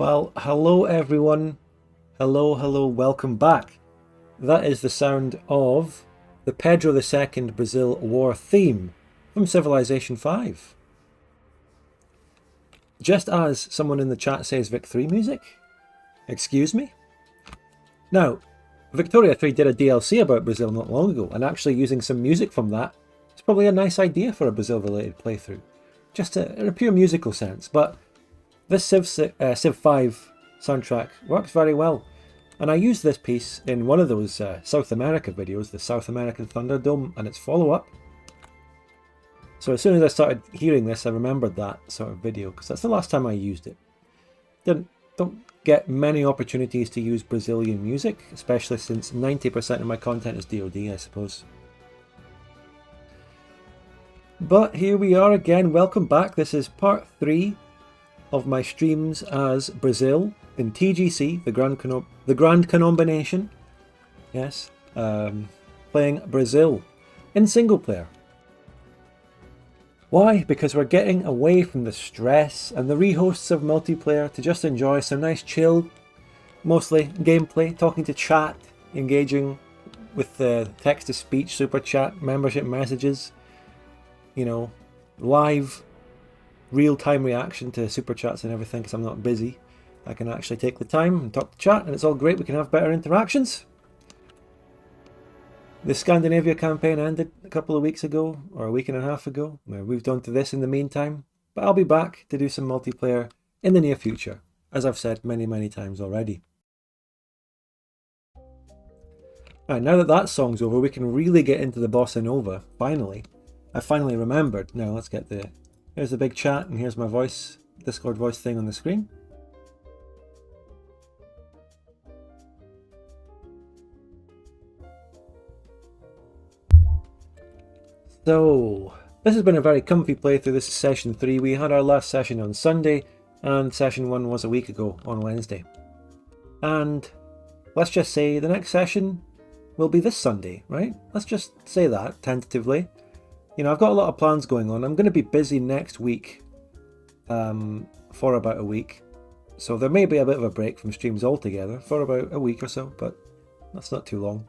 Well, hello everyone. Hello, welcome back. That is the sound of the Pedro II Brazil War theme from Civilization 5. Just as someone in the chat says Vic 3 music. Excuse me? Now, Victoria 3 did a DLC about Brazil not long ago, and actually using some music from that is probably a nice idea for a Brazil-related playthrough. Just in a pure musical sense, but this Civ 5 soundtrack works very well. And I used this piece in one of those South America videos, the South American Thunderdome, and its follow-up. So as soon as I started hearing this, I remembered that sort of video, because that's the last time I used it. Don't get many opportunities to use Brazilian music, especially since 90% of my content is DoD, I suppose. But here we are again, welcome back. This is part 3 of my streams as Brazil in TGC, the Grand Combination. Yes, playing Brazil in single player. Why? Because we're getting away from the stress and the rehosts of multiplayer to just enjoy some nice chill, mostly gameplay, talking to chat, engaging with the text-to-speech, super chat, membership messages, you know, live real-time reaction to super chats and everything, because I'm not busy. I can actually take the time and talk to chat, and it's all great. We can have better interactions. The Scandinavia campaign ended a couple of weeks ago, or a week and a half ago. I moved on to this in the meantime, but I'll be back to do some multiplayer in the near future, as I've said many times already. Right, now that that song's over, we can really get into the bossa nova, finally. I finally remembered. Now let's get the... Here's the big chat, and here's my voice, Discord voice thing on the screen. So, this has been a very comfy playthrough. This is session 3. We had our last session on Sunday, and session 1 was a week ago on Wednesday. And let's just say the next session will be this Sunday, right? Let's just say that, tentatively. You know, I've got a lot of plans going on. I'm going to be busy next week for about a week. So there may be a bit of a break from streams altogether for about a week or so, but that's not too long.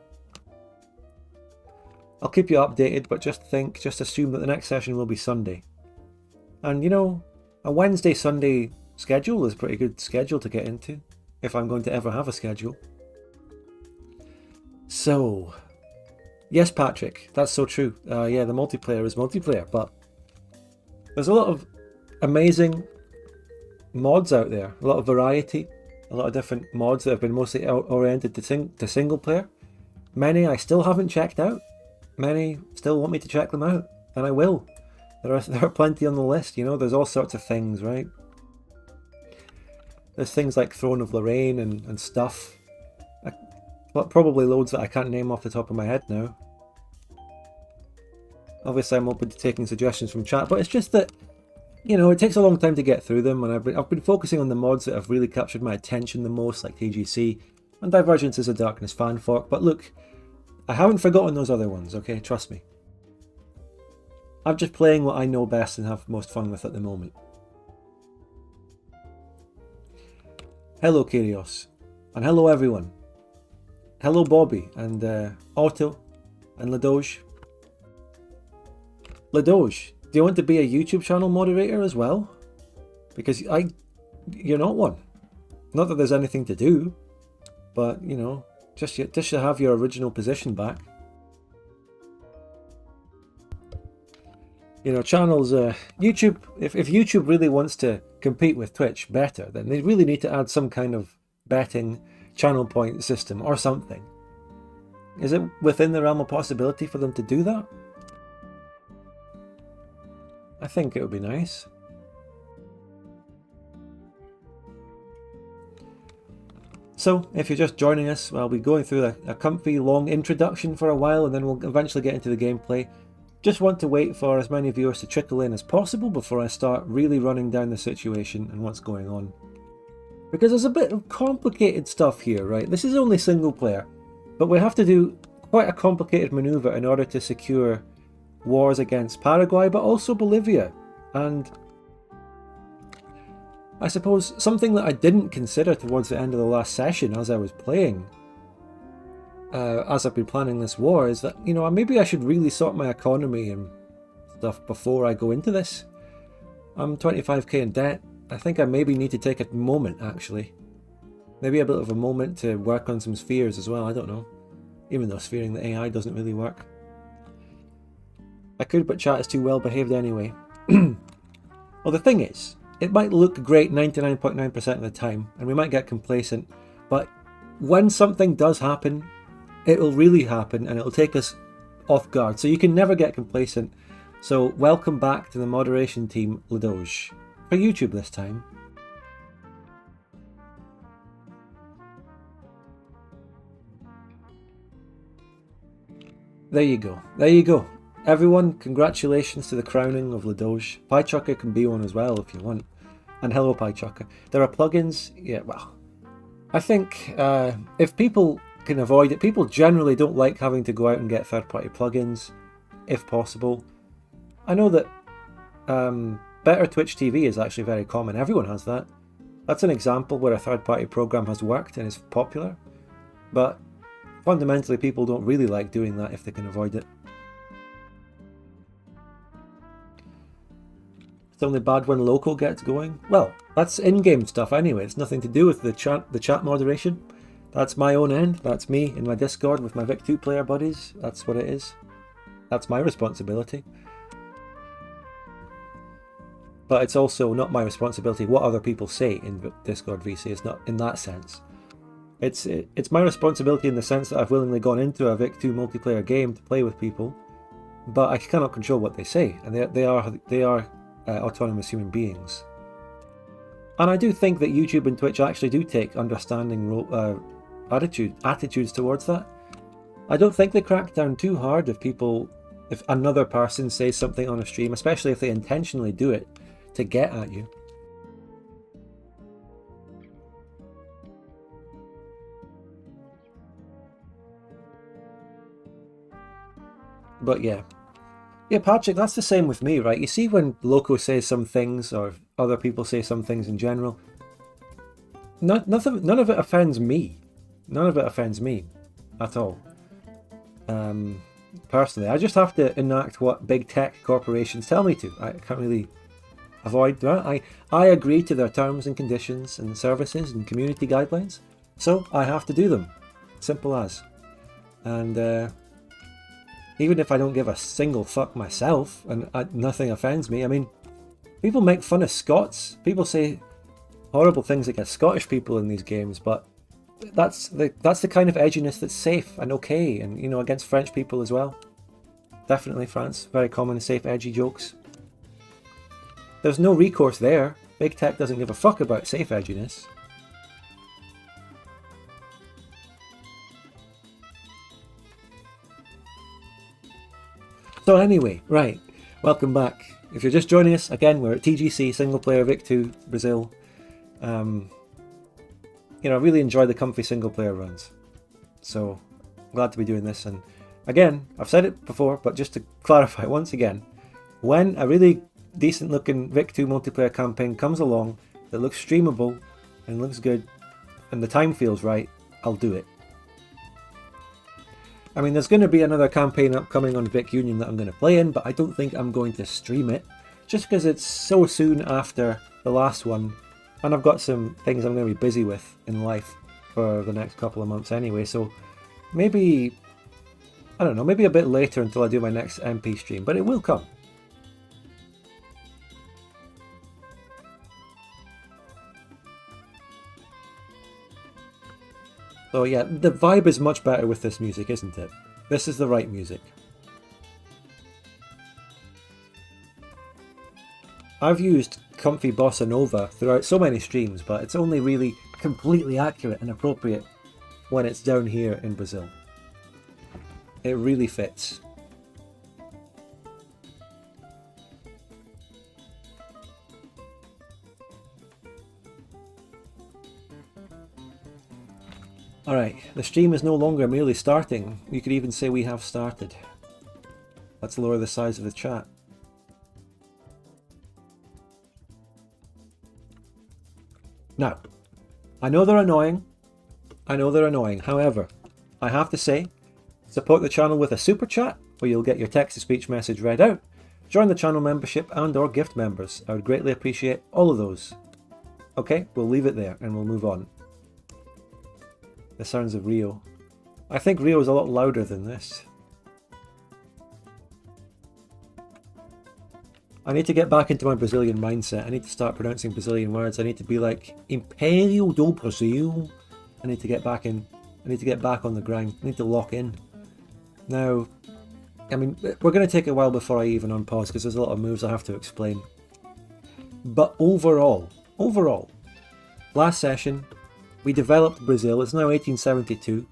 I'll keep you updated, but just assume that the next session will be Sunday. And you know, a Wednesday-Sunday schedule is a pretty good schedule to get into, if I'm going to ever have a schedule. So, yes, Patrick, that's so true. Yeah, the multiplayer is multiplayer, but there's a lot of amazing mods out there, a lot of variety, a lot of different mods that have been mostly oriented to single player. Many I still haven't checked out. Many still want me to check them out, and I will. There are plenty on the list, you know, there's all sorts of things, right? There's things like Throne of Lorraine and stuff. Probably loads that I can't name off the top of my head now. Obviously I'm open to taking suggestions from chat, but it's just that, you know, it takes a long time to get through them, and I've been focusing on the mods that have really captured my attention the most, like TGC and Divergences of Darkness Fanfork, but look, I haven't forgotten those other ones, okay? Trust me. I'm just playing what I know best and have most fun with at the moment. Hello, Kyrios. And hello, everyone. Hello, Bobby, and Otto, and Ladoge. Ladoge, do you want to be a YouTube channel moderator as well? Because you're not one. Not that there's anything to do, but, you know, just to have your original position back. You know, channels, YouTube, if YouTube really wants to compete with Twitch better, then they really need to add some kind of betting channel point system or something. Is it within the realm of possibility for them to do that? I think it would be nice. So, if you're just joining us, I'll be going through a comfy long introduction for a while, and then we'll eventually get into the gameplay. Just want to wait for as many viewers to trickle in as possible before I start really running down the situation and what's going on. Because there's a bit of complicated stuff here, right? This is only single player, but we have to do quite a complicated maneuver in order to secure wars against Paraguay, but also Bolivia. And I suppose something that I didn't consider towards the end of the last session as I was playing, as I've been planning this war, is that, you know, maybe I should really sort my economy and stuff before I go into this. I'm 25k in debt. I think I maybe need to take a moment, actually. Maybe a bit of a moment to work on some spheres as well, I don't know. Even though spheering the AI doesn't really work. I could, but chat is too well behaved anyway. Well, the thing is, it might look great 99.9% of the time, and we might get complacent, but when something does happen, it'll really happen, and it'll take us off guard. So you can never get complacent. So welcome back to the moderation team, Ladoge. For YouTube this time. There you go. There you go. Everyone, congratulations to the crowning of Ladoge. PyChucker can be one as well if you want. And hello, PyChucker. There are plugins. Yeah, well, I think if people can avoid it, people generally don't like having to go out and get third-party plugins, if possible. I know that Better Twitch TV is actually very common. Everyone has that. That's an example where a third-party program has worked and is popular. But fundamentally, people don't really like doing that if they can avoid it. It's only bad when local gets going. Well, that's in-game stuff anyway. It's nothing to do with the chat moderation. That's my own end. That's me in my Discord with my Vic 2 player buddies. That's what it is. That's my responsibility. But it's also not my responsibility what other people say in Discord VC. It's not in that sense. It's my responsibility in the sense that I've willingly gone into a Vic 2 multiplayer game to play with people, but I cannot control what they say, and they are autonomous human beings. And I do think that YouTube and Twitch actually do take understanding attitudes towards that. I don't think they crack down too hard if another person says something on a stream, especially if they intentionally do it to get at you. But yeah, Patrick, that's the same with me, right? You see when Loco says some things, or other people say some things in general, none of it offends me. None of it offends me at all. Personally, I just have to enact what big tech corporations tell me to. I can't really avoid that. I agree to their terms and conditions and services and community guidelines, so I have to do them. Simple as. And even if I don't give a single fuck myself and nothing offends me, I mean, people make fun of Scots. People say horrible things against Scottish people in these games, but that's the kind of edginess that's safe and okay, and you know, against French people as well. Definitely France, very common safe edgy jokes. There's no recourse there. Big tech doesn't give a fuck about safe edginess. So anyway, right, welcome back. If you're just joining us, again, we're at TGC, single player Vic 2, Brazil. You know, I really enjoy the comfy single player runs. So, glad to be doing this. And again, I've said it before, but just to clarify once again, when a really decent looking Vic 2 multiplayer campaign comes along that looks streamable and looks good and the time feels right, I'll do it. I mean, there's going to be another campaign upcoming on Vic Union that I'm going to play in, but I don't think I'm going to stream it, just because it's so soon after the last one, and I've got some things I'm going to be busy with in life for the next couple of months anyway, so maybe, I don't know, maybe a bit later until I do my next MP stream, but it will come. So yeah, the vibe is much better with this music, isn't it? This is the right music. I've used comfy bossa nova throughout so many streams, but it's only really completely accurate and appropriate when it's down here in Brazil. It really fits. Alright, the stream is no longer merely starting. You could even say we have started. Let's lower the size of the chat. Now, I know they're annoying. However, I have to say, support the channel with a super chat where you'll get your text-to-speech message read out. Join the channel membership and or gift members. I would greatly appreciate all of those. Okay, we'll leave it there and we'll move on. The sounds of Rio. I think Rio is a lot louder than this. I need to get back into my Brazilian mindset. I need to start pronouncing Brazilian words. I need to be like Império do Brasil. I need to get back in. I need to get back on the grind. I need to lock in. Now, I mean, we're going to take a while before I even unpause because there's a lot of moves I have to explain. But overall, last session, we developed Brazil. It's now 1872.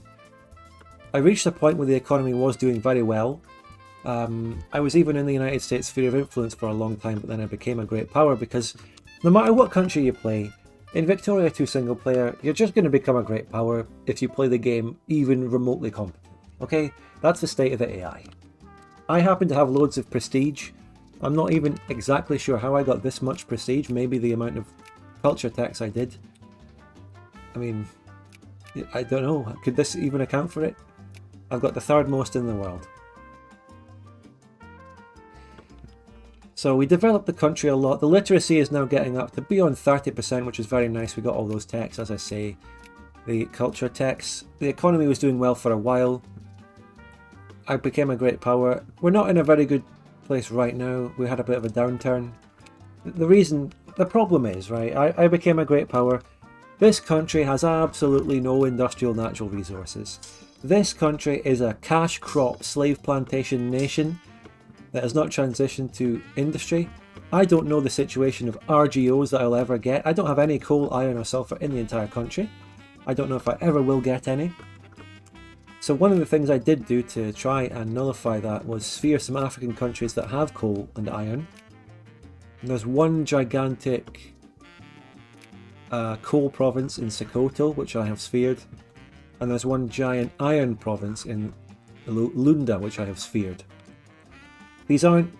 I reached a point where the economy was doing very well. I was even in the United States sphere of influence for a long time, but then I became a great power because no matter what country you play, in Victoria 2 single player, you're just going to become a great power if you play the game even remotely competent. Okay? That's the state of the AI. I happen to have loads of prestige. I'm not even exactly sure how I got this much prestige, maybe the amount of culture tax I did. I mean, I don't know, could this even account for it? I've got the third most in the world. So we developed the country a lot. The literacy is now getting up to beyond 30%, which is very nice. We got all those techs, as I say. The culture techs. The economy was doing well for a while. I became a great power. We're not in a very good place right now. We had a bit of a downturn. The problem is, right, I became a great power. This country has absolutely no industrial natural resources. This country is a cash crop slave plantation nation that has not transitioned to industry. I don't know the situation of RGOs that I'll ever get. I don't have any coal, iron or sulfur in the entire country. I don't know if I ever will get any. So one of the things I did do to try and nullify that was sphere some African countries that have coal and iron. And there's one gigantic coal province in Sokoto, which I have sphered. And there's one giant iron province in Lunda, which I have sphered. These aren't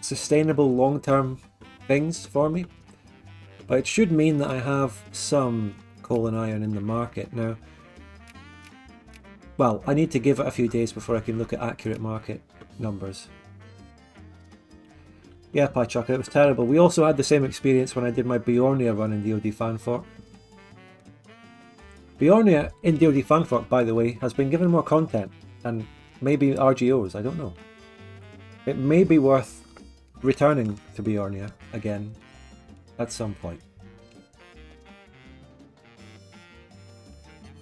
sustainable long-term things for me, but it should mean that I have some coal and iron in the market. Now, well, I need to give it a few days before I can look at accurate market numbers. Yeah, Pychuck, it was terrible. We also had the same experience when I did my Bjornia run in DoD Fanfork. Bjornia in DoD Fanfork, by the way, has been given more content, and maybe RGOs, I don't know. It may be worth returning to Bjornia again at some point.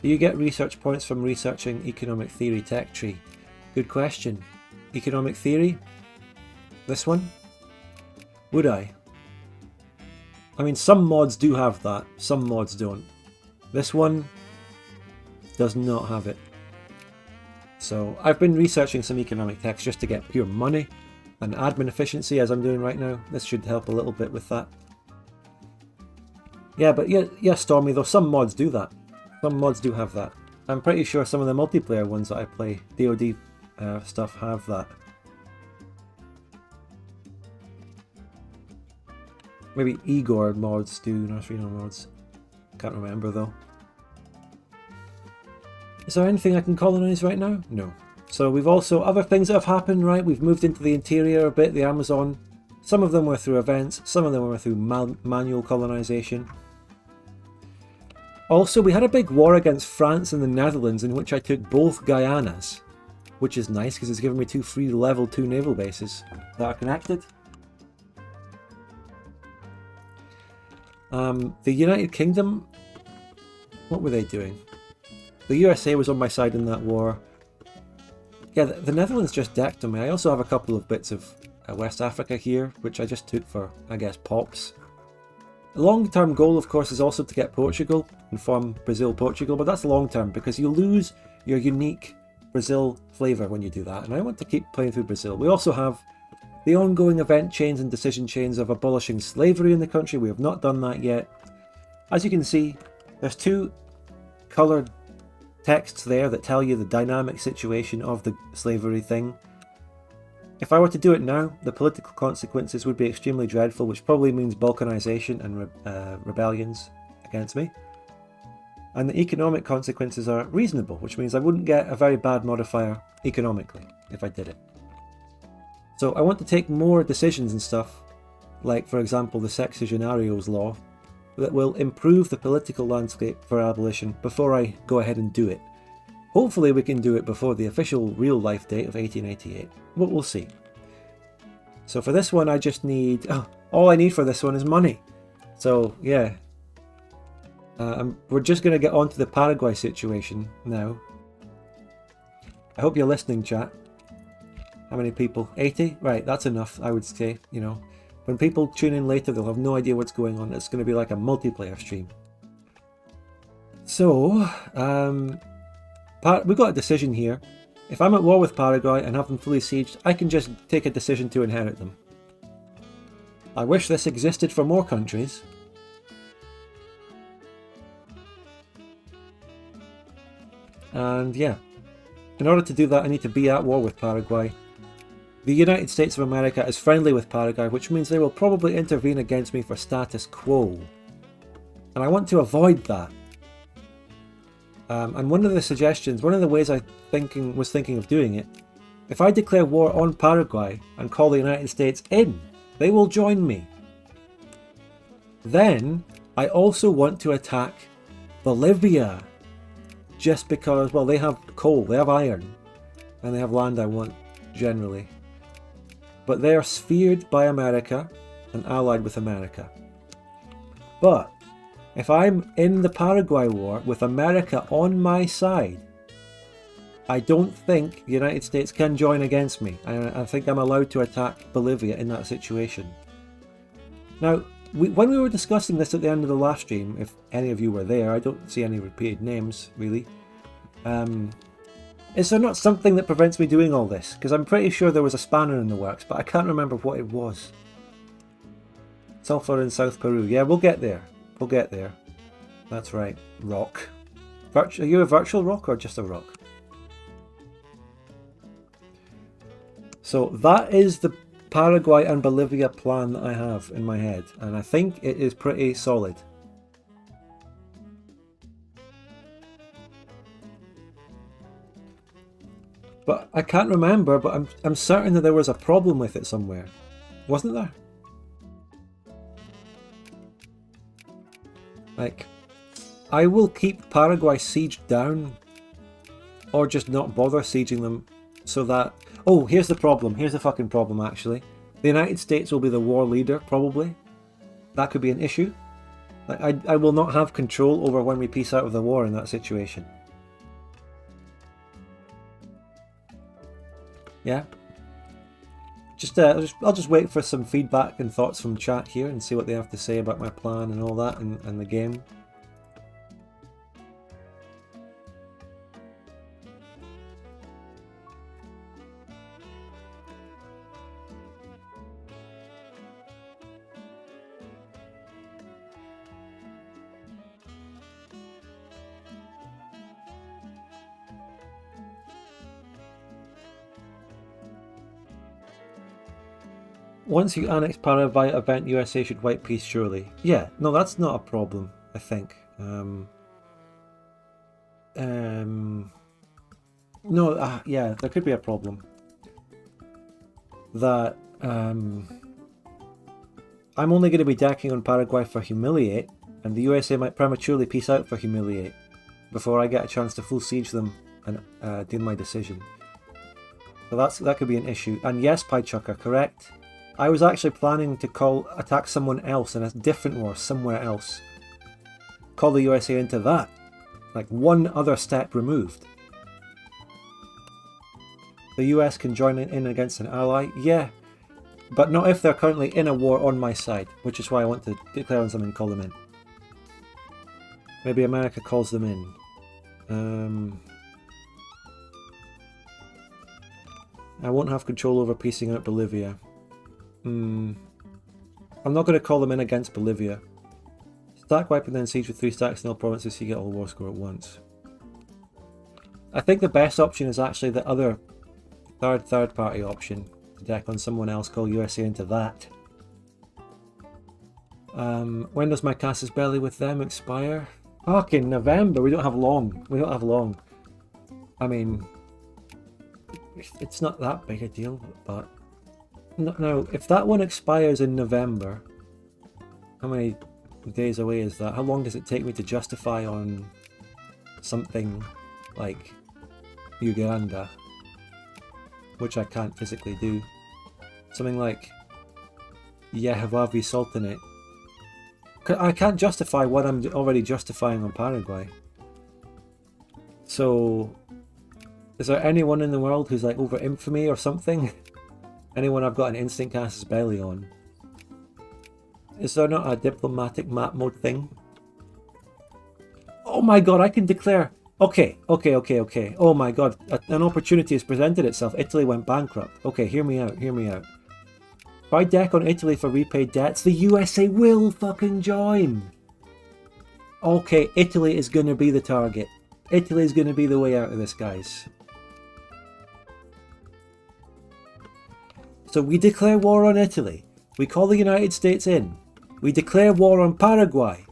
Do you get research points from researching economic theory tech tree? Good question. Economic theory? This one? Would I? I mean, some mods do have that, some mods don't. This one does not have it. So I've been researching some economic techs just to get pure money and admin efficiency, as I'm doing right now. This should help a little bit with that. Yeah, but yeah, Stormy, though some mods do that. Some mods do have that. I'm pretty sure some of the multiplayer ones that I play, DoD stuff, have that. Maybe Igor mods do, Neutrino mods. Can't remember though. Is there anything I can colonize right now? No. So we've also, other things that have happened, right? We've moved into the interior a bit, the Amazon. Some of them were through events, some of them were through manual colonization. Also, we had a big war against France and the Netherlands in which I took both Guyanas, which is nice because it's given me 2 free level 2 naval bases that are connected. The United Kingdom, what were they doing? The USA was on my side in that war. Yeah, the Netherlands just decked on me. I also have a couple of bits of West Africa here, which I just took for, I guess, pops. The long-term goal, of course, is also to get Portugal and form Brazil-Portugal, but that's long-term because you lose your unique Brazil flavour when you do that, and I want to keep playing through Brazil. We also have the ongoing event chains and decision chains of abolishing slavery in the country. We have not done that yet. As you can see, there's 2 coloured texts there that tell you the dynamic situation of the slavery thing. If I were to do it now, the political consequences would be extremely dreadful, which probably means balkanization and rebellions, against me. And the economic consequences are reasonable, which means I wouldn't get a very bad modifier economically if I did it. So I want to take more decisions and stuff, like for example the sexagenarios law, that will improve the political landscape for abolition before I go ahead and do it. Hopefully we can do it before the official real life date of 1888, but we'll see. So for this one I just need, all I need for this one is money. So yeah, we're just going to get on to the Paraguay situation now. I hope you're listening, chat. How many people? 80? Right, that's enough, I would say. You know, when people tune in later, they'll have no idea what's going on. It's going to be like a multiplayer stream. So, we've got a decision here. If I'm at war with Paraguay and have them fully sieged, I can just take a decision to inherit them. I wish this existed for more countries. And yeah, in order to do that I need to be at war with Paraguay. The United States of America is friendly with Paraguay, which means they will probably intervene against me for status quo. And I want to avoid that. And one of the suggestions, one of the ways I was thinking of doing it, if I declare war on Paraguay and call the United States in, they will join me. Then I also want to attack Bolivia. Just because, well, they have coal, they have iron, and they have land I want, generally. But they are sphered by America and allied with America. But if I'm in the Paraguay war with America on my side, I don't think the United States can join against me. I think I'm allowed to attack Bolivia in that situation. Now, when we were discussing this at the end of the last stream, if any of you were there, I don't see any repeated names, really. Is there not something that prevents me doing all this? Because I'm pretty sure there was a spanner in the works, but I can't remember what it was. Sulfur in South Peru. Yeah, we'll get there. We'll get there. That's right. Rock. Are you a virtual rock or just a rock? So that is the Paraguay and Bolivia plan that I have in my head, and I think it is pretty solid. But I can't remember, but I'm certain that there was a problem with it somewhere. Wasn't there? Like, I will keep Paraguay sieged down, or just not bother sieging them, so that... Oh, here's the problem. Here's the fucking problem, actually. The United States will be the war leader, probably. That could be an issue. Like, I will not have control over when we peace out of the war in that situation. Yeah? I'll just wait for some feedback and thoughts from chat here and see what they have to say about my plan and all that and the game. Once you annex Paraguay, event USA should wipe peace surely. Yeah, no, that's not a problem, I think. No, yeah, there could be a problem. That, I'm only going to be decking on Paraguay for humiliate, and the USA might prematurely peace out for humiliate, before I get a chance to full siege them and do my decision. So that could be an issue. And yes, Piechucker, correct. I was actually planning to attack someone else in a different war somewhere else. Call the USA into that. Like one other step removed. The US can join in against an ally? Yeah. But not if they're currently in a war on my side, which is why I want to declare on something and call them in. Maybe America calls them in. I won't have control over piecing out Bolivia. I'm not going to call them in against Bolivia. Stack wipe and then siege with 3 stacks in all provinces so you get all war score at once. I think the best option is actually the other third party option. To deck on someone else, call USA into that. When does my casus belli with them expire? Fucking November. We don't have long. We don't have long. I mean, it's not that big a deal, but now if that one expires in November, how many days away is that? How long does it take me to justify on something like Uganda, which I can't physically do? Something like Yehevavi Sultanate. I can't justify what I'm already justifying on Paraguay. So, is there anyone in the world who's like over infamy or something? Anyone I've got an instant casus belli on? Is there not a diplomatic map mode thing? Oh my god, I can declare... Okay. Oh my god, an opportunity has presented itself. Italy went bankrupt. Okay, hear me out. If I deck on Italy for repaid debts, the USA will fucking join. Okay, Italy is going to be the target. Italy is going to be the way out of this, guys. So we declare war on Italy. We call the United States in. We declare war on Paraguay.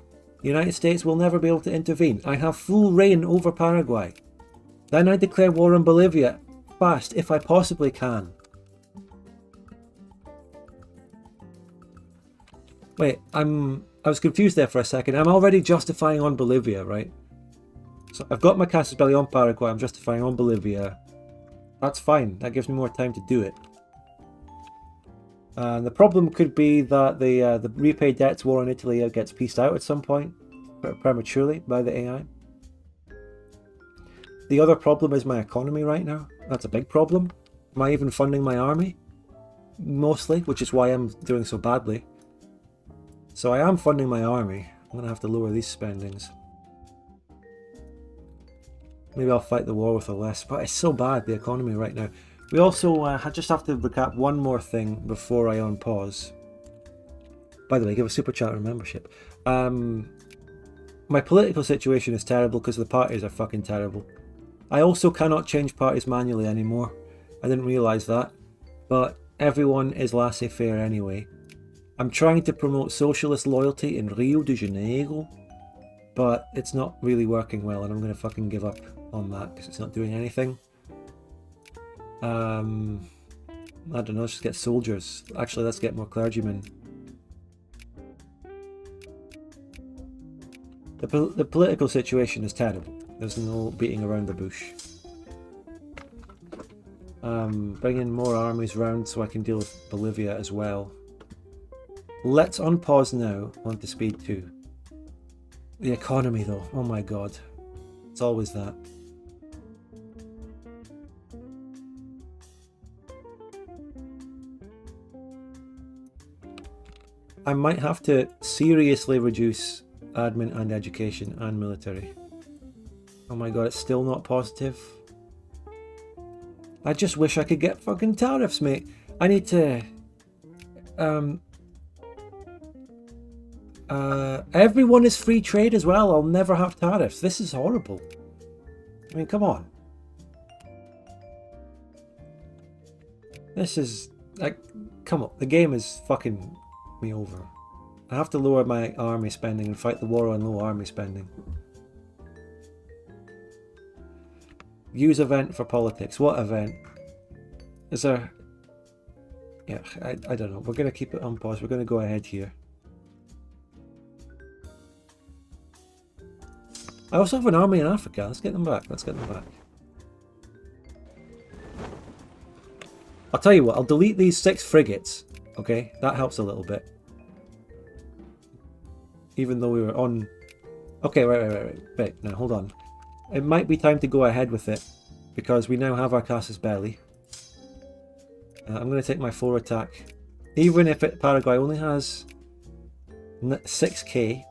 The United States will never be able to intervene. I have full reign over Paraguay. Then I declare war on Bolivia fast, if I possibly can. Wait, I was confused there for a second. I'm already justifying on Bolivia, right? So I've got my casus belli on Paraguay, I'm justifying on Bolivia. That's fine, that gives me more time to do it. The problem could be that the repaid debts war on Italy gets pieced out at some point, prematurely, by the AI. The other problem is my economy right now. That's a big problem. Am I even funding my army? Mostly, which is why I'm doing so badly. So I am funding my army. I'm going to have to lower these spendings. Maybe I'll fight the war with a less, but it's so bad, the economy right now. We also just have to recap one more thing before I unpause. By the way, give a super chat or membership. My political situation is terrible because the parties are fucking terrible. I also cannot change parties manually anymore. I didn't realise that. But everyone is laissez-faire anyway. I'm trying to promote socialist loyalty in Rio de Janeiro, but it's not really working well, and I'm going to fucking give up on that because it's not doing anything. I don't know, let's just get soldiers. Actually, let's get more clergymen. The political situation is terrible. There's no beating around the bush. Bring in more armies round so I can deal with Bolivia as well. Let's unpause now onto speed 2. The economy though, oh my god. It's always that. I might have to seriously reduce admin and education and military. Oh my god, it's still not positive. I just wish I could get fucking tariffs, mate. I need to... everyone is free trade as well. I'll never have tariffs. This is horrible. I mean, come on. This is like, come on. The game is fucking me over. I have to lower my army spending and fight the war on low army spending. Use event for politics. What event? Is there... Yeah, I don't know. We're going to keep it on pause. We're going to go ahead here. I also have an army in Africa. Let's get them back. Let's get them back. I'll tell you what. I'll delete these 6 frigates. Okay? That helps a little bit. Even though we were on... Okay, right. Wait, now hold on. It might be time to go ahead with it. Because we now have our casus belli. I'm going to take my 4 attack. Even if Paraguay only has 6k.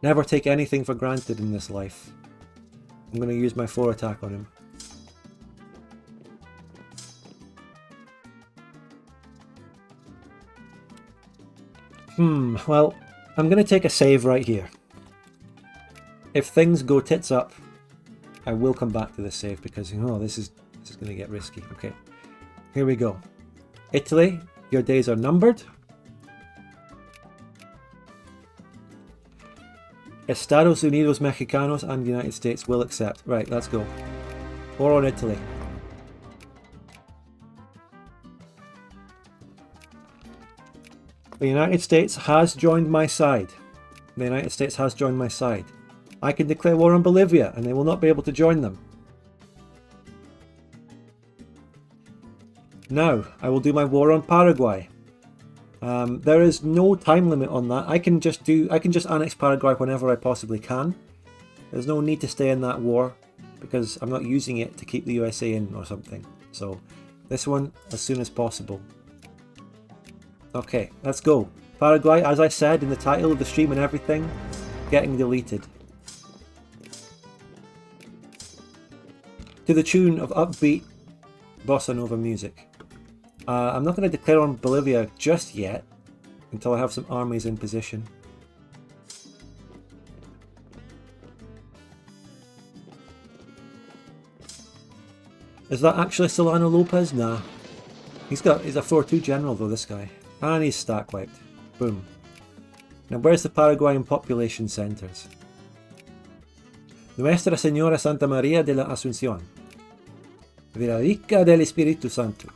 Never take anything for granted in this life. I'm going to use my 4 attack on him. Well, I'm going to take a save right here. If things go tits up, I will come back to this save because, this is going to get risky. Okay, here we go. Italy, your days are numbered. Estados Unidos Mexicanos and United States will accept. Right, let's go. War on Italy. The United States has joined my side. The United States has joined my side. I can declare war on Bolivia and they will not be able to join them. Now, I will do my war on Paraguay. There is no time limit on that. I can just annex Paraguay whenever I possibly can. There's no need to stay in that war because I'm not using it to keep the USA in or something. So this one as soon as possible. Okay, let's go. Paraguay, as I said in the title of the stream and everything, getting deleted. To the tune of upbeat bossa nova music. I'm not going to declare on Bolivia just yet, until I have some armies in position. Is that actually Solano Lopez? Nah. He's a 4-2 general though, this guy. And he's stack wiped. Boom. Now where's the Paraguayan population centres? Nuestra Señora Santa María de la Asunción. Viradica del Espíritu Santo.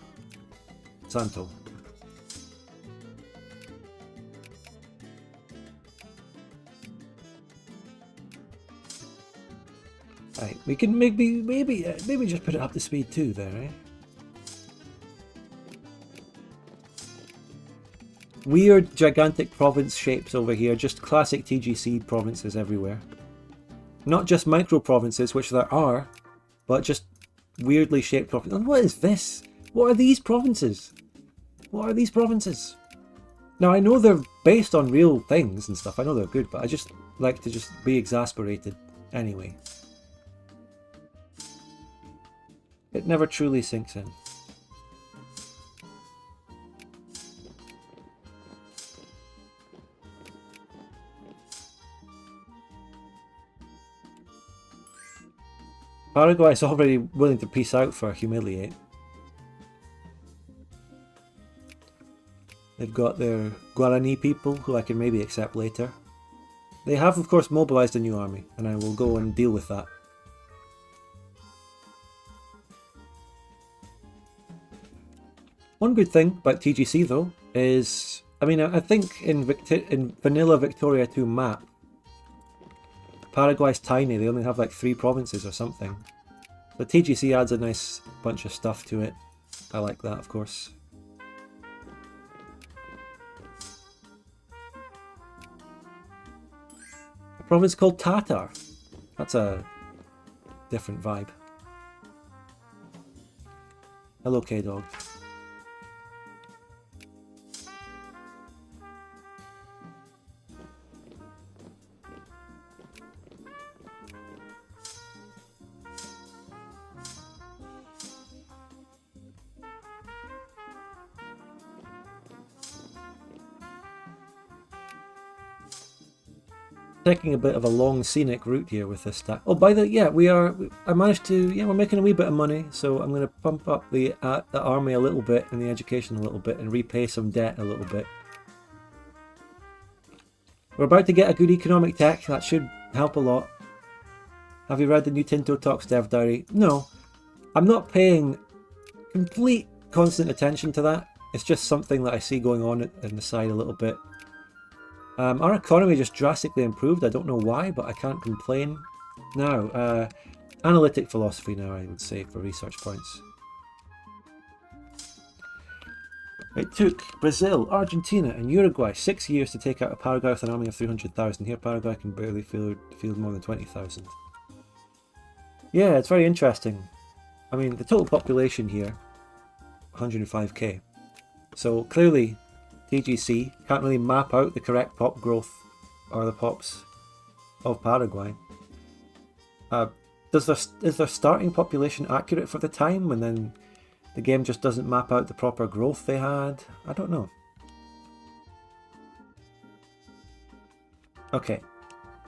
Right, we can maybe just put it up to speed 2 there, eh? Weird gigantic province shapes over here, just classic TGC provinces everywhere. Not just micro provinces, which there are, but just weirdly shaped provinces. What is this? What are these provinces? What are these provinces? Now I know they're based on real things and stuff, I know they're good, but I just like to just be exasperated anyway. It never truly sinks in. Paraguay is already willing to peace out for humiliate. They've got their Guarani people, who I can maybe accept later. They have, of course, mobilized a new army, and I will go and deal with that. One good thing about TGC, though, is... I mean, I think in vanilla Victoria 2 map, Paraguay's tiny, they only have like 3 provinces or something. The TGC adds a nice bunch of stuff to it. I like that, of course. A province called Tatar. That's a different vibe. Hello, K-Dog. Taking a bit of a long scenic route here with this stack. Oh, by the yeah, I managed to we're making a wee bit of money, so I'm going to pump up the army a little bit and the education a little bit and repay some debt a little bit. We're about to get a good economic tech that should help a lot. Have you read the new Tinto Talks Dev Diary? No, I'm not paying complete constant attention to that. It's just something that I see going on in the side a little bit. Our economy just drastically improved. I don't know why, but I can't complain. Now, analytic philosophy now, I would say, for research points. It took Brazil, Argentina and Uruguay 6 years to take out a Paraguay with an army of 300,000. Here Paraguay can barely field more than 20,000. Yeah, it's very interesting. I mean, the total population here, 105k. So clearly, TGC can't really map out the correct pop growth or the pops of Paraguay. Is their starting population accurate for the time, and then the game just doesn't map out the proper growth they had? I don't know. Okay.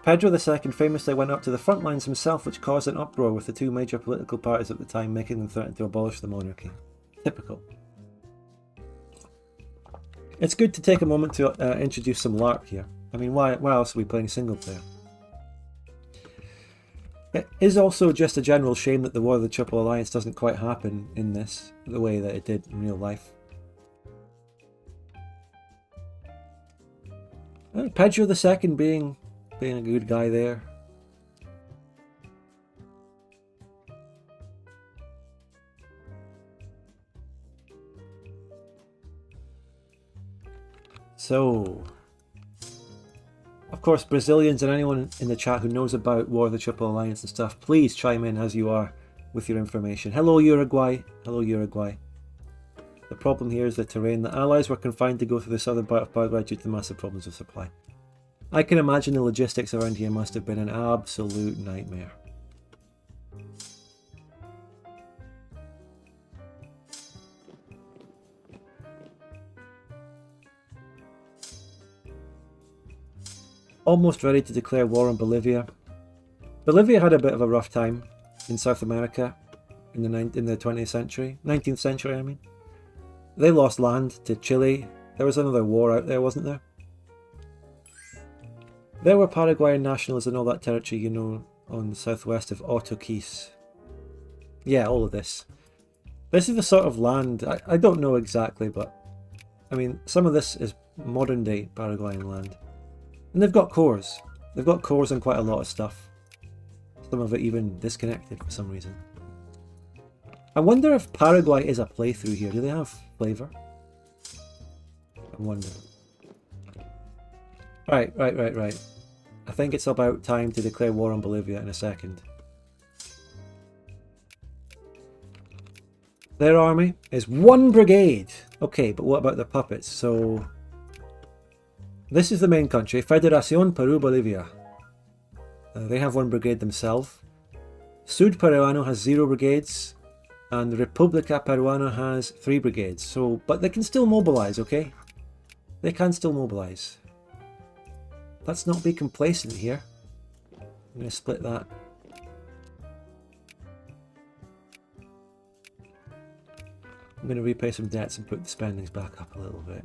Pedro II famously went up to the front lines himself, which caused an uproar with the 2 major political parties at the time, making them threaten to abolish the monarchy. Typical. It's good to take a moment to introduce some LARP here. I mean, why else are we playing single player? It is also just a general shame that the War of the Triple Alliance doesn't quite happen in this the way that it did in real life. Pedro II being a good guy there. So, of course, Brazilians and anyone in the chat who knows about War of the Triple Alliance and stuff, please chime in as you are with your information. Hello, Uruguay. Hello, Uruguay. The problem here is the terrain. The Allies were confined to go through the southern part of Paraguay due to the massive problems with supply. I can imagine the logistics around here must have been an absolute nightmare. Almost ready to declare war on Bolivia. Bolivia had a bit of a rough time in South America in the 20th century, 19th century I mean. They lost land to Chile. There was another war out there, wasn't there? There were Paraguayan nationals in all that territory, you know, on the southwest of Otoquis. Yeah, all of this. This is the sort of land, I don't know exactly, but I mean, some of this is modern day Paraguayan land. And they've got cores. They've got cores on quite a lot of stuff. Some of it even disconnected for some reason. I wonder if Paraguay is a playthrough here. Do they have flavour? I wonder. Right. I think it's about time to declare war on Bolivia in a second. Their army is 1 brigade. Okay, but what about their puppets? So this is the main country, Federación Perú-Bolivia. They have 1 brigade themselves. Sud Peruano has 0 brigades. And República Peruana has 3 brigades. So, but they can still mobilize, okay? They can still mobilize. Let's not be complacent here. I'm going to split that. I'm going to repay some debts and put the spendings back up a little bit.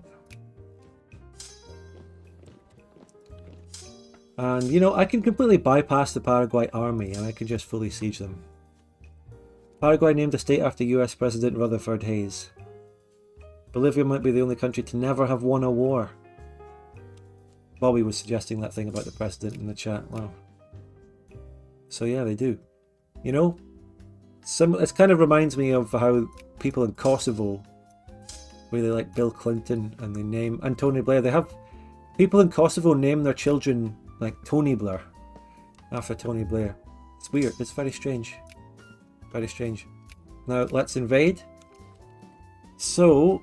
And, you know, I can completely bypass the Paraguay army and I can just fully siege them. Paraguay named a state after US President Rutherford Hayes. Bolivia might be the only country to never have won a war. Bobby was suggesting that thing about the president in the chat. Wow. So yeah, they do. You know, it kind of reminds me of how people in Kosovo really like Bill Clinton and they name, and Tony Blair. They have people in Kosovo name their children like Tony Blair after Tony Blair. It's weird. It's very strange. Very strange. Now let's invade. So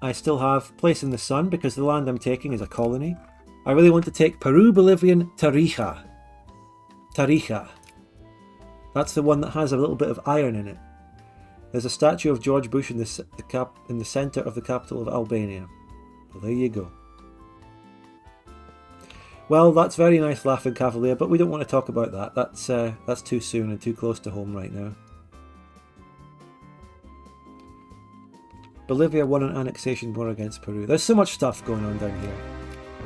I still have place in the sun because the land I'm taking is a colony. I really want to take Peru-Bolivian Tarija. Tarija. That's the one that has a little bit of iron in it. There's a statue of George Bush in the centre of the capital of Albania. Well, there you go. Well, that's very nice, Laughing Cavalier, but we don't want to talk about that. That's too soon and too close to home right now. Bolivia won an annexation war against Peru. There's so much stuff going on down here.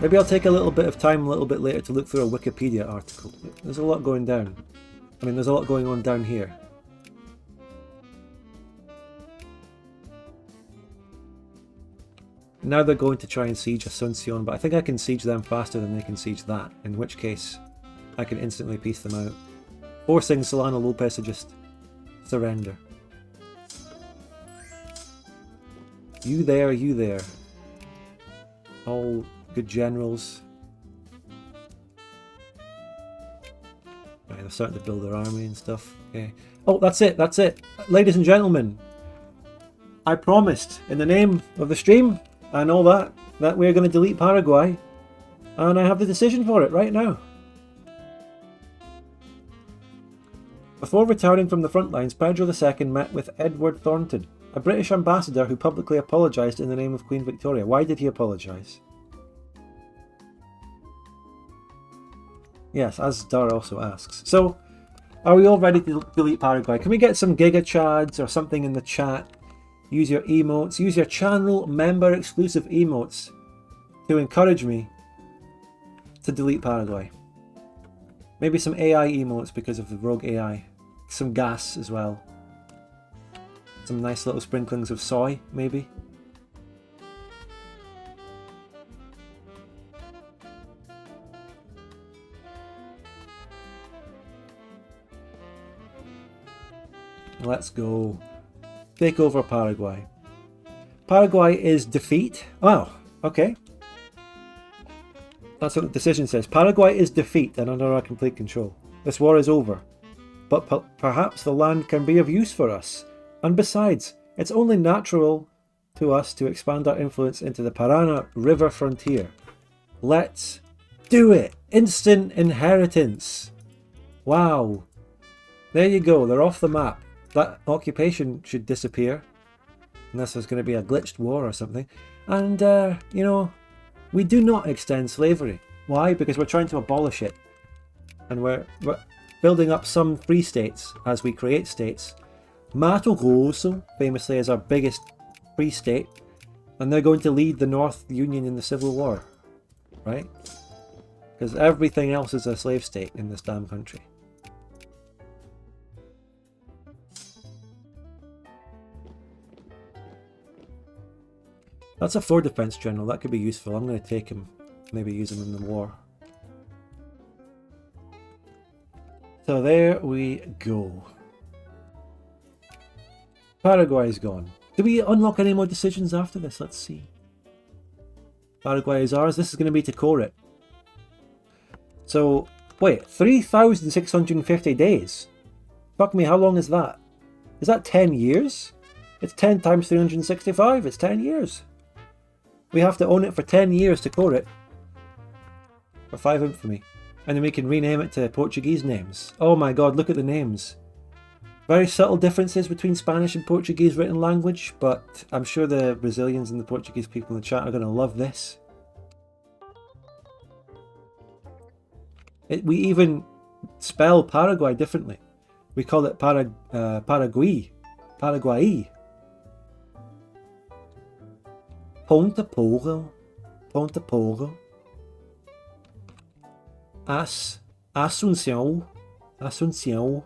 Maybe I'll take a little bit of time a little bit later to look through a Wikipedia article. There's a lot going down. I mean, there's a lot going on down here. Now they're going to try and siege Asuncion, but I think I can siege them faster than they can siege that, in which case I can instantly piece them out, forcing Solano Lopez to just surrender. You there, you there. All good generals. Right, they're starting to build their army and stuff. Okay. Oh, that's it, that's it. Ladies and gentlemen, I promised in the name of the stream and all that we're going to delete Paraguay, and I have the decision for it right now. Before returning from the front lines, Pedro II met with Edward Thornton, a British ambassador who publicly apologised in the name of Queen Victoria. Why did he apologise? Yes, as Dar also asks. So, are we all ready to delete Paraguay? Can we get some Giga Chads or something in the chat? Use your emotes, use your channel member exclusive emotes to encourage me to delete Paraguay. Maybe some AI emotes because of the rogue AI. Some gas as well. Some nice little sprinklings of soy, maybe. Let's go. Take over Paraguay. Paraguay is defeat. Oh, okay. That's what the decision says. Paraguay is defeat and under our complete control. This war is over. But perhaps the land can be of use for us. And besides, it's only natural to us to expand our influence into the Parana River frontier. Let's do it! Instant inheritance! Wow. There you go, they're off the map. That occupation should disappear. Unless there's going to be a glitched war or something. And, you know, we do not extend slavery. Why? Because we're trying to abolish it. And we're building up some free states as we create states. Mato Grosso, famously, is our biggest free state. And they're going to lead the North Union in the Civil War. Right? Because everything else is a slave state in this damn country. That's a 4 defense general, that could be useful. I'm going to take him, maybe use him in the war. So there we go. Paraguay's gone. Do we unlock any more decisions after this? Let's see. Paraguay is ours. This is going to be to core it. So, wait, 3,650 days? Fuck me, how long is that? Is that 10 years? It's 10 times 365, it's 10 years. We have to own it for 10 years to core it. For 5 infamy. And then we can rename it to Portuguese names. Oh my god, look at the names. Very subtle differences between Spanish and Portuguese written language, but I'm sure the Brazilians and the Portuguese people in the chat are going to love this. We even spell Paraguay differently. We call it Paraguay. Paraguay. Ponta Porro. Ponta Porro. Asunción. Asunción.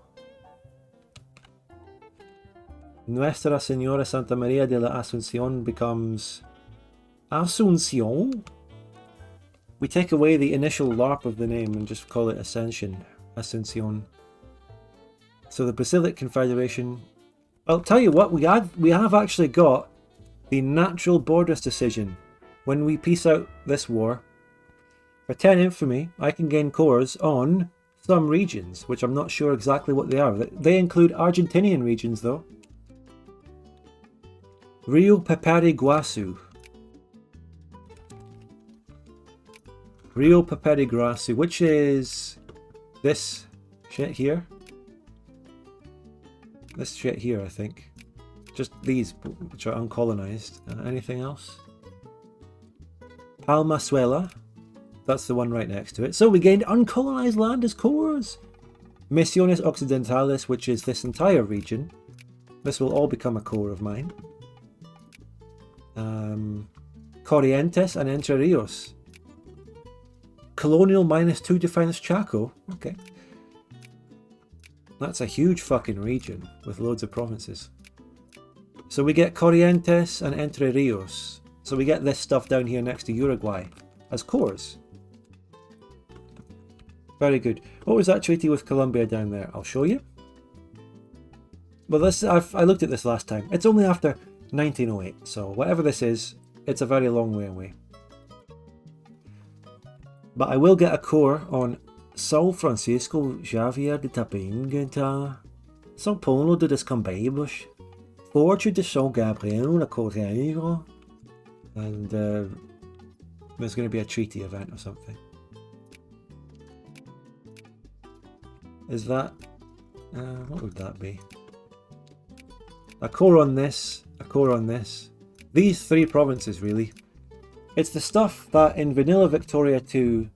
Nuestra Señora Santa María de la Asunción becomes Asunción. We take away the initial LARP of the name and just call it Ascension. Ascension. So the Basilic Confederation. I'll tell you what, we have actually got the natural borders decision. When we peace out this war, for 10 infamy, I can gain cores on some regions, which I'm not sure exactly what they are. They include Argentinian regions though. Rio Papariguaçu. Rio Papariguaçu, which is this shit here. This shit here, I think. Just these, which are uncolonized. Anything else? Palmasuela. That's the one right next to it. So we gained uncolonized land as cores. Misiones Occidentales, which is this entire region. This will all become a core of mine. Corrientes and Entre Rios. Colonial -2 defense Chaco. Okay. That's a huge fucking region with loads of provinces. So we get Corrientes and Entre Rios. So we get this stuff down here next to Uruguay as cores. Very good. What was that treaty with Colombia down there? I'll show you. Well, this I looked at this last time. It's only after 1908, so whatever this is, it's a very long way away. But I will get a core on São Francisco Xavier de Tapingueta, São Paulo de Descambeiros, Forte de São Gabriel na Correio, and there's going to be a treaty event or something. Is that... what would that be? A core on this, a core on this. These 3 provinces, really. It's the stuff that in Vanilla Victoria 2,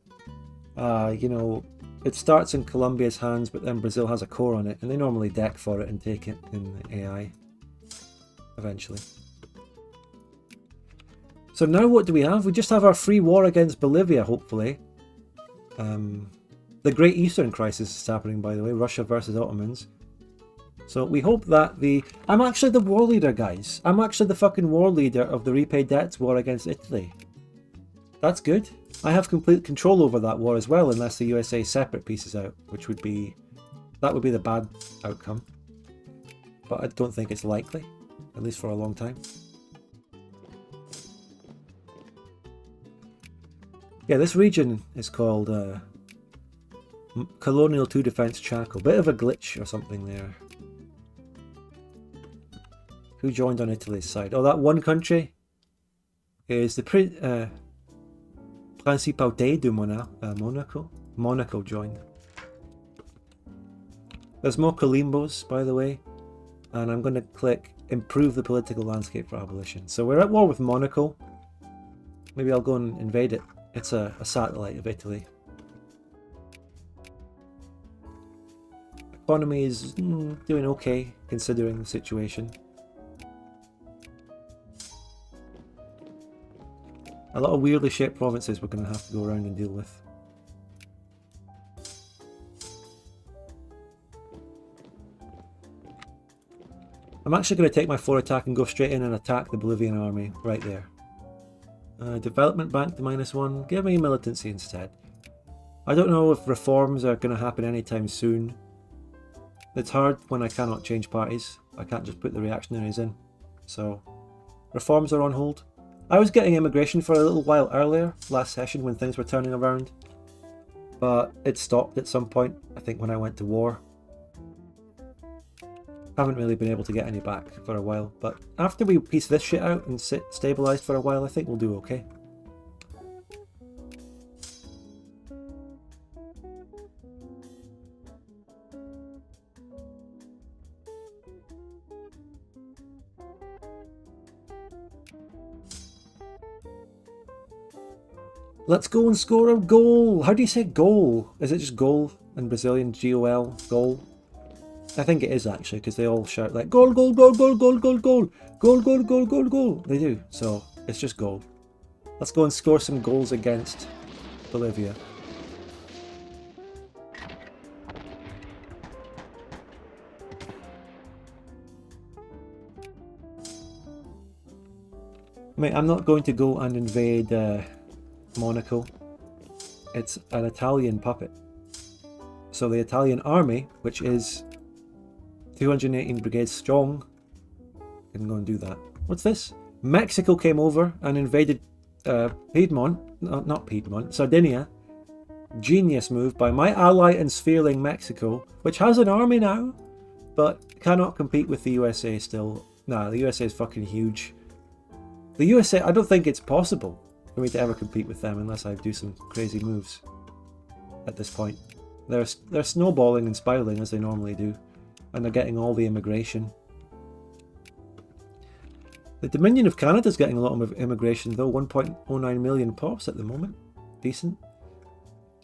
you know, it starts in Colombia's hands, but then Brazil has a core on it, and they normally deck for it and take it in the AI. Eventually. So now what do we have? We just have our free war against Bolivia, hopefully. The Great Eastern Crisis is happening, by the way, Russia versus Ottomans. So we hope that I'm actually the war leader, guys. I'm actually the fucking war leader of the repaid debts war against Italy. That's good. I have complete control over that war as well, unless the USA separate pieces out, which would be... that would be the bad outcome. But I don't think it's likely, at least for a long time. Yeah, this region is called Colonial 2 Defense Chaco. Bit of a glitch or something there. Who joined on Italy's side? Oh, that one country is the Principauté de Monaco. Monaco joined. There's more Colimbos, by the way. And I'm going to click Improve the Political Landscape for Abolition. So we're at war with Monaco. Maybe I'll go and invade it. It's a satellite of Italy. Economy is doing okay, considering the situation. A lot of weirdly shaped provinces we're going to have to go around and deal with. I'm actually going to take my 4 attack and go straight in and attack the Bolivian army right there. Development bank to -1. Give me militancy instead. I don't know if reforms are going to happen anytime soon. It's hard when I cannot change parties. I can't just put the reactionaries in. So, reforms are on hold. I was getting immigration for a little while earlier, last session when things were turning around. But it stopped at some point, I think when I went to war. Haven't really been able to get any back for a while, but after we piece this shit out and stabilised for a while, I think we'll do okay. Let's go and score a goal! How do you say goal? Is it just goal in Brazilian? G-O-L? Goal? I think it is actually, because they all shout like goal, goal, goal, goal, goal, goal, goal, goal, goal, goal, goal, goal. They do, so it's just goal. Let's go and score some goals against Bolivia. Mate, I'm not going to go and invade Monaco. It's an Italian puppet. So the Italian army, which is 218 brigades strong, can go and do that. What's this? Mexico came over and invaded Piedmont, not Piedmont, Sardinia. Genius move by my ally and sphereling Mexico, which has an army now, but cannot compete with the USA still. Nah, the USA is fucking huge. The USA, I don't think it's possible for me to ever compete with them unless I do some crazy moves at this point. They're snowballing and spiraling as they normally do, and they're getting all the immigration. The Dominion of Canada is getting a lot of immigration though, 1.09 million pops at the moment. Decent.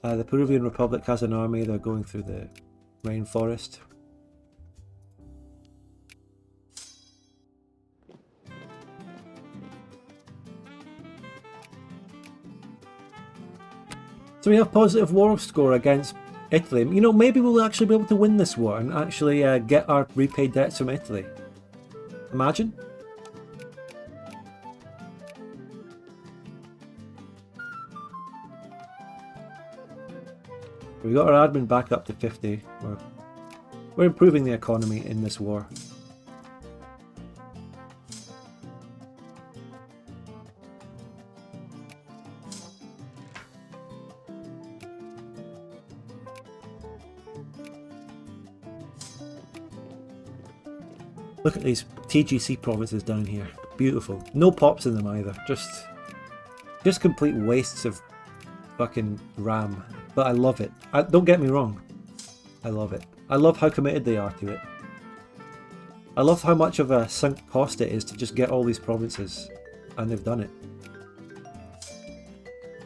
The Peruvian Republic has an army, they're going through the rainforest. So we have positive war score against Italy. You know, maybe we'll actually be able to win this war and actually get our repaid debts from Italy. Imagine. We got our admin back up to 50. We're improving the economy in this war. Look at these TGC provinces down here. Beautiful. No pops in them either. Just complete wastes of fucking RAM. But I love it. Don't get me wrong. I love it. I love how committed they are to it. I love how much of a sunk cost it is to just get all these provinces. And they've done it.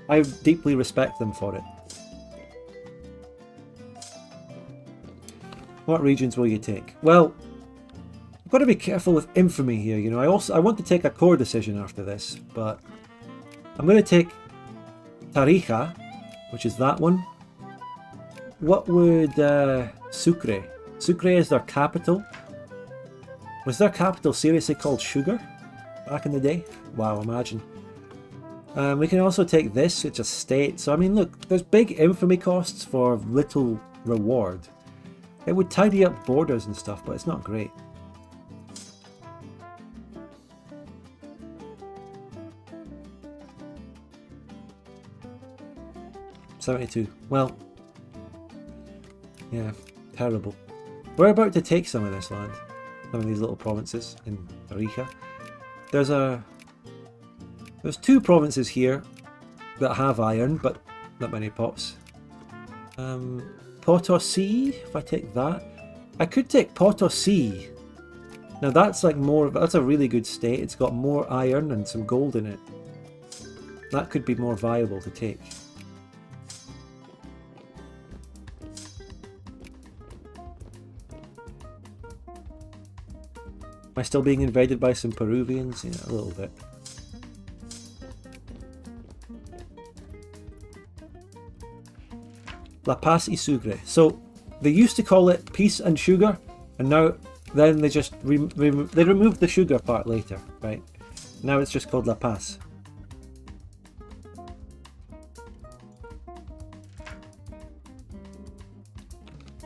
I deeply respect them for it. What regions will you take? Well, I've got to be careful with infamy here, you know. I want to take a core decision after this, but I'm going to take Tarija, which is that one. what would Sucre? Sucre is their capital. Was their capital seriously called Sugar back in the day? Wow, imagine. We can also take this, which is state. So I mean, look, there's big infamy costs for little reward. It would tidy up borders and stuff, but it's not great. $72. Well, yeah, terrible. We're about to take some of this land, some of these little provinces in Arica. There's two provinces here that have iron, but not many pots. Potosi, if I take that. I could take Potosi. Now that's like that's a really good state. It's got more iron and some gold in it. That could be more viable to take. Am I still being invaded by some Peruvians? Yeah, a little bit. La Paz y Sucre. So they used to call it peace and sugar, and now then they just they removed the sugar part later, right? Now it's just called La Paz.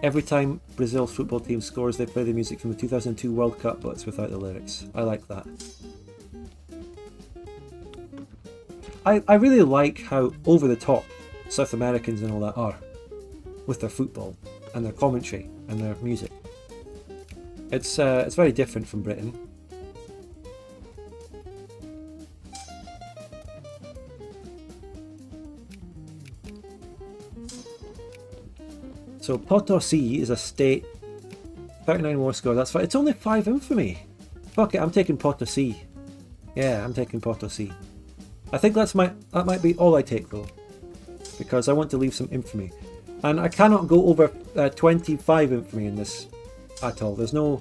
Every time Brazil's football team scores, they play the music from the 2002 World Cup, but it's without the lyrics. I like that. I really like how over the top South Americans and all that are with their football and their commentary and their music. It's very different from Britain. So Potosi is a state. 39 war score. That's fine. It's only 5 infamy. Fuck it. I'm taking Potosi. Yeah, I'm taking Potosi. I think that might be all I take though, because I want to leave some infamy. And I cannot go over 25 infamy in this at all. There's no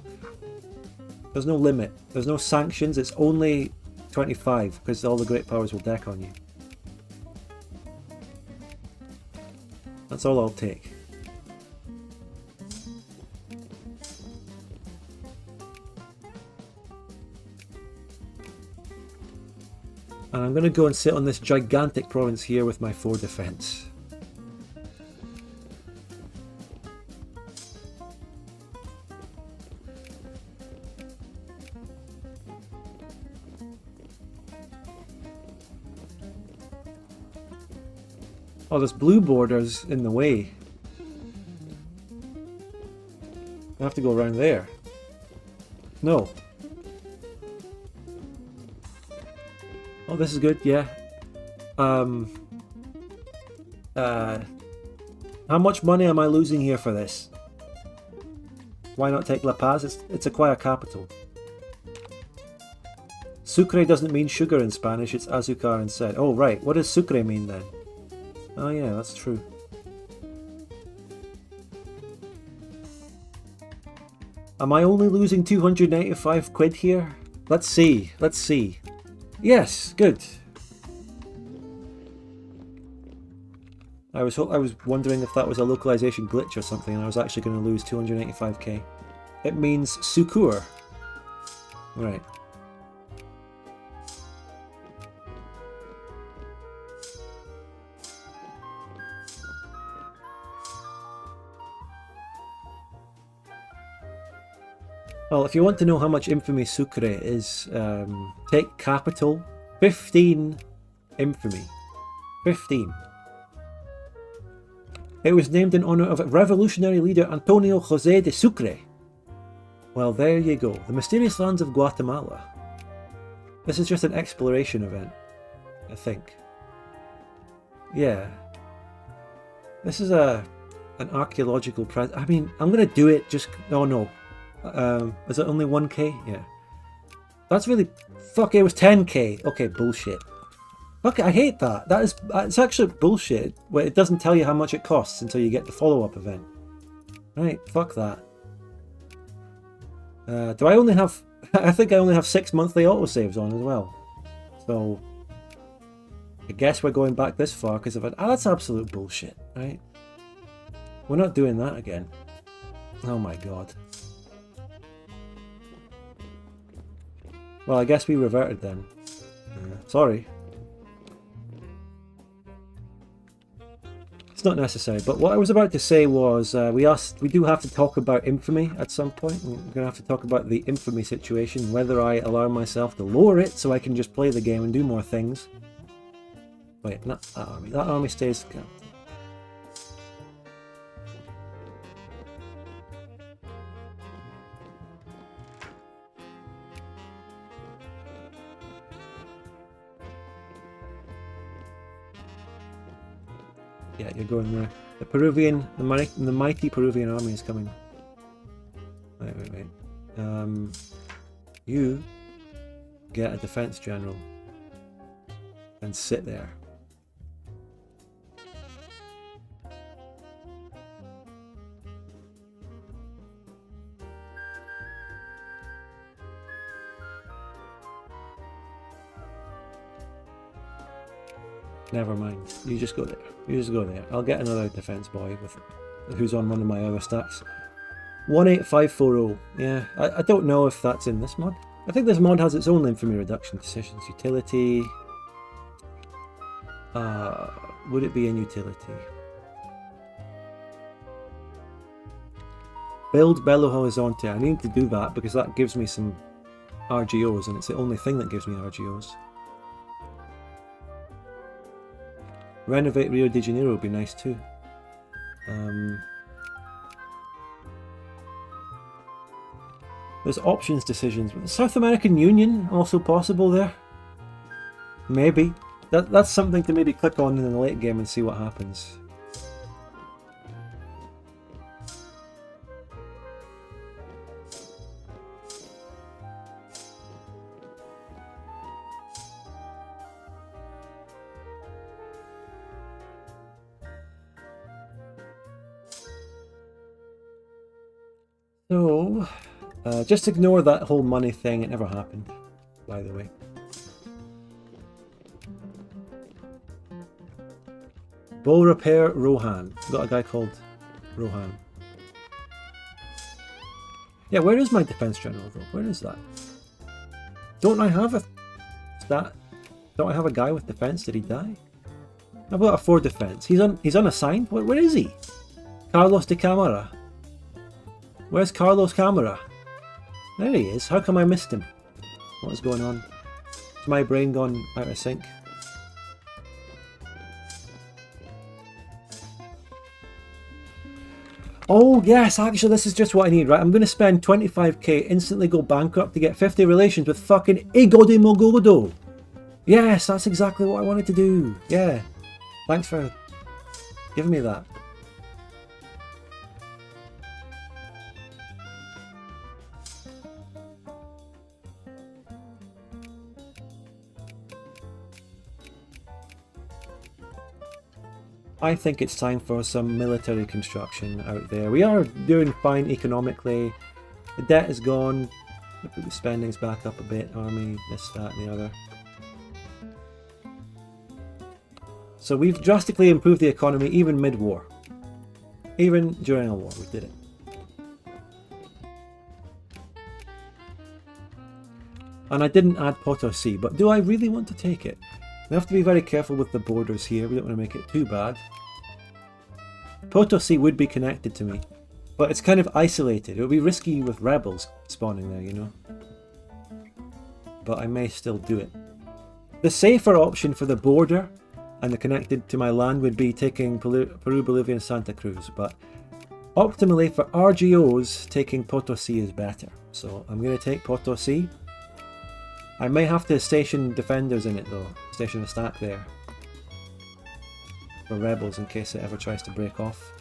limit. There's no sanctions. It's only 25 because all the great powers will deck on you. That's all I'll take. And I'm going to go and sit on this gigantic province here with my 4 defense. Oh, there's blue borders in the way. I have to go around there. No. Oh, this is good, yeah. How much money am I losing here for this? Why not take La Paz? It's a quiet capital. Sucre doesn't mean sugar in Spanish, it's azúcar instead. Oh, right. What does sucre mean then? Oh, yeah, that's true. Am I only losing 295 quid here? Let's see. Let's see. Yes, good. I was wondering if that was a localization glitch or something, and I was actually going to lose 285k. It means succour. Right. Well, if you want to know how much infamy Sucre is, take capital, 15 infamy. 15. It was named in honor of revolutionary leader Antonio José de Sucre. Well, there you go. The mysterious lands of Guatemala. This is just an exploration event, I think. Yeah. This is an archaeological I mean, I'm going to do it just... Oh, no. Is it only 1k? Yeah. That's really... Fuck, it was 10k. Okay, bullshit. Fuck it, I hate that. It's actually bullshit. Where it doesn't tell you how much it costs until you get the follow-up event. Right, fuck that. Do I only have... I think I only have 6 monthly autosaves on as well. So... I guess we're going back this far because of it. Ah, that's absolute bullshit, right? We're not doing that again. Oh my god. Well, I guess we reverted then. Sorry. It's not necessary, but what I was about to say was we do have to talk about infamy at some point. We're going to have to talk about the infamy situation, whether I allow myself to lower it so I can just play the game and do more things. Wait, not that army. That army stays... Yeah, you're going there. The Peruvian, the mighty Peruvian army is coming. Wait. You get a defense general and sit there. Never mind. You just go there. You just go there. I'll get another defense boy with who's on one of my other stats. 18540. Yeah, I don't know if that's in this mod. I think this mod has its own infamy reduction decisions. Utility. Would it be in utility? Build Belo Horizonte. I need to do that because that gives me some RGOs, and it's the only thing that gives me RGOs. Renovate Rio de Janeiro would be nice too. There's options decisions. South American Union also possible there? Maybe. That's something to maybe click on in the late game and see what happens. So, just ignore that whole money thing. It never happened, by the way. Bow repair Rohan. Got a guy called Rohan. Yeah, where is my defense general though? Where is that? Don't I have a stat? Don't I have a guy with defense? Did he die? I've got a 4 defense. He's unassigned. Where is he? Carlos de Camara. Where's Carlos Camara? There he is. How come I missed him? What is going on? Has my brain gone out of sync? Oh yes, actually this is just what I need, right? I'm going to spend 25k, instantly go bankrupt to get 50 relations with fucking Igode Mogodo. Yes, that's exactly what I wanted to do. Yeah. Thanks for giving me that. I think it's time for some military construction out there. We are doing fine economically. The debt is gone. The spending's back up a bit. Army, this, that, and the other. So we've drastically improved the economy even mid-war. Even during a war, we did it. And I didn't add Potosi, but do I really want to take it? We have to be very careful with the borders here. We don't want to make it too bad. Potosi would be connected to me, but it's kind of isolated. It would be risky with rebels spawning there, you know. But I may still do it. The safer option for the border and the connected to my land would be taking Peru, Bolivia, and Santa Cruz. But optimally for RGOs, taking Potosi is better. So I'm going to take Potosi. I may have to station defenders in it though. Station a stack there. For rebels in case it ever tries to break off.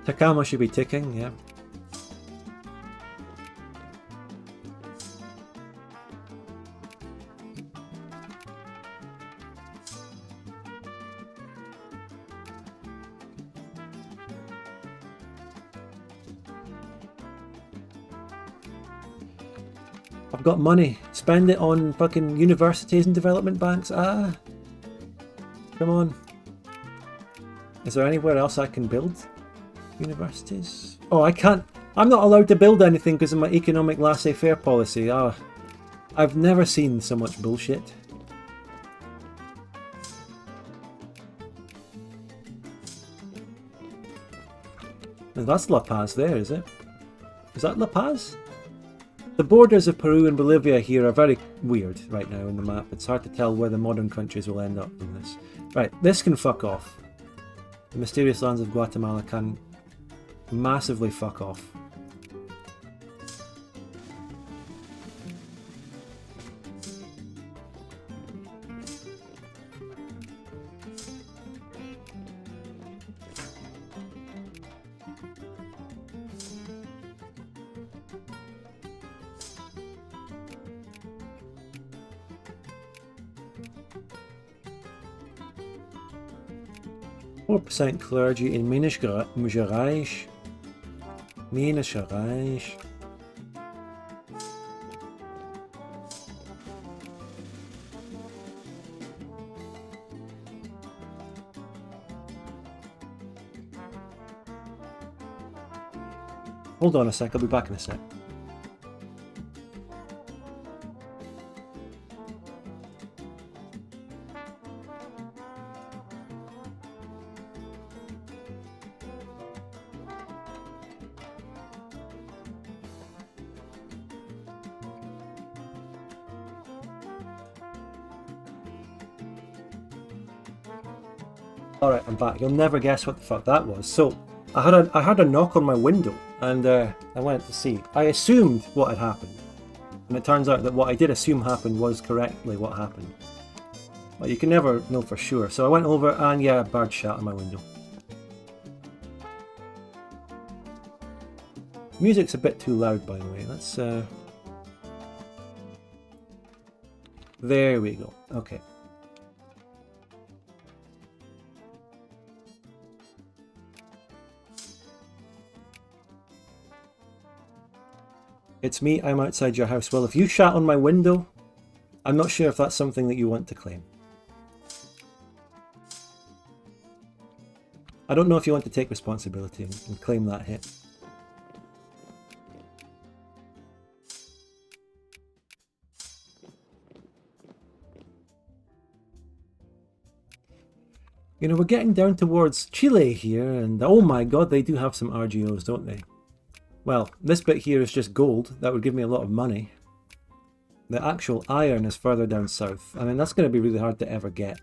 Takama should be ticking, yeah. I've got money. Spend it on fucking universities and development banks. Ah. Come on. Is there anywhere else I can build universities? Oh, I can't. I'm not allowed to build anything because of my economic laissez-faire policy. Ah. I've never seen so much bullshit. That's La Paz there, is it? Is that La Paz? The borders of Peru and Bolivia here are very weird right now in the map. It's hard to tell where the modern countries will end up from this. Right, this can fuck off. The mysterious lands of Guatemala can massively fuck off. % clergy in Minas Gerais. Minas Gerais. Hold on a sec, I'll be back in a sec. Alright, I'm back. You'll never guess what the fuck that was. So, I had a knock on my window, and I went to see. I assumed what had happened. And it turns out that what I did assume happened was correctly what happened. But you can never know for sure. So I went over, and yeah, a bird shot on my window. Music's a bit too loud, by the way. Let's, there we go. Okay. It's me, I'm outside your house. Well, if you shat on my window, I'm not sure if that's something that you want to claim. I don't know if you want to take responsibility and claim that hit. You know, we're getting down towards Chile here, and oh my god, they do have some RGOs, don't they? Well, this bit here is just gold. That would give me a lot of money. The actual iron is further down south. I mean, that's going to be really hard to ever get.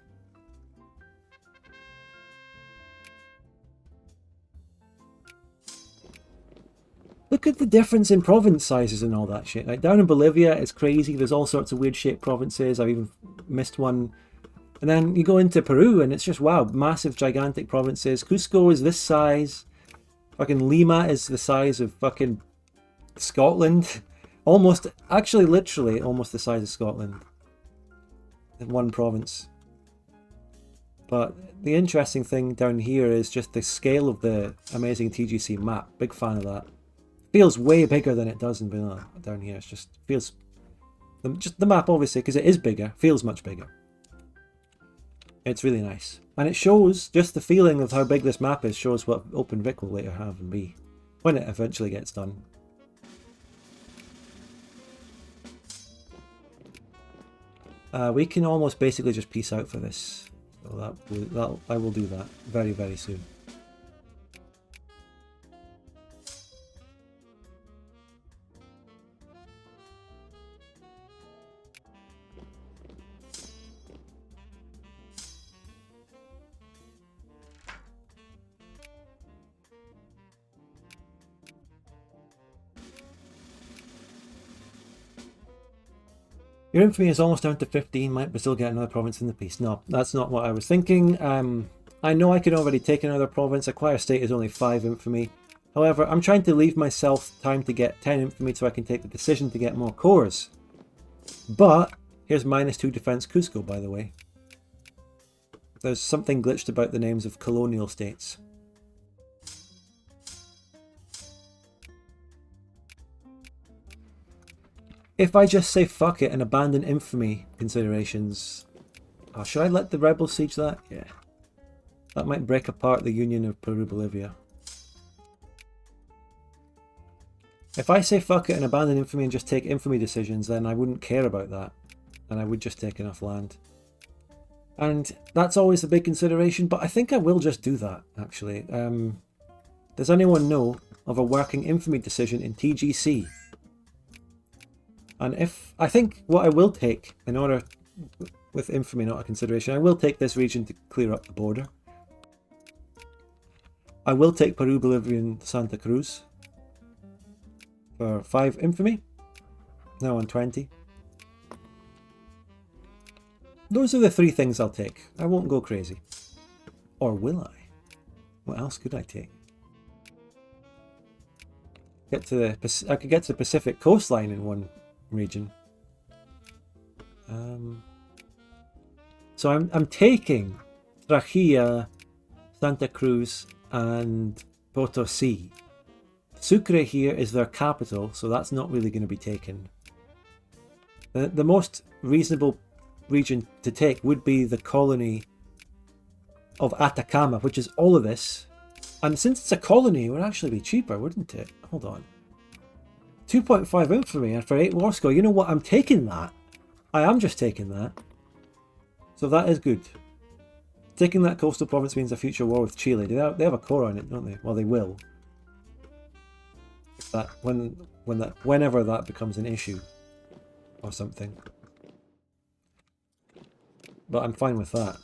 Look at the difference in province sizes and all that shit. Like down in Bolivia, it's crazy. There's all sorts of weird shaped provinces. I've even missed one. And then you go into Peru and it's just, wow, massive, gigantic provinces. Cusco is this size. Fucking Lima is the size of fucking Scotland. Almost, actually literally almost the size of Scotland. In one province. But the interesting thing down here is just the scale of the amazing TGC map. Big fan of that. Feels way bigger than it does in vanilla down here. It just feels... Just the map, obviously, because it is bigger, feels much bigger. It's really nice. And it shows, just the feeling of how big this map is, shows what OpenVic will later have and be. When it eventually gets done. We can almost basically just peace out for this. So I will do that very, very soon. Your infamy is almost down to 15, might we still get another province in the peace? No, that's not what I was thinking. I know I can already take another province. Acquire state is only 5 infamy. However, I'm trying to leave myself time to get 10 infamy so I can take the decision to get more cores. But, here's -2 defense Cusco, by the way. There's something glitched about the names of colonial states. If I just say fuck it and abandon infamy considerations... Oh, should I let the rebels siege that? Yeah. That might break apart the Union of Peru-Bolivia. If I say fuck it and abandon infamy and just take infamy decisions, then I wouldn't care about that. And I would just take enough land. And that's always the big consideration, but I think I will just do that, actually. Does anyone know of a working infamy decision in TGC? And if... I think what I will take, in order... with infamy not a consideration, I will take this region to clear up the border. I will take Peru, Bolivia and Santa Cruz. For 5 infamy. Now on 20. Those are the 3 things I'll take. I won't go crazy. Or will I? What else could I take? I could get to the Pacific coastline in one region. So I'm taking Trujillo, Santa Cruz and Potosí. Sucre here is their capital, so that's not really going to be taken. The most reasonable region to take would be the colony of Atacama, which is all of this. And since it's a colony, it would actually be cheaper, wouldn't it? Hold on. 2.5 infamy and for 8 war score. You know what? I'm taking that. I am just taking that. So that is good. Taking that coastal province means a future war with Chile. They have a core on it, don't they? Well, they will. That whenever that becomes an issue or something. But I'm fine with that.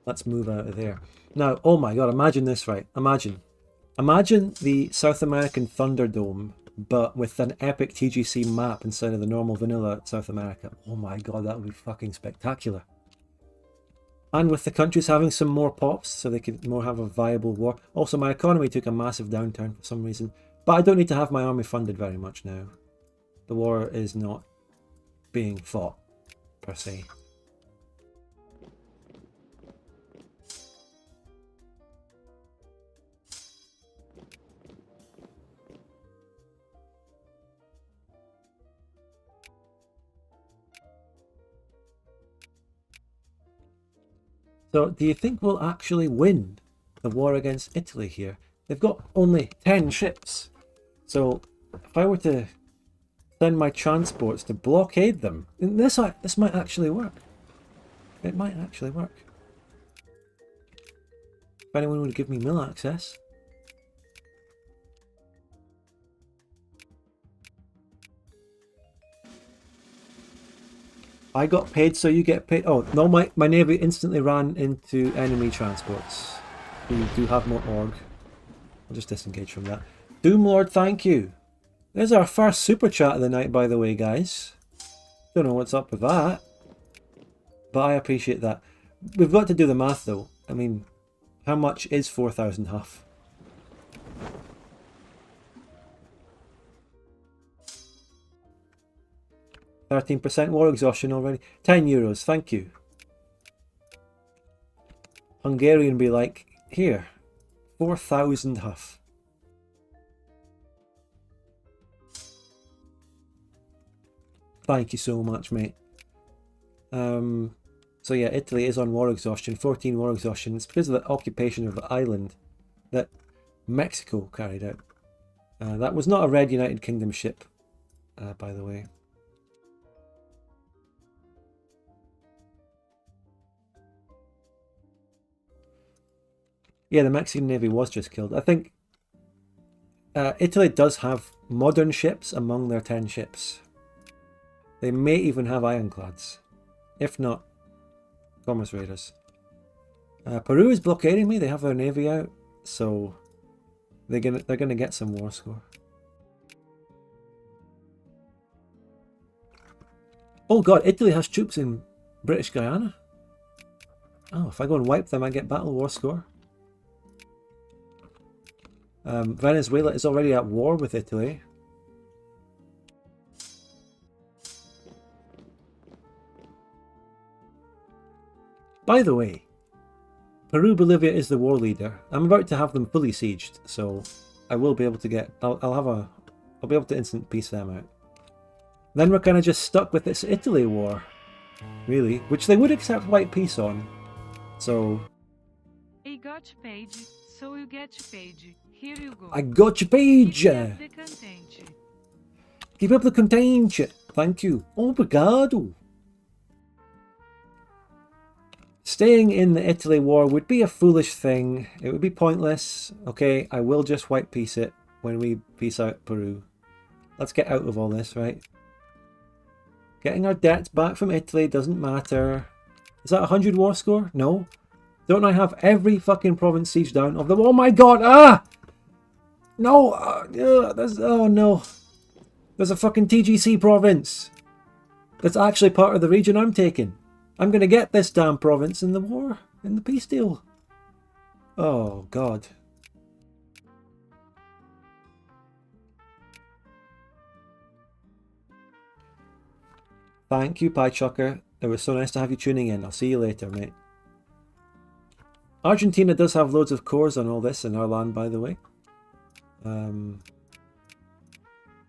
Let's move out of there. Now, oh my god, imagine this, right? Imagine the South American Thunderdome, but with an epic TGC map instead of the normal vanilla South America. Oh my god, that would be fucking spectacular. And with the countries having some more pops, so they could more have a viable war. Also, my economy took a massive downturn for some reason. But I don't need to have my army funded very much now. The war is not being fought, per se. So, do you think we'll actually win the war against Italy here? They've got only 10 ships. So, if I were to send my transports to blockade them, this might actually work. It might actually work. If anyone would give me mill access. I got paid, so you get paid. Oh, no, my navy instantly ran into enemy transports. We do have more org. I'll just disengage from that. Doomlord, thank you. There's our first super chat of the night, by the way, guys. Don't know what's up with that. But I appreciate that. We've got to do the math, though. I mean, how much is 4,000 huff? %, war exhaustion already. 10 euros, thank you. Hungarian be like, here, 4,000 huff. Thank you so much, mate. So yeah, Italy is on war exhaustion, 14 war exhaustion. It's because of the occupation of the island that Mexico carried out. That was not a Red United Kingdom ship, by the way. Yeah, the Mexican Navy was just killed. I think Italy does have modern ships among their 10 ships. They may even have ironclads. If not, commerce raiders. Peru is blockading me. They have their navy out, so they're gonna get some war score. Oh god, Italy has troops in British Guyana. Oh, if I go and wipe them, I get battle war score. Venezuela is already at war with Italy. By the way, Peru, Bolivia is the war leader. I'm about to have them fully sieged, so I will be able to get... I'll be able to instant peace them out. Then we're kind of just stuck with this Italy war, really, which they would accept white peace on. So... I got paid, so you get paid. Here you go. I got you paid! Keep up the content. Keep up the content! Thank you. Obrigado! Staying in the Italy war would be a foolish thing. It would be pointless. Okay, I will just white peace it when we peace out Peru. Let's get out of all this, right? Getting our debts back from Italy doesn't matter. Is that a 100 war score? No. Don't I have every fucking province sieged down of them? Oh my god! Ah! No! Oh no. There's a fucking TGC province that's actually part of the region I'm taking. I'm going to get this damn province in the war, in the peace deal. Oh, God. Thank you, Pie Chucker. It was so nice to have you tuning in. I'll see you later, mate. Argentina does have loads of cores on all this in our land, by the way.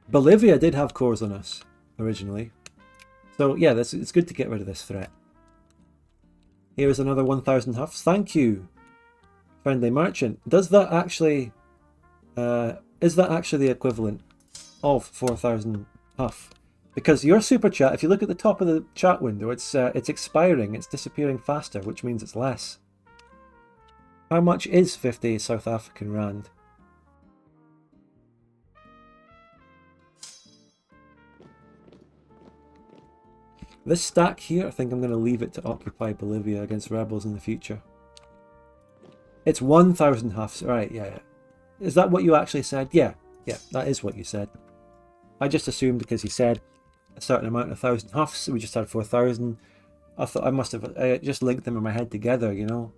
Bolivia did have cores on us, originally. So, yeah, it's good to get rid of this threat. Here is another 1,000 huffs. Thank you, friendly merchant. Does that actually... is that actually the equivalent of 4,000 huff? Because your super chat, if you look at the top of the chat window, it's expiring. It's disappearing faster, which means it's less. How much is 50 South African Rand? This stack here, I think I'm going to leave it to occupy Bolivia against rebels in the future. It's 1,000 huffs. Right, yeah. Is that what you actually said? Yeah, that is what you said. I just assumed because you said a certain amount of 1,000 huffs, we just had 4,000. I thought I must have just linked them in my head together, you know.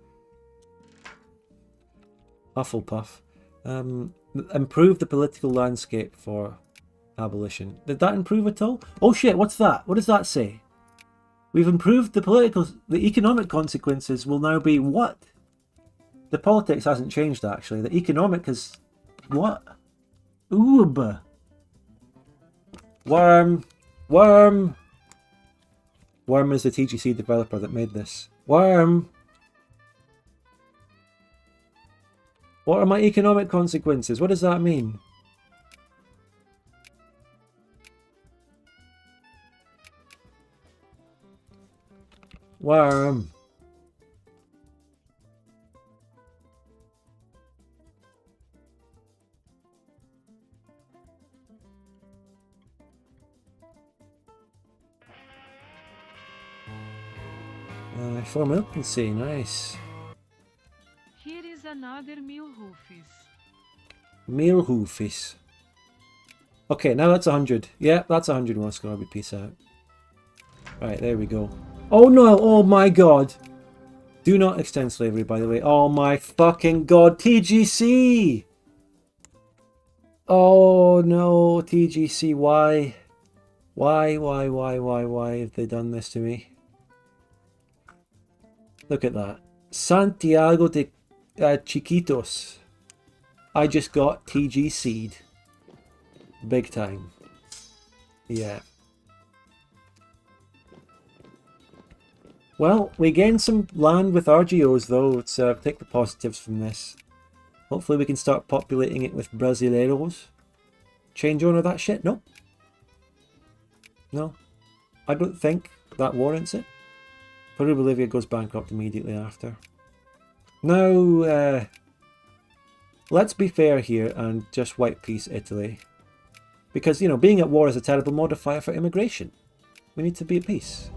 Hufflepuff. Improve the political landscape for abolition. Did that improve at all? Oh shit, what's that? What does that say? We've improved the economic consequences will now be what? The politics hasn't changed actually. The economic has... What? Oob. Worm. Worm is the TGC developer that made this. Worm. What are my economic consequences? What does that mean? Worm. Form opency, nice. Here is another mil rupees. Mil rupees. Okay, now that's 100. Yeah, that's 100 more score. Peace out. Right, there we go. Oh no! Oh my god! Do not extend slavery, by the way. Oh my fucking god! TGC! Oh no, TGC, why? Why have they done this to me? Look at that. Santiago de Chiquitos. I just got TGC'd. Big time. Yeah. Well, we gained some land with RGOs though. Let's take the positives from this. Hopefully we can start populating it with Brasileiros. Change owner that shit? Nope. No. I don't think that warrants it. Peru Bolivia goes bankrupt immediately after. Now, let's be fair here and just white peace Italy. Because, you know, being at war is a terrible modifier for immigration. We need to be at peace.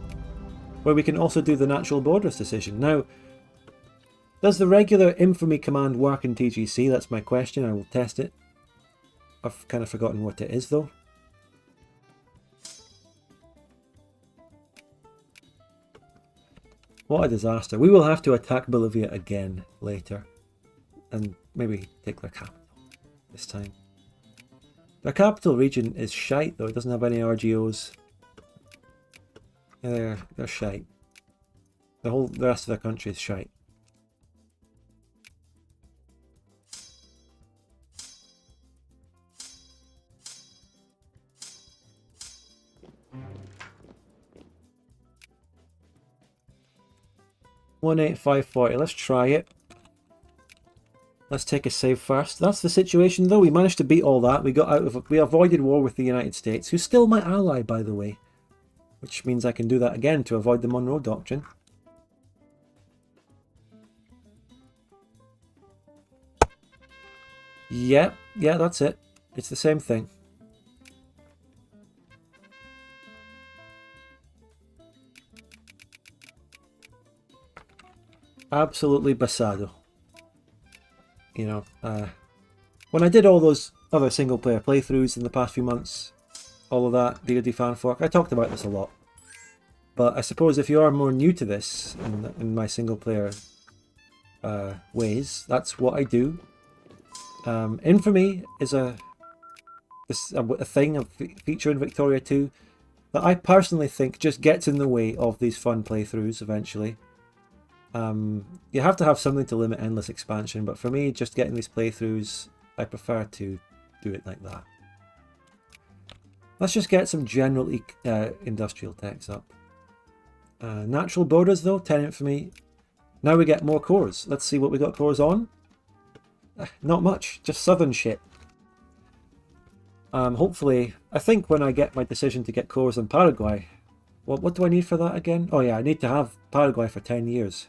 Where we can also do the natural borders decision. Now, does the regular infamy command work in TGC? That's my question. I will test it. I've kind of forgotten what it is though. What a disaster. We will have to attack Bolivia again later. And maybe take their capital. this time. Their capital region is shite though, it doesn't have any RGOs. Yeah, they're shite. The rest of their country is shite. $18540. Let's try it. Let's take a save first. That's the situation though. We managed to beat all that. We avoided war with the United States, who's still my ally, by the way. Which means I can do that again to avoid the Monroe Doctrine. Yeah, that's it. It's the same thing. Absolutely basado. You know, when I did all those other single player playthroughs in the past few months, all of that, DoD fan fork, I talked about this a lot. But I suppose if you are more new to this in my single player ways, that's what I do. Infamy is a thing, a feature in Victoria 2 that I personally think just gets in the way of these fun playthroughs eventually. You have to have something to limit endless expansion, but for me, just getting these playthroughs, I prefer to do it like that. Let's just get some general industrial techs up. Natural borders though, 10 infamy. Now we get more cores. Let's see what we got cores on. Not much, just southern shit. Hopefully, I think when I get my decision to get cores on Paraguay, what do I need for that again? Oh yeah, I need to have Paraguay for 10 years.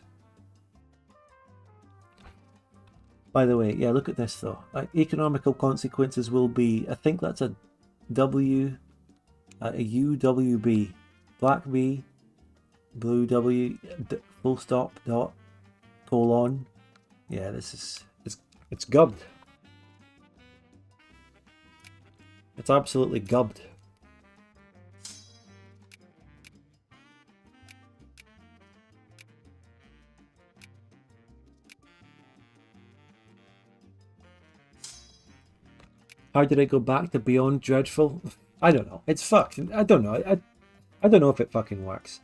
By the way, yeah, look at this though. Economical consequences will be, I think that's a W, a UWB, black B, blue W, full stop, dot, colon. Yeah, this is, it's gubbed. It's absolutely gubbed. How did I go back to Beyond Dreadful? I don't know. It's fucked. I don't know. I don't know if it fucking works.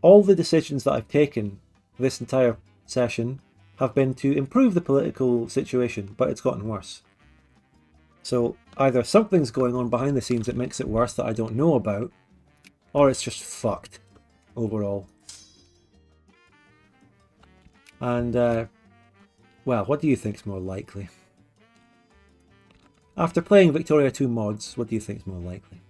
All the decisions that I've taken this entire session have been to improve the political situation, but it's gotten worse. So either something's going on behind the scenes that makes it worse that I don't know about, or it's just fucked overall. And, well, what do you think's more likely? After playing Victoria 2 mods, what do you think's more likely?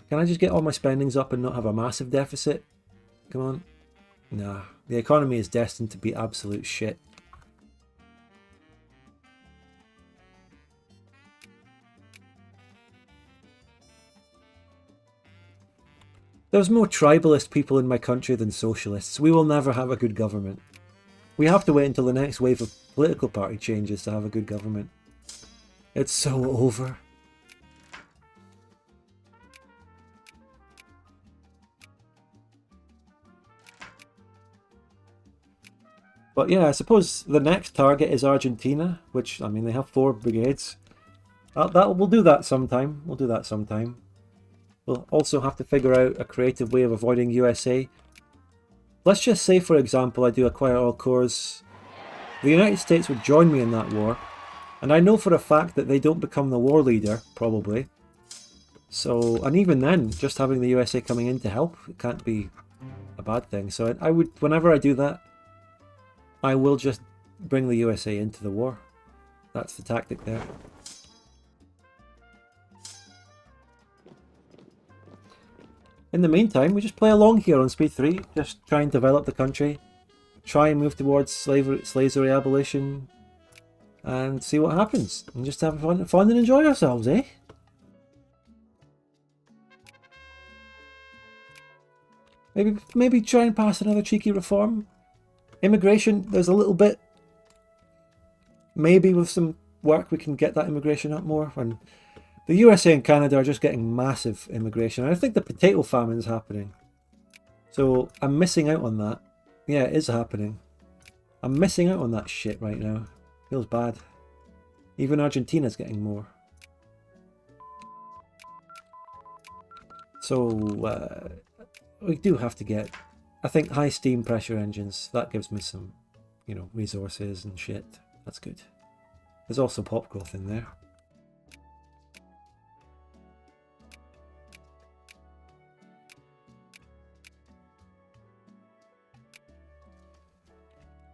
Can I just get all my spendings up and not have a massive deficit? Come on. Nah, the economy is destined to be absolute shit. There's more tribalist people in my country than socialists. We will never have a good government. We have to wait until the next wave of political party changes to have a good government. It's so over. But yeah, I suppose the next target is Argentina, which, I mean, they have 4 brigades. We'll do that sometime. We'll do that sometime. We'll also have to figure out a creative way of avoiding USA. Let's just say, for example, I do acquire all cores. The United States would join me in that war, and I know for a fact that they don't become the war leader, probably. So, and even then, just having the USA coming in to help, it can't be a bad thing. So I would, whenever I do that, I will just bring the USA into the war. That's the tactic there. In the meantime, we just play along here on Speed 3, just try and develop the country, try and move towards slavery abolition, and see what happens. And just have fun and enjoy ourselves, eh? Maybe try and pass another cheeky reform. Immigration, there's a little bit. Maybe with some work we can get that immigration up more. And the USA and Canada are just getting massive immigration. I think the potato famine is happening. So I'm missing out on that. Yeah, it is happening. I'm missing out on that shit right now. Feels bad. Even Argentina's getting more. So, we do have to get, I think, high steam pressure engines. That gives me some, you know, resources and shit. That's good. There's also pop growth in there.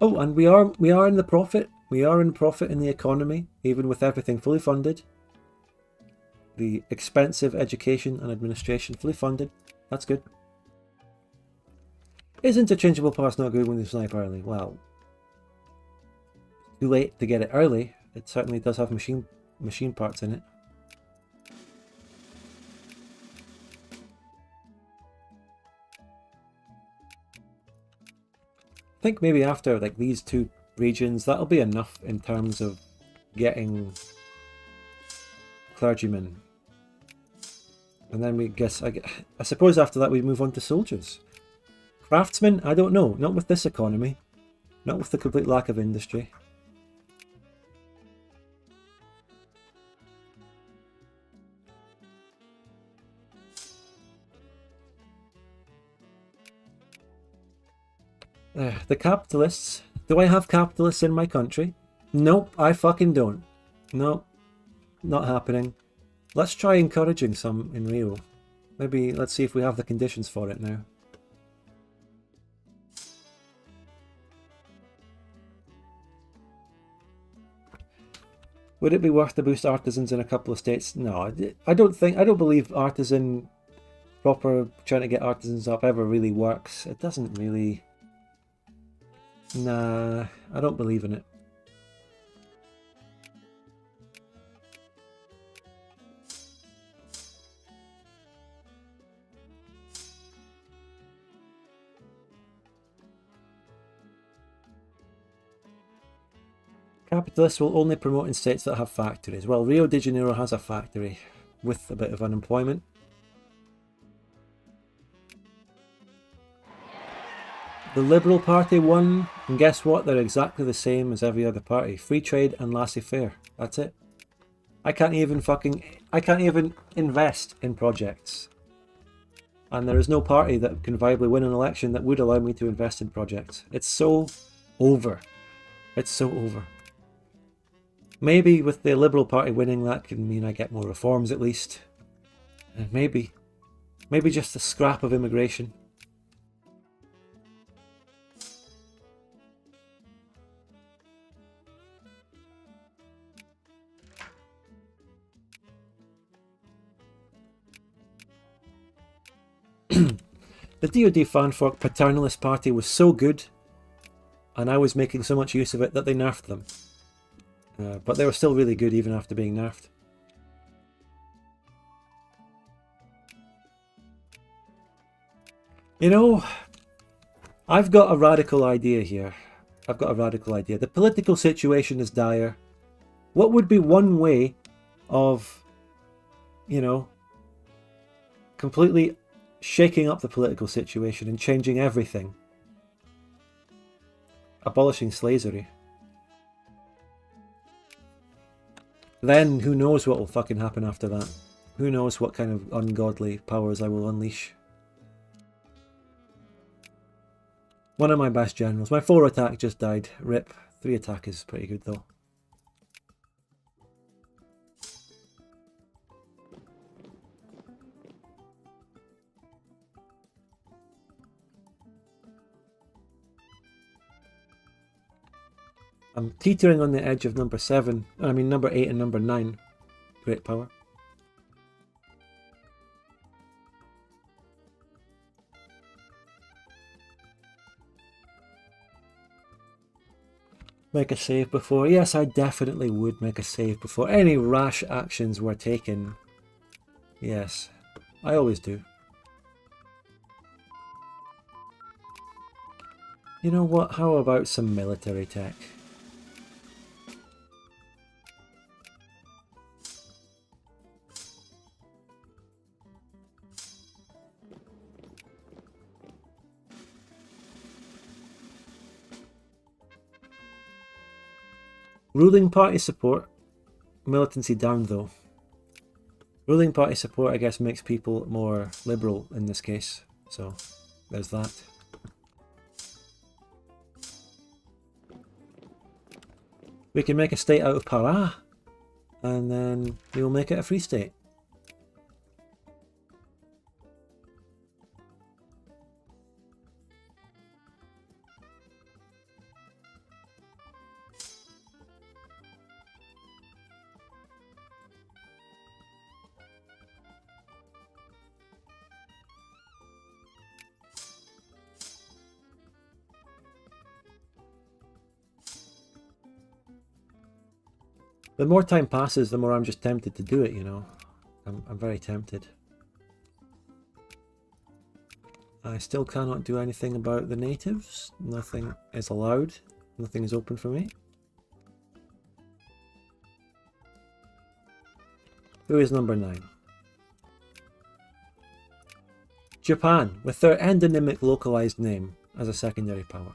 Oh, and we are in the profit. We are in profit in the economy, even with everything fully funded. The expensive education and administration fully funded. That's good. Is interchangeable parts not good when you snipe early? Well, too late to get it early. It certainly does have machine parts in it. I think maybe after like these two regions, that'll be enough in terms of getting clergymen. And then we guess, I suppose after that we move on to soldiers. Craftsmen? I don't know. Not with this economy. Not with the complete lack of industry. The capitalists. Do I have capitalists in my country? Nope, I fucking don't. Nope, not happening. Let's try encouraging some in Rio. Maybe let's see if we have the conditions for it now. Would it be worth to boost artisans in a couple of states? No, I don't believe artisan proper trying to get artisans up ever really works. It doesn't really. Nah, I don't believe in it. Capitalists will only promote in states that have factories. Well, Rio de Janeiro has a factory with a bit of unemployment. The Liberal Party won, and guess what? They're exactly the same as every other party. Free trade and laissez-faire. That's it. I can't even invest in projects. And there is no party that can viably win an election that would allow me to invest in projects. It's so over. It's so over. Maybe with the Liberal Party winning, that can mean I get more reforms at least. And maybe just a scrap of immigration. The DoD fan fork paternalist party was so good, and I was making so much use of it that they nerfed them. But they were still really good even after being nerfed. You know, I've got a radical idea here. The political situation is dire. What would be one way of, you know, completely shaking up the political situation and changing everything? Abolishing slavery. Then who knows what will fucking happen after that? Who knows what kind of ungodly powers I will unleash? One of my best generals. My 4 attack just died. RIP. 3 attack is pretty good though. I'm teetering on the edge of number 8 and number 9. Great power. Make a save before. Yes, I definitely would make a save before any rash actions were taken. Yes, I always do. You know what? How about some military tech? Ruling party support. Militancy down though. Ruling party support, I guess, makes people more liberal in this case. So there's that. We can make a state out of Para, and then we will make it a free state. The more time passes, the more I'm just tempted to do it, you know. I'm very tempted. I still cannot do anything about the natives. Nothing is allowed. Nothing is open for me. Who is number 9? Japan, with their endonymic localized name as a secondary power.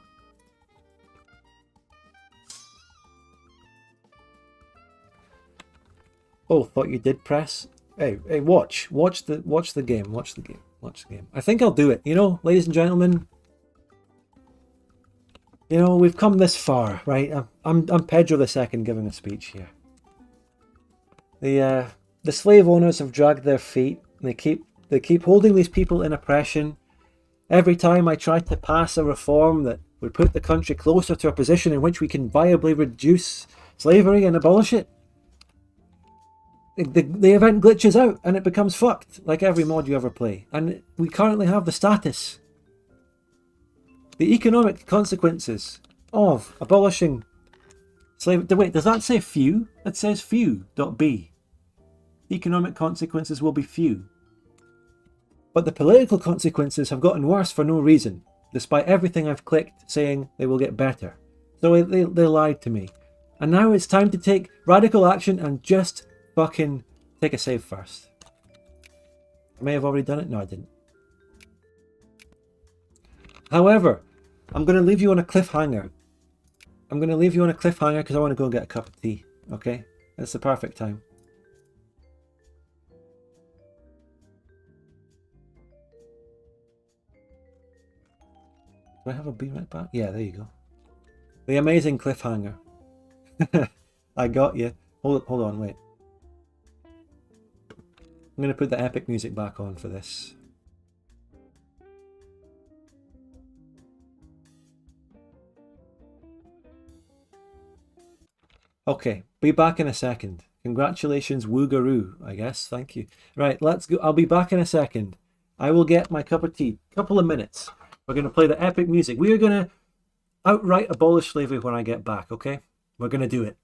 Oh, thought you did press. Hey, watch the game. I think I'll do it. You know, ladies and gentlemen. You know, we've come this far, right? I'm Pedro II giving a speech here. The slave owners have dragged their feet. They keep holding these people in oppression. Every time I try to pass a reform that would put the country closer to a position in which we can viably reduce slavery and abolish it, the event glitches out and it becomes fucked, like every mod you ever play. And we currently have the status. The economic consequences of abolishing slavery. Wait, does that say few? It says few.b. Economic consequences will be few. But the political consequences have gotten worse for no reason, despite everything I've clicked saying they will get better. So they lied to me. And now it's time to take radical action and just fucking take a save first. I may have already done it. No, I didn't. However, I'm going to leave you on a cliffhanger. I'm going to leave you on a cliffhanger because I want to go and get a cup of tea. Okay? It's the perfect time. Do I have a be right back? Yeah, there you go. The amazing cliffhanger. I got you. Hold on, wait. I'm going to put the epic music back on for this. Okay, be back in a second. Congratulations, Woogaroo, I guess. Thank you. Right, let's go. I'll be back in a second. I will get my cup of tea. Couple of minutes. We're going to play the epic music. We are going to outright abolish slavery when I get back, okay? We're going to do it.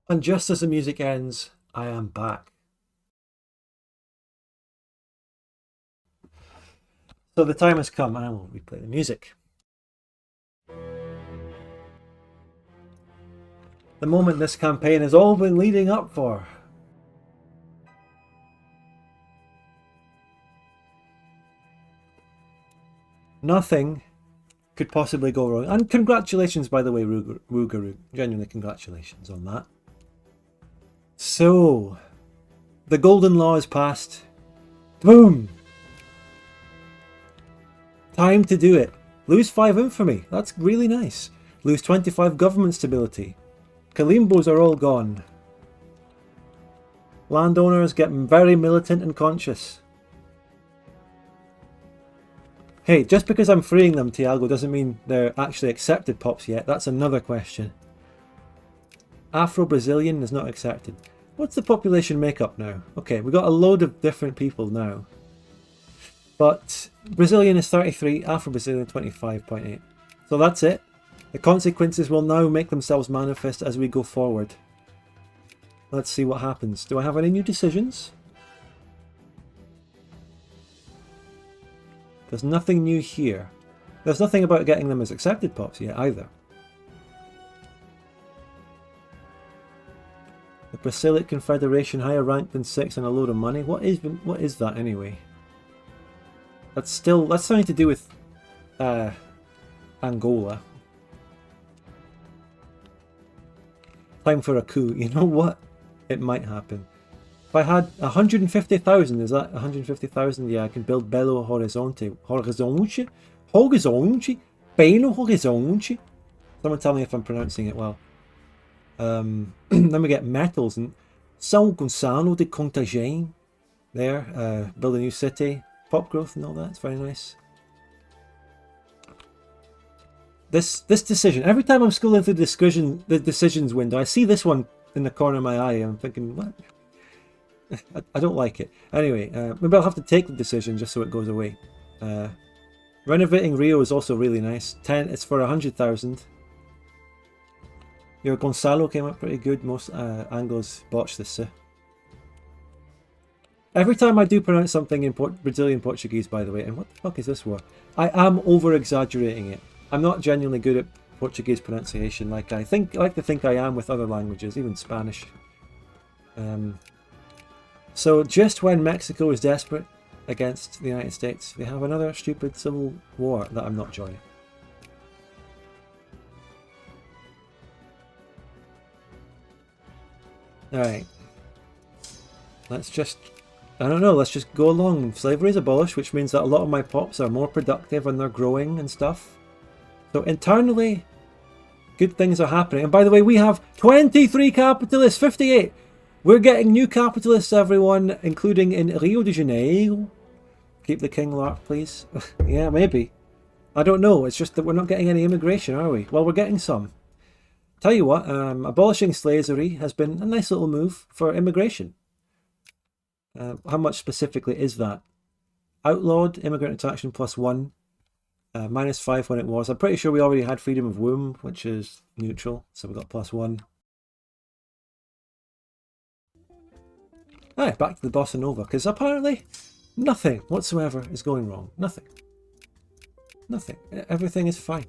And just as the music ends, I am back. So the time has come and I will replay the music. The moment this campaign has all been leading up for. Nothing could possibly go wrong. And congratulations, by the way, Rugaru. Genuinely congratulations on that. So, the golden law is passed. Boom! Time to do it. Lose 5 infamy. That's really nice. Lose 25 government stability. Kalimbos are all gone. Landowners get very militant and conscious. Hey, just because I'm freeing them, Tiago, doesn't mean they're actually accepted pops yet. That's another question. Afro-Brazilian is not accepted. What's the population makeup now? Okay, we've got a load of different people now. But Brazilian is 33, Afro-Brazilian 25.8. So that's it. The consequences will now make themselves manifest as we go forward. Let's see what happens. Do I have any new decisions? There's nothing new here. There's nothing about getting them as accepted pops yet either. The Brasilic Confederation, higher rank than 6 and a load of money. What is that anyway? That's something to do with Angola. Time for a coup. You know what? It might happen. If I had 150,000, is that 150,000? Yeah, I can build Belo Horizonte. Horizonte? Belo Horizonte? Someone tell me if I'm pronouncing it well. Then we get metals and São Gonçalo de Contagem. There, build a new city. Pop growth and all that, it's very nice. This decision, every time I'm scrolling through the decisions window, I see this one in the corner of my eye and I'm thinking, what? I don't like it. Anyway, maybe I'll have to take the decision just so it goes away. Renovating Rio is also really nice. It's for 100,000. Your Gonçalo came up pretty good. Most Anglos botched this. Every time I do pronounce something in Brazilian Portuguese, by the way, and what the fuck is this word? I am over-exaggerating it. I'm not genuinely good at Portuguese pronunciation like I like to think I am with other languages, even Spanish. So just when Mexico is desperate against the United States, they have another stupid civil war that I'm not joining. Alright. Let's just go along. Slavery is abolished, which means that a lot of my pops are more productive and they're growing and stuff. So internally, good things are happening. And by the way, we have 23 capitalists, 58. We're getting new capitalists, everyone, including in Rio de Janeiro. Keep the king locked, please. Yeah, maybe. I don't know. It's just that we're not getting any immigration, are we? Well, we're getting some. Tell you what, abolishing slavery has been a nice little move for immigration. How much specifically is that? Outlawed immigrant attraction +1, -5 when it was. I'm pretty sure we already had freedom of womb, which is neutral, so we got +1. Alright, back to the bossa nova, because apparently nothing whatsoever is going wrong. Nothing. Nothing. Everything is fine.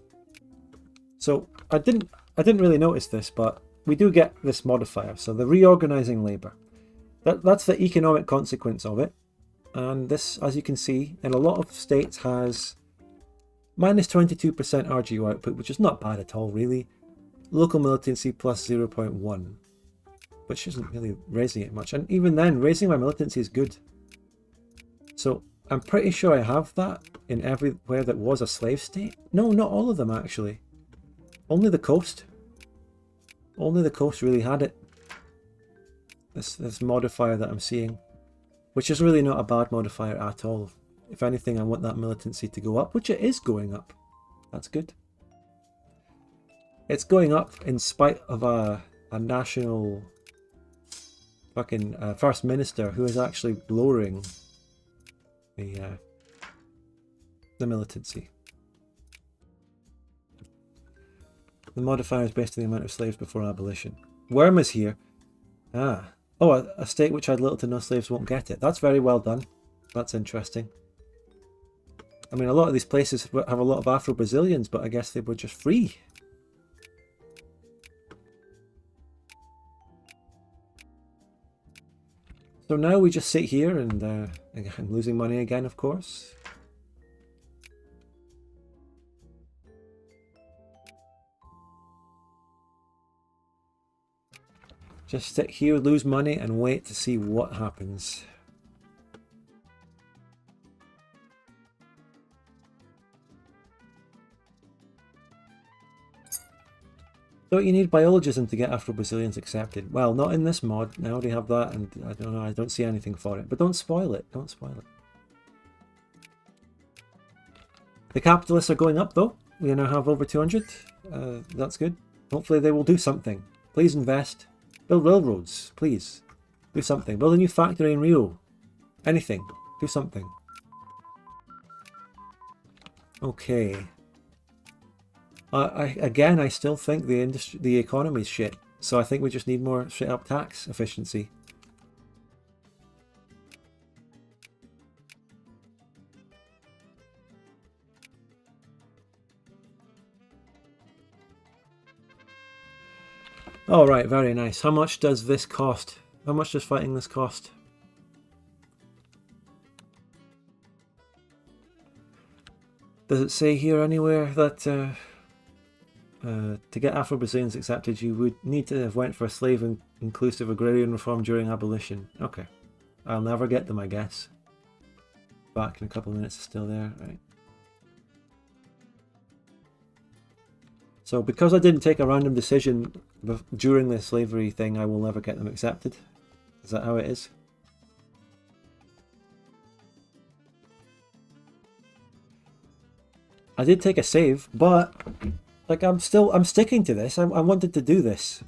So I didn't really notice this, but we do get this modifier. So the reorganizing labor. That's the economic consequence of it. And this, as you can see, in a lot of states has -22% RGU output, which is not bad at all, really. Local militancy +0.1, which isn't really raising it much. And even then, raising my militancy is good. So I'm pretty sure I have that in everywhere that was a slave state. No, not all of them, actually. Only the coast. Only the coast really had it. This modifier that I'm seeing, which is really not a bad modifier at all. If anything, I want that militancy to go up, which it is going up. That's good. It's going up in spite of a national fucking first minister who is actually lowering the militancy. The modifier is based on the amount of slaves before abolition. Worm is here. Ah. Oh, a state which had little to no slaves won't get it. That's very well done. That's interesting. I mean, a lot of these places have a lot of Afro-Brazilians, but I guess they were just free. So now we just sit here and I'm losing money again, of course. Just sit here, lose money, and wait to see what happens. Don't you need biologism to get Afro-Brazilians accepted? Well, not in this mod. I already have that, and I don't know, I don't see anything for it. But don't spoil it. Don't spoil it. The capitalists are going up, though. We now have over 200. That's good. Hopefully they will do something. Please invest. Build railroads, please. Do something. Build a new factory in Rio. Anything. Do something. Okay. Again, I still think the economy is shit. So I think we just need more straight up tax efficiency. All right, very nice. How much does this cost? How much does fighting this cost? Does it say here anywhere that to get Afro-Brazilians accepted, you would need to have went for a slave-inclusive agrarian reform during abolition? Okay. I'll never get them, I guess. Back in a couple of minutes, it's still there, right? So because I didn't take a random decision during the slavery thing, I will never get them accepted. Is that how it is? I did take a save, but like I'm sticking to this. I wanted to do this.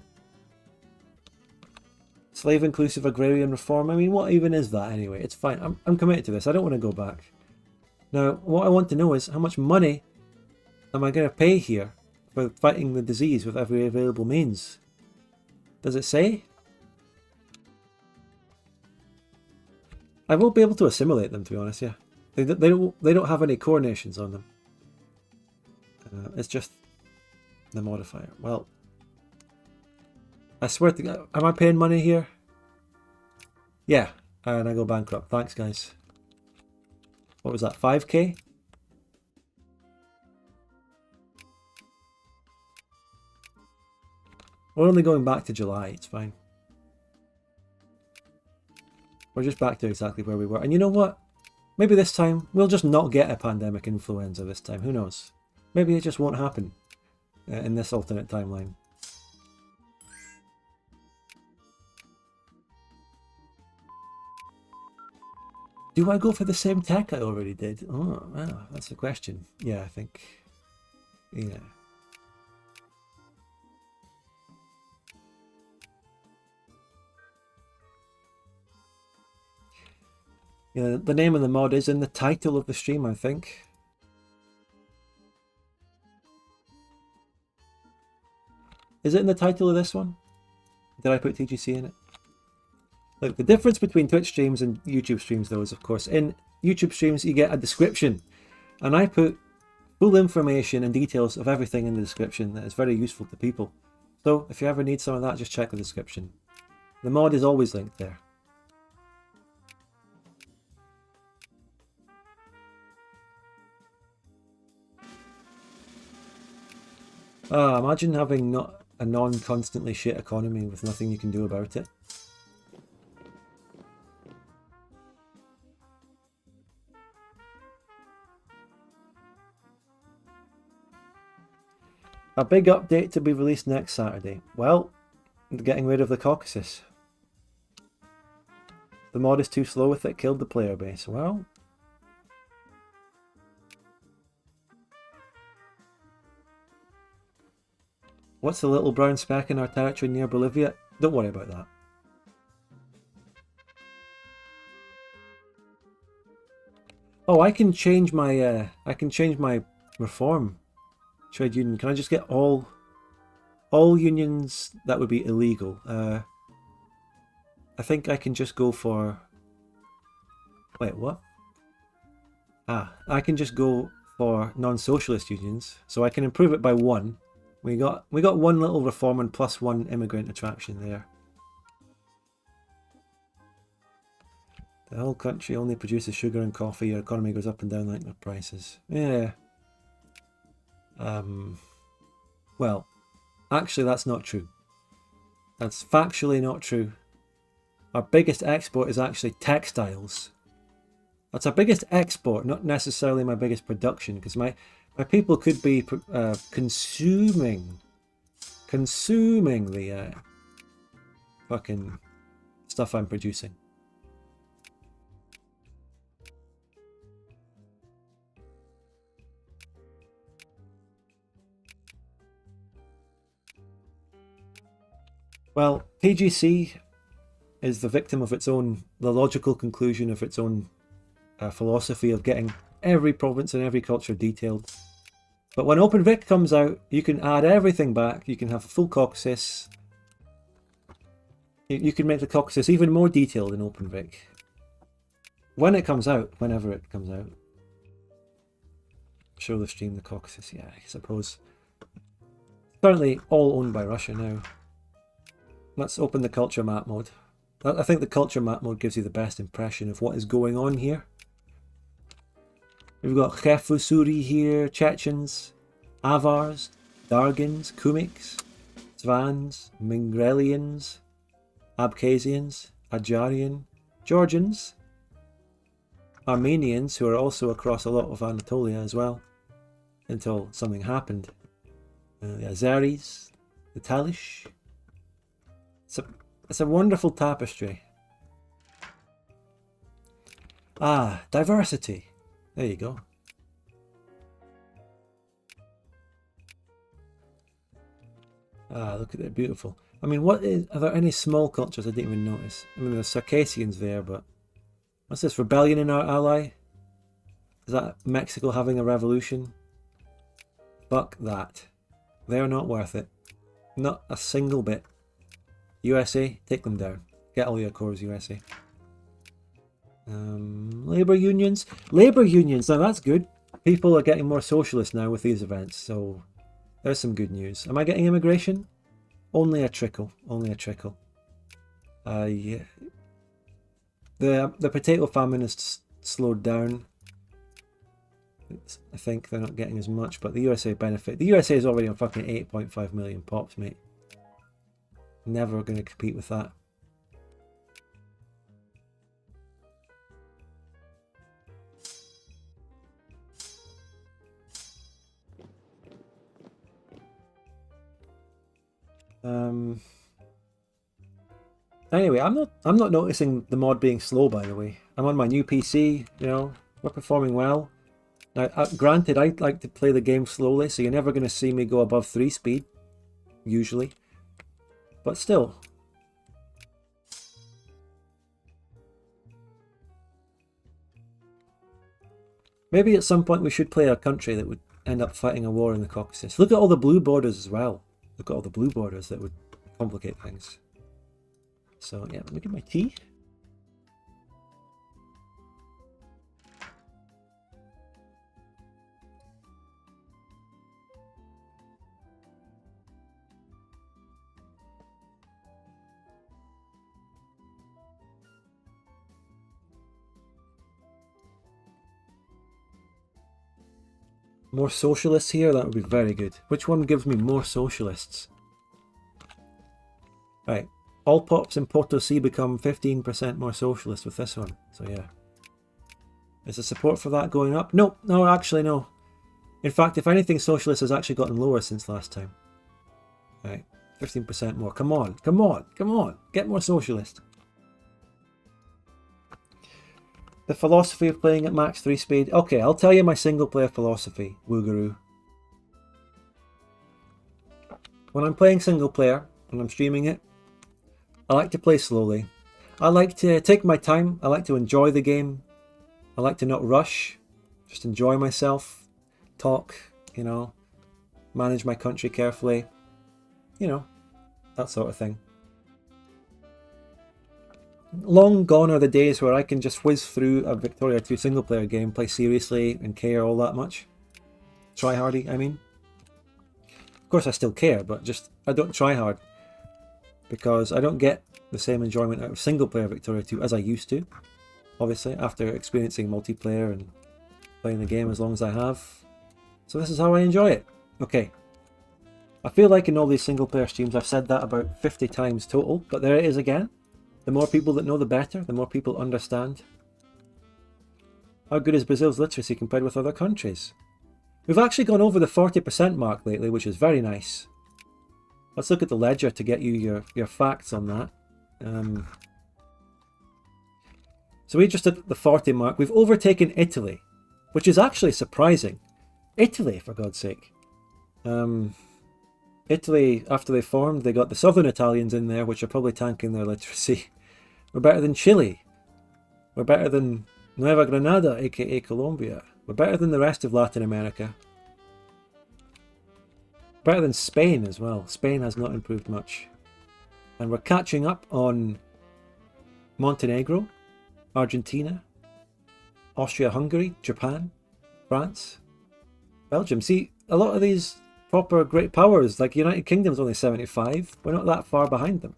Slave inclusive agrarian reform. I mean, what even is that anyway? It's fine. I'm committed to this. I don't want to go back. Now, what I want to know is how much money am I going to pay here for fighting the disease with every available means? Does it say? I won't be able to assimilate them, to be honest. Yeah, they don't have any core nations on them. It's just the modifier. Well, I swear to God, am I paying money here? Yeah, and I go bankrupt. Thanks, guys. What was that? 5k? We're only going back to July. It's fine. We're just back to exactly where we were. And you know what? Maybe this time we'll just not get a pandemic influenza this time. Who knows? Maybe it just won't happen in this alternate timeline. Do I go for the same tech I already did? Oh, wow, that's the question. Yeah, I think. Yeah. Yeah, the name of the mod is in the title of the stream, I think. Is it in the title of this one? Did I put TGC in it? Look, the difference between Twitch streams and YouTube streams, though, is, of course, in YouTube streams you get a description. And I put full information and details of everything in the description that is very useful to people. So if you ever need some of that, just check the description. The mod is always linked there. Imagine having a non-constantly shit economy with nothing you can do about it. A big update to be released next Saturday. Well, getting rid of the Caucasus. The mod is too slow with it, killed the player base. Well, what's the little brown speck in our territory near Bolivia? Don't worry about that. Oh, I can change my reform trade union. Can I just get all unions that would be illegal? I think I can just go for... Wait, what? Ah, I can just go for non-socialist unions, so I can improve it by 1. We got 1 little reform and plus 1 immigrant attraction there. The whole country only produces sugar and coffee. Your economy goes up and down like their prices. Yeah. Well, actually that's not true. That's factually not true. Our biggest export is actually textiles. That's our biggest export, not necessarily my biggest production, because my people could be consuming the fucking stuff I'm producing. Well, PGC is the victim of its own, the logical conclusion of its own philosophy of getting every province and every culture detailed. But when OpenVic comes out, you can add everything back. You can have a full Caucasus. You can make the Caucasus even more detailed in OpenVic. When it comes out, whenever it comes out. Show the stream the Caucasus, yeah, I suppose. Currently all owned by Russia now. Let's open the culture map mode. I think the culture map mode gives you the best impression of what is going on here. We've got Khefusuri here, Chechens, Avars, Dargins, Kumiks, Svans, Mingrelians, Abkhazians, Adjarian, Georgians, Armenians, who are also across a lot of Anatolia as well, until something happened. The Azeris, the Talish. It's a wonderful tapestry. Ah, diversity. There you go. Ah, look at that, beautiful. I mean, are there any small cultures I didn't even notice? I mean, there's Circassians there, but what's this? Rebellion in our ally? Is that Mexico having a revolution? Fuck that. They're not worth it. Not a single bit. USA, take them down. Get all your cores, USA. Labour unions. Labour unions, now that's good. People are getting more socialist now with these events, so there's some good news. Am I getting immigration? Only a trickle. Only a trickle. Yeah. The potato famine has slowed down. I think they're not getting as much, but the USA benefit. The USA is already on fucking 8.5 million pops, mate. Never going to compete with that. Anyway, I'm not noticing the mod being slow, by the way. I'm on my new PC, you know, we're performing well. Now, granted, I like to play the game slowly, so you're never going to see me go above 3 speed, usually. But still. Maybe at some point we should play a country that would end up fighting a war in the Caucasus. Look at all the blue borders as well. Look at all the blue borders that would complicate things. So yeah, let me get my tea. More socialists here? That would be very good. Which one gives me more socialists? Right. All pops in Potosi become 15% more socialist with this one. So yeah. Is the support for that going up? No, no, actually no. In fact, if anything, socialist has actually gotten lower since last time. Right. 15% more. Come on, come on, come on. Get more socialist. The philosophy of playing at max 3 speed. Okay, I'll tell you my single player philosophy, Woogaroo. When I'm playing single player, and I'm streaming it, I like to play slowly. I like to take my time. I like to enjoy the game. I like to not rush. Just enjoy myself. Talk, you know. Manage my country carefully. You know, that sort of thing. Long gone are the days where I can just whiz through a Victoria 2 single player game, play seriously and care all that much. Try hardy, I mean. Of course I still care, but just I don't try hard because I don't get the same enjoyment out of single player Victoria 2 as I used to. Obviously, after experiencing multiplayer and playing the game as long as I have. So this is how I enjoy it. Okay. I feel like in all these single player streams I've said that about 50 times total, but there it is again. The more people that know, the better. The more people understand. How good is Brazil's literacy compared with other countries? We've actually gone over the 40% mark lately, which is very nice. Let's look at the ledger to get you your facts on that. So we just at the 40 mark. We've overtaken Italy, which is actually surprising. Italy, for God's sake. Italy, after they formed, they got the southern Italians in there, which are probably tanking their literacy. We're better than Chile. We're better than Nueva Granada, aka Colombia. We're better than the rest of Latin America. Better than Spain as well. Spain has not improved much. And we're catching up on Montenegro, Argentina, Austria-Hungary, Japan, France, Belgium. See, a lot of these proper great powers, like United Kingdom's only 75. We're not that far behind them.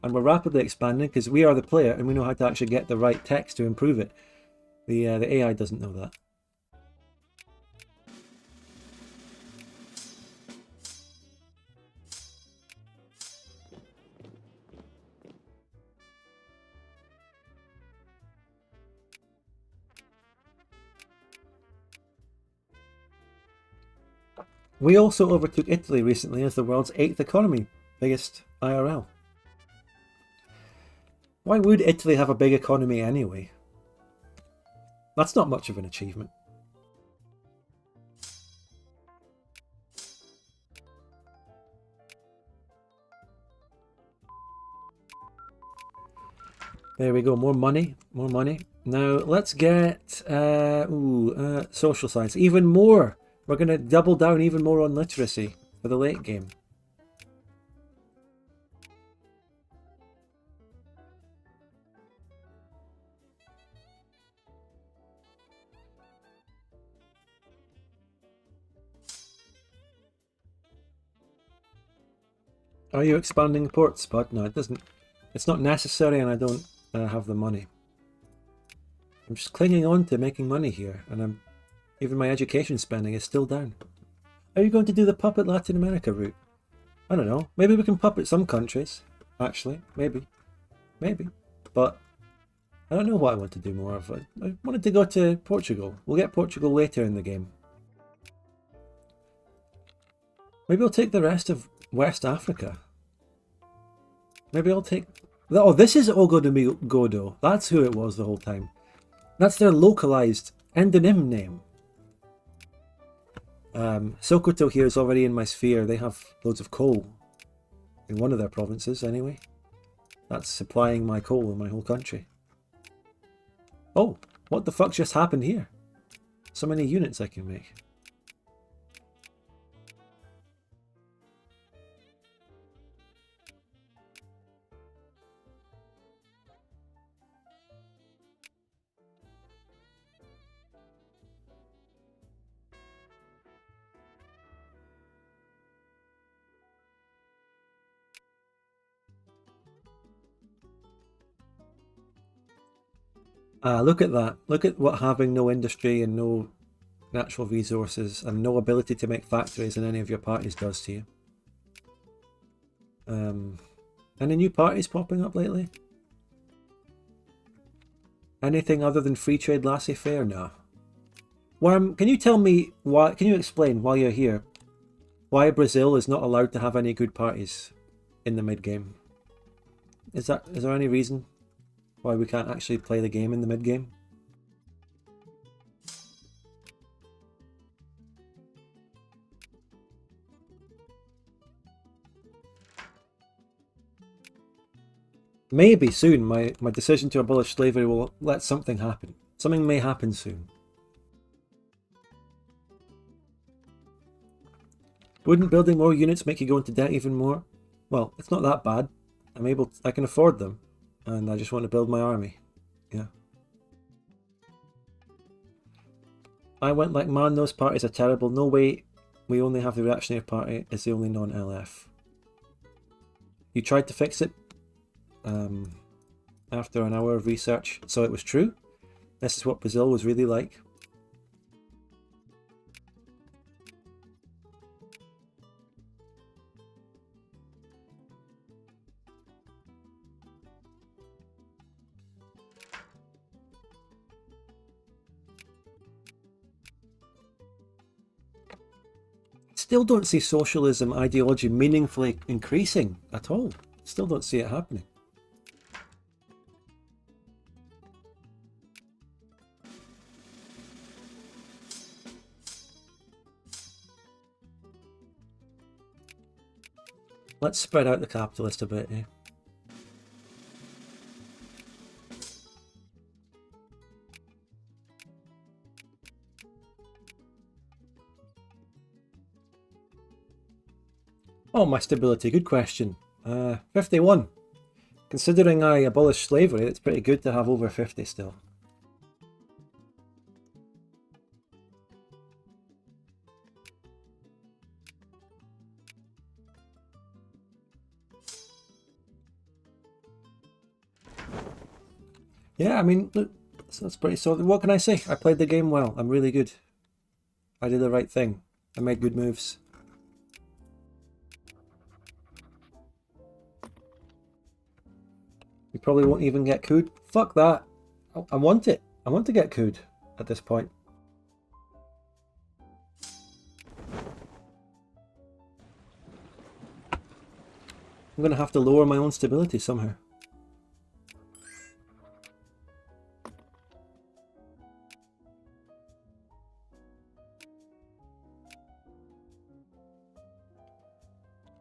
And we're rapidly expanding because we are the player and we know how to actually get the right text to improve it. The AI doesn't know that. We also overtook Italy recently as the world's 8th economy, biggest IRL. Why would Italy have a big economy anyway? That's not much of an achievement. There we go, more money, more money. Now let's get social science, even more. We're going to double down even more on literacy for the late game. Are you expanding ports, Bud? No, it doesn't. It's not necessary and I don't have the money. I'm just clinging on to making money here and even my education spending is still down. Are you going to do the puppet Latin America route? I don't know. Maybe we can puppet some countries. Actually, maybe. Maybe. But I don't know what I want to do more of. I wanted to go to Portugal. We'll get Portugal later in the game. Maybe I'll take the rest of West Africa. Maybe I'll take... Oh, this is Ogodomigodo. That's who it was the whole time. That's their localized endonym name. Sokoto here is already in my sphere. They have loads of coal. In one of their provinces, anyway. That's supplying my coal in my whole country. Oh, what the fuck just happened here? So many units I can make. Look at that. Look at what having no industry and no natural resources and no ability to make factories in any of your parties does to you. Any new parties popping up lately? Anything other than free trade laissez-faire? No. Worm, can you tell me why? Can you explain while you're here why Brazil is not allowed to have any good parties in the mid game? Is there any reason why we can't actually play the game in the mid game? Maybe soon my decision to abolish slavery will let something happen. Something may happen soon. Wouldn't building more units make you go into debt even more? Well, it's not that bad. I can afford them. and I just want to build my army. Yeah. I went like, man, those parties are terrible. No way, we only have the reactionary party is the only non-LF. You tried to fix it after an hour of research, so it was true. This is what Brazil was really like. Still don't see socialism ideology meaningfully increasing at all. Still don't see it happening. Let's spread out the capitalist a bit, eh? Oh, my stability, good question. 51. Considering I abolished slavery, it's pretty good to have over 50 still. Yeah, I mean, look, that's pretty solid. What can I say? I played the game well. I'm really good. I did the right thing. I made good moves. You probably won't even get cooed. Fuck that. I want it. I want to get cooed at this point. I'm going to have to lower my own stability somehow.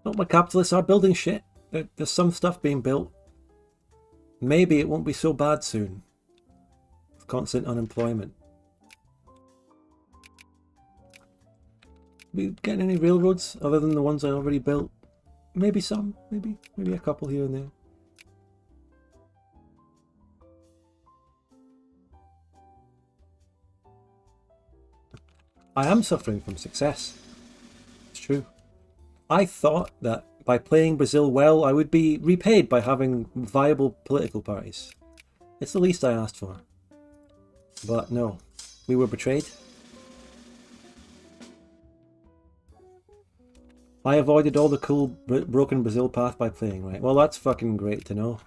Not my capitalists are building shit. There's some stuff being built. Maybe it won't be so bad soon. With constant unemployment. We getting any railroads other than the ones I already built? Maybe some. Maybe a couple here and there. I am suffering from success. It's true. I thought that by playing Brazil well, I would be repaid by having viable political parties. It's the least I asked for. But no, we were betrayed. I avoided all the cool broken Brazil path by playing right. Well, that's fucking great to know.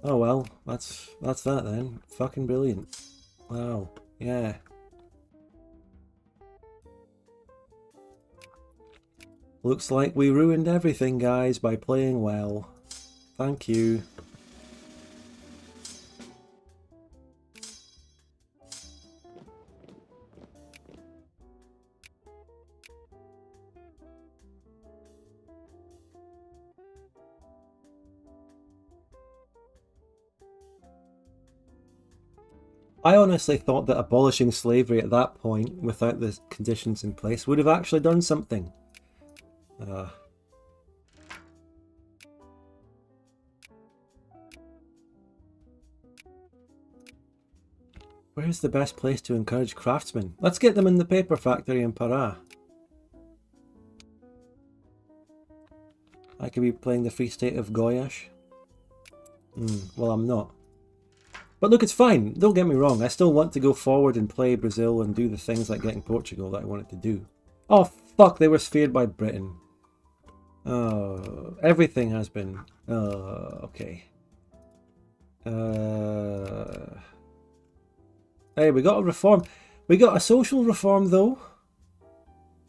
Oh well, that's that then. Fucking brilliant. Wow. Yeah. Looks like we ruined everything, guys, by playing well. Thank you. I honestly thought that abolishing slavery at that point, without the conditions in place, would have actually done something. Where's the best place to encourage craftsmen? Let's get them in the paper factory in Pará. I could be playing the Free State of Goiás. Well, I'm not. But look, it's fine. Don't get me wrong. I still want to go forward and play Brazil and do the things like getting Portugal that I wanted to do. Oh, fuck. They were sphered by Britain. Oh, everything has been... okay. Hey, we got a reform. We got a social reform, though.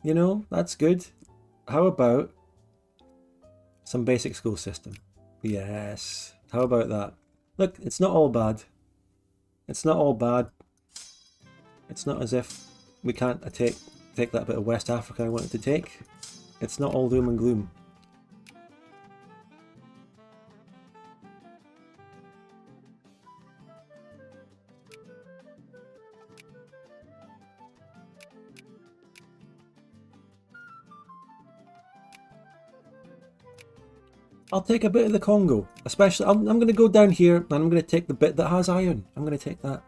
You know, that's good. How about some basic school system? Yes. How about that? Look, it's not all bad. It's not all bad. It's not as if we can't take that bit of West Africa I wanted to take. It's not all doom and gloom. I'll take a bit of the Congo. Especially, I'm going to go down here and I'm going to take the bit that has iron. I'm going to take that.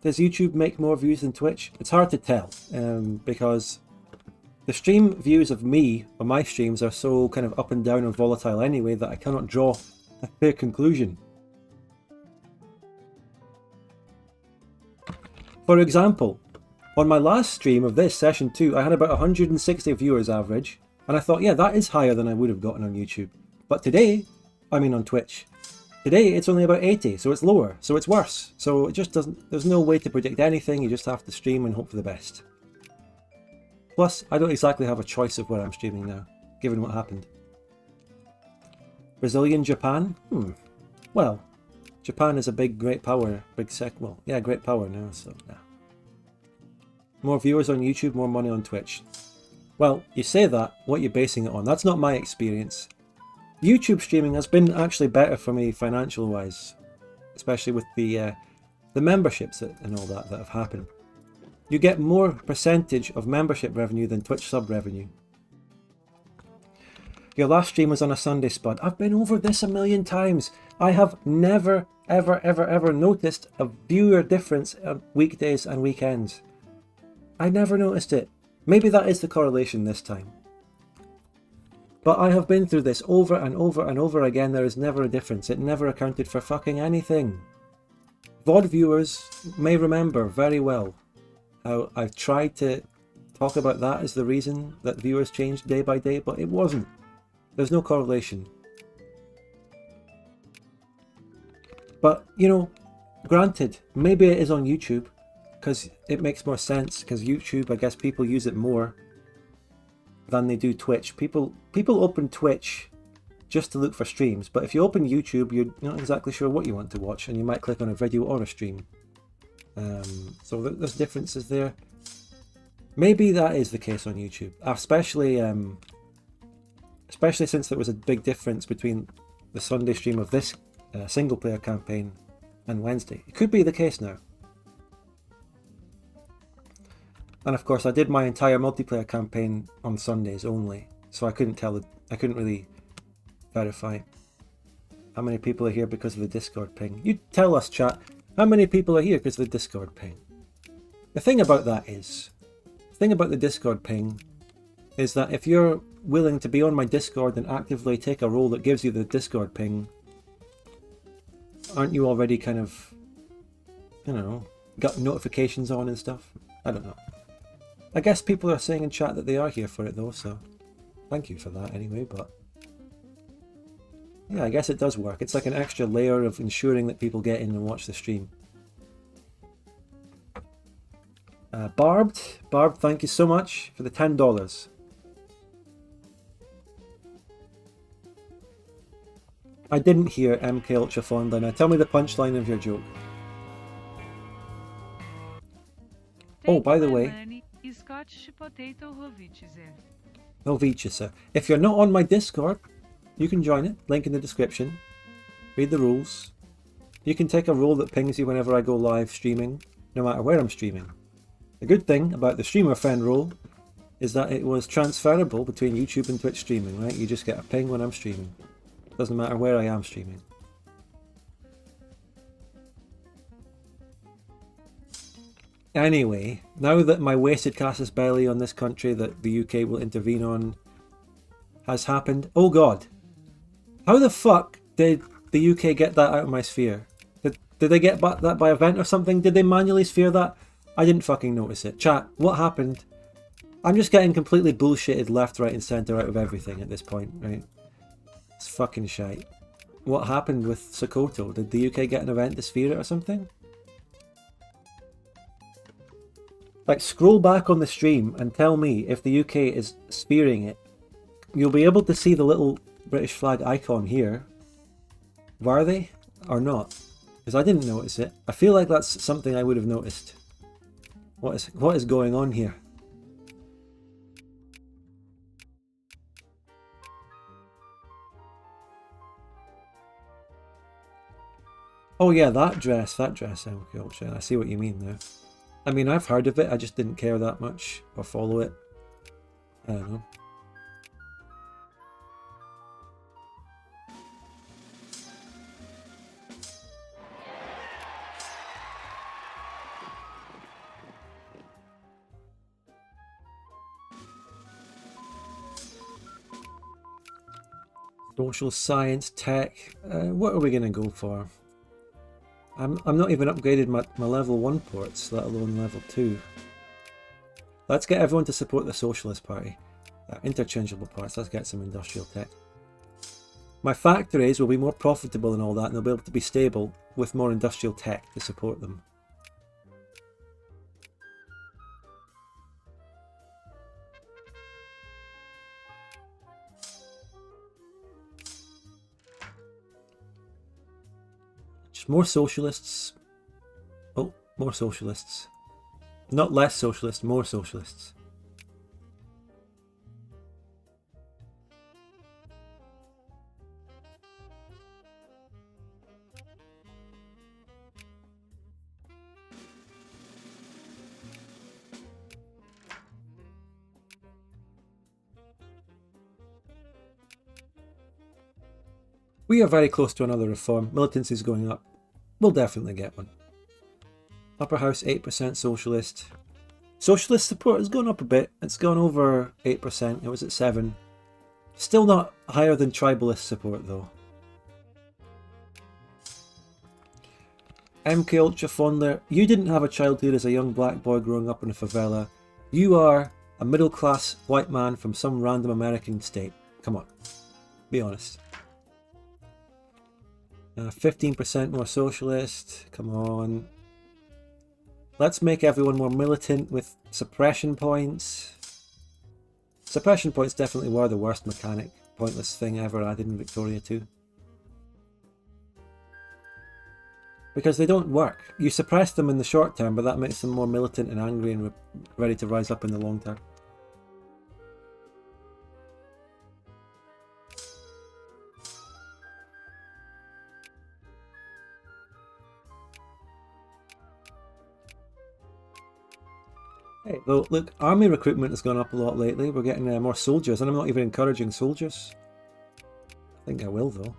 Does YouTube make more views than Twitch? It's hard to tell because the stream views of me or my streams are so kind of up and down and volatile anyway that I cannot draw a fair conclusion. For example, on my last stream of this, session 2, I had about 160 viewers average, and I thought, yeah, that is higher than I would have gotten on YouTube. But today, I mean on Twitch, today it's only about 80, so it's lower, so it's worse. So it just doesn't, there's no way to predict anything, you just have to stream and hope for the best. Plus, I don't exactly have a choice of where I'm streaming now, given what happened. Brazilian Japan? Well, Japan is a great power, great power now, so yeah. More viewers on YouTube, more money on Twitch. Well, you say that, what you're basing it on, that's not my experience. YouTube streaming has been actually better for me financial-wise, especially with the memberships and all that have happened. You get more percentage of membership revenue than Twitch sub revenue. Your last stream was on a Sunday, Spud. I've been over this a million times. I have never, ever noticed a viewer difference on weekdays and weekends. I never noticed it. Maybe that is the correlation this time. But I have been through this over and over and over again. There is never a difference. It never accounted for fucking anything. VOD viewers may remember very well how I've tried to talk about that as the reason that viewers changed day by day, but it wasn't. There's no correlation. But, you know, granted, maybe it is on YouTube, because it makes more sense, because YouTube, I guess people use it more than they do Twitch. People open Twitch just to look for streams, but if you open YouTube, you're not exactly sure what you want to watch, and you might click on a video or a stream. So there's differences there. Maybe that is the case on YouTube, especially since there was a big difference between the Sunday stream of this single player campaign and Wednesday. It could be the case now. And of course I did my entire multiplayer campaign on Sundays only, so I couldn't really verify how many people are here because of the Discord ping. You tell us, chat, how many people are here because of the Discord ping. The thing about the Discord ping is that if you're willing to be on my Discord and actively take a role that gives you the Discord ping, aren't you already kind of, you know, got notifications on and stuff? I don't know. I guess people are saying in chat that they are here for it though, so thank you for that anyway, but yeah, I guess it does work. It's like an extra layer of ensuring that people get in and watch the stream. Barbed, thank you so much for the $10. I didn't hear MK Ultra Fondly. Now tell me the punchline of your joke. Oh, by the way, Helvetia, if you're not on my Discord, you can join it. Link in the description. Read the rules. You can take a role that pings you whenever I go live streaming, no matter where I'm streaming. The good thing about the streamer friend role is that it was transferable between YouTube and Twitch streaming, right? You just get a ping when I'm streaming. Doesn't matter where I am streaming. Anyway, now that my wasted casus belli on this country that the UK will intervene on has happened, oh god. How the fuck did the UK get that out of my sphere? Did they get that by event or something? Did they manually sphere that? I didn't fucking notice it. Chat, what happened? I'm just getting completely bullshitted left, right and centre out of everything at this point, right? It's fucking shite. What happened with Sokoto? Did the UK get an event to sphere it or something? Like, scroll back on the stream and tell me if the UK is spearing it. You'll be able to see the little British flag icon here. Were they? Or not? Because I didn't notice it. I feel like that's something I would have noticed. What is going on here? Oh yeah, that dress, MK. I see what you mean there. I mean, I've heard of it, I just didn't care that much or follow it. I don't know. Social science, tech. What are we going to go for? I'm not even upgraded my level 1 ports, let alone level 2. Let's get everyone to support the Socialist Party. Interchangeable parts, let's get some industrial tech. My factories will be more profitable and all that, and they'll be able to be stable with more industrial tech to support them. Just more socialists. Oh, more socialists. Not less socialists, more socialists. We are very close to another reform. Militancy is going up. We'll definitely get one. Upper House 8% socialist. Socialist support has gone up a bit. It's gone over 8%. It was at 7. Still not higher than tribalist support though. MK Ultra Fondler, you didn't have a childhood as a young black boy growing up in a favela. You are a middle class white man from some random American state. Come on, be honest. 15% more socialist, come on. Let's make everyone more militant with suppression points. Suppression points definitely were the worst mechanic, pointless thing ever added in Victoria 2. Because they don't work. You suppress them in the short term, but that makes them more militant and angry and ready to rise up in the long term. Hey, though, look, army recruitment has gone up a lot lately. We're getting more soldiers, and I'm not even encouraging soldiers. I think I will, though.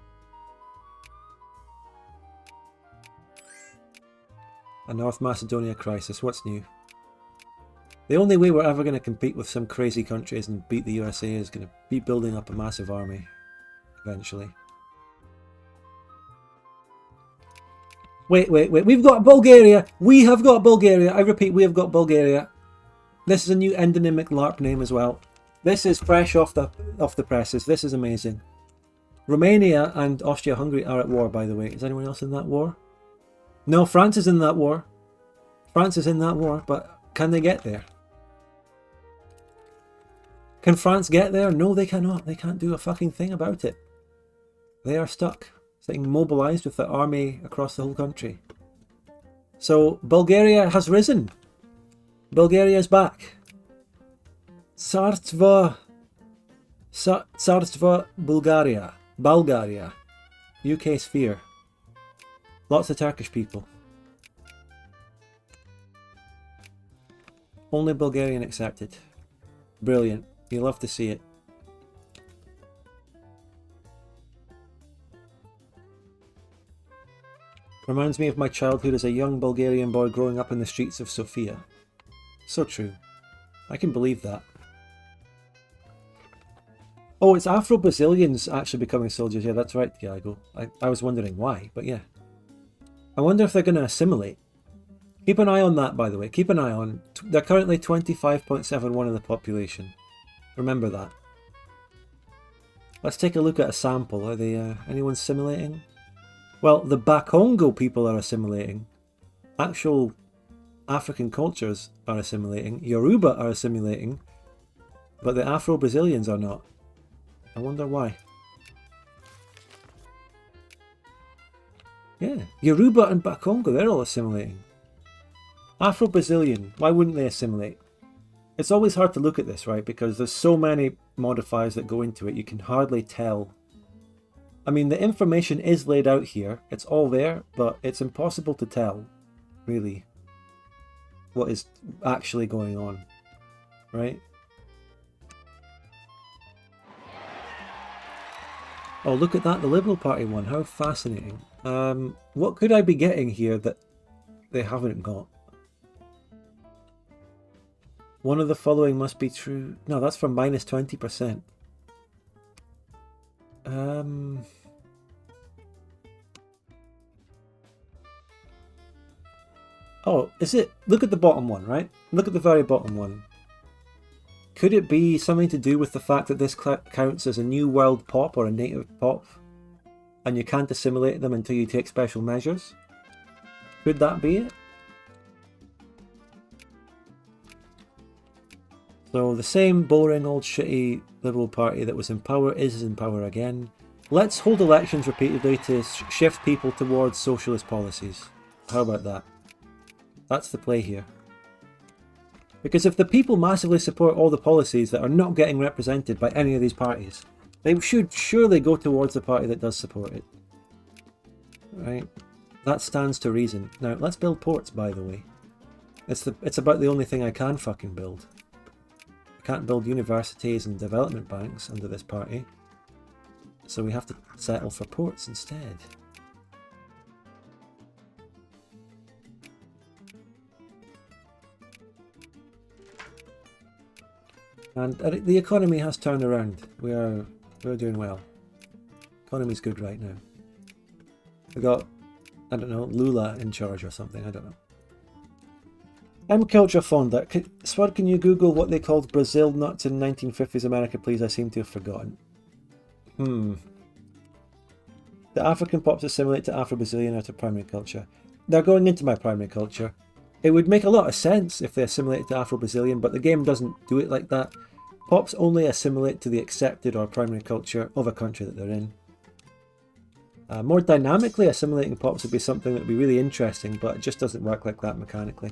A North Macedonia crisis, what's new? The only way we're ever going to compete with some crazy countries and beat the USA is going to be building up a massive army, eventually. Wait, we've got Bulgaria! We have got Bulgaria! I repeat, we have got Bulgaria. This is a new endonymic LARP name as well. This is fresh off the presses. This is amazing. Romania and Austria-Hungary are at war, by the way. Is anyone else in that war? No, France is in that war. France is in that war, but can they get there? Can France get there? No, they cannot. They can't do a fucking thing about it. They are stuck, sitting mobilized with their army across the whole country. So Bulgaria has risen. Bulgaria is back. Tsarstva Bulgaria. Bulgaria. UK sphere. Lots of Turkish people. Only Bulgarian accepted. Brilliant. You love to see it. Reminds me of my childhood as a young Bulgarian boy growing up in the streets of Sofia. So true. I can believe that. Oh, it's Afro-Brazilians actually becoming soldiers. Yeah, that's right, Diago. I was wondering why, but yeah. I wonder if they're going to assimilate. Keep an eye on that, by the way. Keep an eye on... They're currently 25.71 of the population. Remember that. Let's take a look at a sample. Are they anyone assimilating? Well, the Bakongo people are assimilating. Actual African cultures are assimilating. Yoruba are assimilating. But the Afro-Brazilians are not. I wonder why. Yeah, Yoruba and Bakongo, they're all assimilating. Afro-Brazilian, why wouldn't they assimilate? It's always hard to look at this, right? Because there's so many modifiers that go into it, you can hardly tell. I mean, the information is laid out here, it's all there, but it's impossible to tell, really, what is actually going on, right? Oh, look at that, the Liberal Party won. How fascinating. What could I be getting here that they haven't got? One of the following must be true. No, that's for minus 20%. Oh, is it? Look at the bottom one, right? Look at the very bottom one. Could it be something to do with the fact that this counts as a new world pop or a native pop, and you can't assimilate them until you take special measures? Could that be it? So the same boring old shitty Liberal Party that was in power is in power again. Let's hold elections repeatedly to shift people towards socialist policies. How about that? That's the play here. Because if the people massively support all the policies that are not getting represented by any of these parties, they should surely go towards the party that does support it. Right? That stands to reason. Now, let's build ports, by the way. It's about the only thing I can fucking build. I can't build universities and development banks under this party. So we have to settle for ports instead. And the economy has turned around. We're doing well. Economy's good right now. We got, I don't know, Lula in charge or something. I don't know. Culture Fonda. Swad, can you Google what they called Brazil nuts in 1950s America, please? I seem to have forgotten. The African pops assimilate to Afro-Brazilian out of primary culture. They're going into my primary culture. It would make a lot of sense if they assimilated to Afro-Brazilian, but the game doesn't do it like that. Pops only assimilate to the accepted or primary culture of a country that they're in. More dynamically assimilating pops would be something that would be really interesting, but it just doesn't work like that mechanically.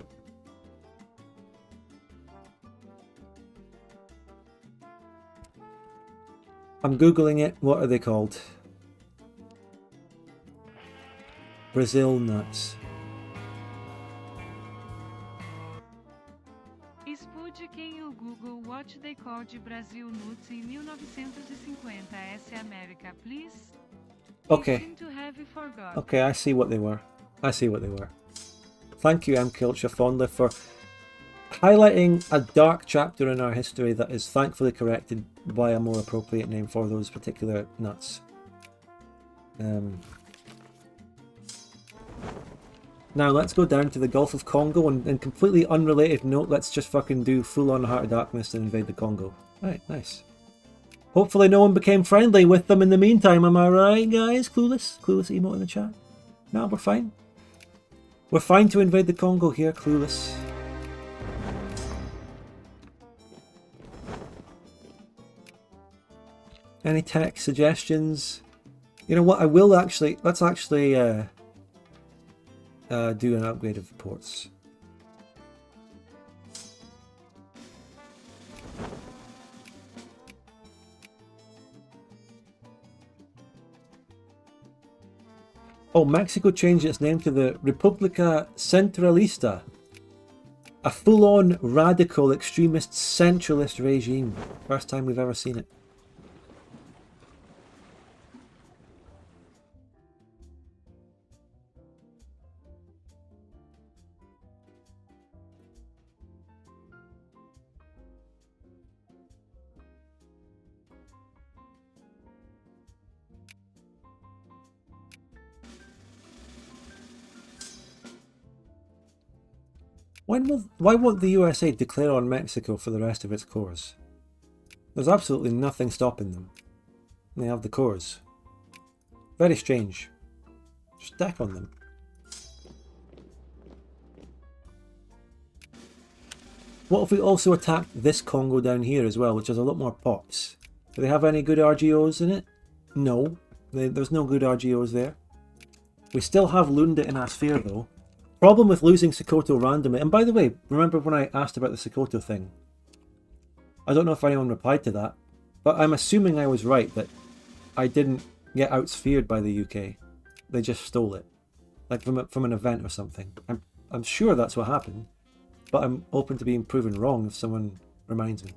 I'm googling it. What are they called? Brazil nuts. Expude quem o Google What they called Brazil nuts em 1950. Essa é America, please. Okay. They seem to have forgotten. Okay, I see what they were. I see what they were. Thank you, Culture Fondly, for highlighting a dark chapter in our history that is thankfully corrected by a more appropriate name for those particular nuts. Now let's go down to the Gulf of Congo, and in completely unrelated note, let's just fucking do full-on Heart of Darkness and invade the Congo. Right, nice. Hopefully no one became friendly with them in the meantime, am I right, guys? Clueless? Clueless emote in the chat? No, we're fine. We're fine to invade the Congo here, Clueless. Any tech suggestions? You know what, I will actually... Let's actually do an upgrade of ports. Oh, Mexico changed its name to the República Centralista, a full-on radical extremist centralist regime. First time we've ever seen it. Why won't the USA declare on Mexico for the rest of its cores? There's absolutely nothing stopping them. They have the cores. Very strange. Just deck on them. What if we also attacked this Congo down here as well, which has a lot more pops? Do they have any good RGOs in it? No. There's no good RGOs there. We still have Lunda in our sphere though. Problem with losing Sokoto randomly, and by the way, remember when I asked about the Sokoto thing? I don't know if anyone replied to that, but I'm assuming I was right that I didn't get outsphered by the UK. They just stole it. Like from an event or something. I'm sure that's what happened, but I'm open to being proven wrong if someone reminds me.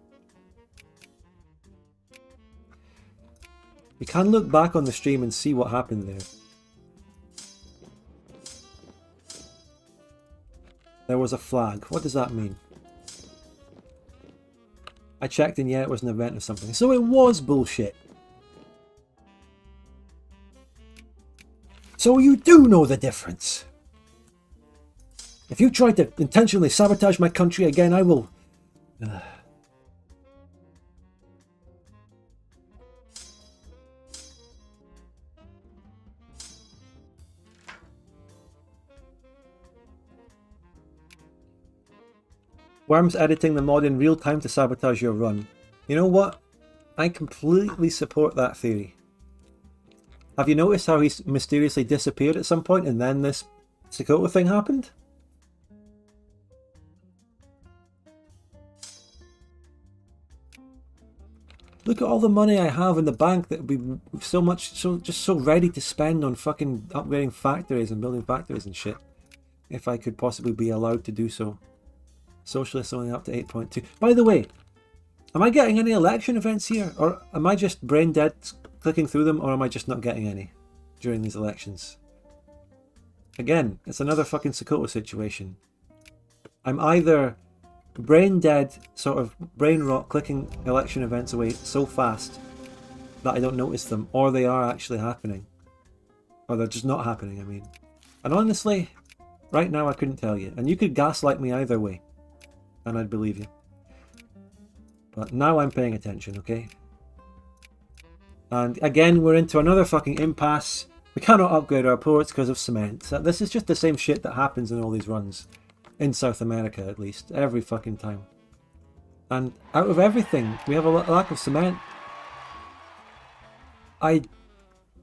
We can look back on the stream and see what happened there. There was a flag. What does that mean? I checked and yeah, it was an event or something. So it was bullshit. So you do know the difference. If you try to intentionally sabotage my country again, I will... Worm's editing the mod in real time to sabotage your run. You know what? I completely support that theory. Have you noticed how he mysteriously disappeared at some point and then this Sakota thing happened? Look at all the money I have in the bank that would be just so ready to spend on fucking upgrading factories and building factories and shit. If I could possibly be allowed to do so. Socialists only up to 8.2. By the way, am I getting any election events here? Or am I just brain dead clicking through them, or am I just not getting any during these elections? Again, it's another fucking Sakota situation. I'm either brain dead, sort of brain rot, clicking election events away so fast that I don't notice them, or they are actually happening. Or they're just not happening, I mean. And honestly, right now I couldn't tell you. And you could gaslight me either way, and I'd believe you. But now I'm paying attention, okay? And again, we're into another fucking impasse. We cannot upgrade our ports because of cement. So this is just the same shit that happens in all these runs. In South America, at least. Every fucking time. And out of everything, we have a lack of cement. I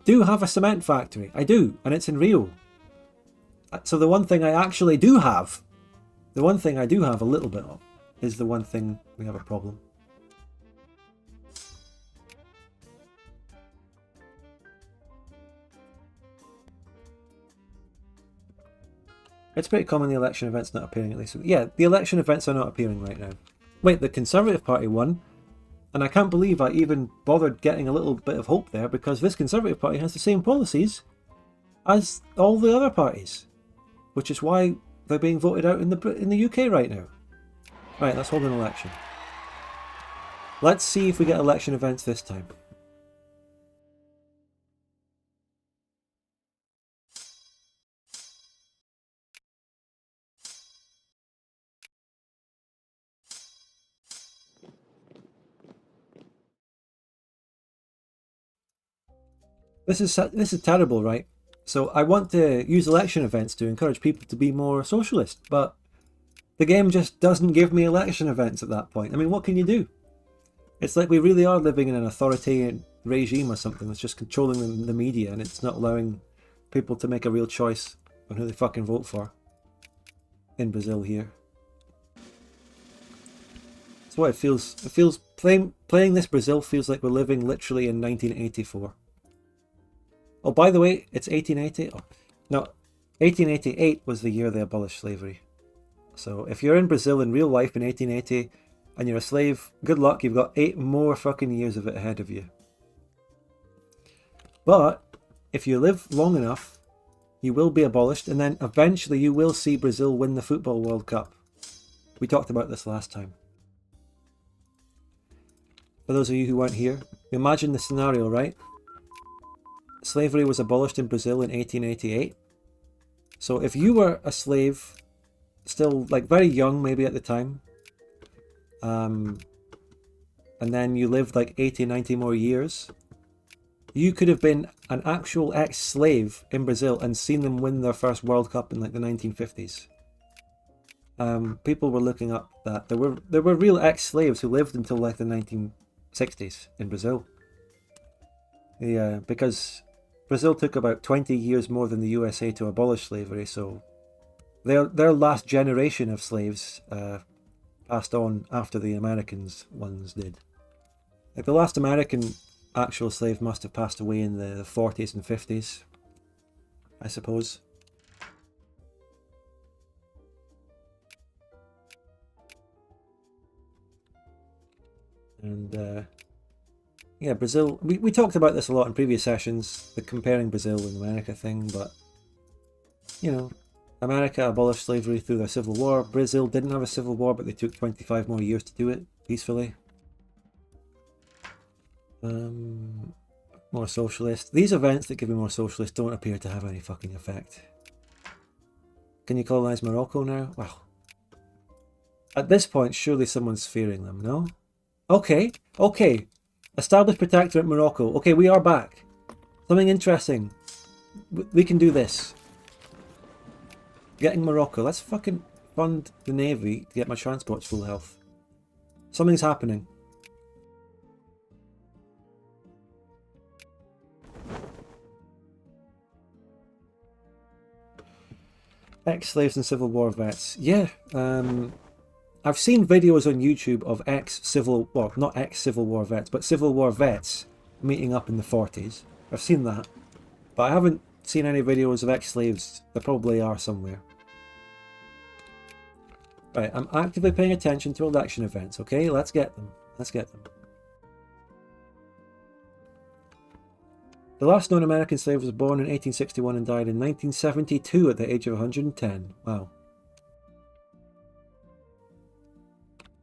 do have a cement factory. I do. And it's in Rio. So the one thing I actually do have, the one thing I do have a little bit of, is the one thing we have a problem. It's pretty common the election events not appearing, at least. Yeah, the election events are not appearing right now. Wait, the Conservative Party won, and I can't believe I even bothered getting a little bit of hope there, because this Conservative Party has the same policies as all the other parties, which is why they're being voted out in the UK right now. Right, let's hold an election. Let's see if we get election events this time. This is terrible, right? So I want to use election events to encourage people to be more socialist, but the game just doesn't give me election events at that point. I mean, what can you do? It's like we really are living in an authoritarian regime or something that's just controlling the media, and it's not allowing people to make a real choice on who they fucking vote for. In Brazil here. That's what it feels. It feels playing this Brazil feels like we're living literally in 1984. Oh, by the way, it's 1880. Oh, no, 1888 was the year they abolished slavery. So if you're in Brazil in real life in 1880 and you're a slave, good luck. You've got 8 more fucking years of it ahead of you. But if you live long enough, you will be abolished, and then eventually you will see Brazil win the Football World Cup. We talked about this last time. For those of you who weren't here, imagine the scenario, right? Slavery was abolished in Brazil in 1888. So if you were a slave, still like very young maybe at the time, and then you lived like 80, 90 more years, you could have been an actual ex-slave in Brazil and seen them win their first World Cup in like the 1950s. People were looking up that there were real ex-slaves who lived until like the 1960s in Brazil. Yeah, because Brazil took about 20 years more than the USA to abolish slavery, so their last generation of slaves passed on after the Americans ones did. Like the last American actual slave must have passed away in the 40s and 50s, I suppose. And yeah, Brazil, we talked about this a lot in previous sessions, the comparing Brazil and America thing, but, you know, America abolished slavery through their civil war. Brazil didn't have a civil war, but they took 25 more years to do it peacefully. More socialist. These events that give me more socialist don't appear to have any fucking effect. Can you colonize Morocco now? Well, at this point, surely someone's fearing them, no? Okay, okay. Establish protectorate Morocco. Okay, we are back. Something interesting. We can do this. Getting Morocco. Let's fucking fund the navy to get my transports full health. Something's happening. Ex-slaves and Civil War vets. Yeah, I've seen videos on YouTube of ex-Civil, well, not ex-Civil War vets, but Civil War vets meeting up in the 40s. I've seen that. But I haven't seen any videos of ex-slaves. There probably are somewhere. Right, I'm actively paying attention to election events, okay? Let's get them. Let's get them. The last known American slave was born in 1861 and died in 1972 at the age of 110. Wow.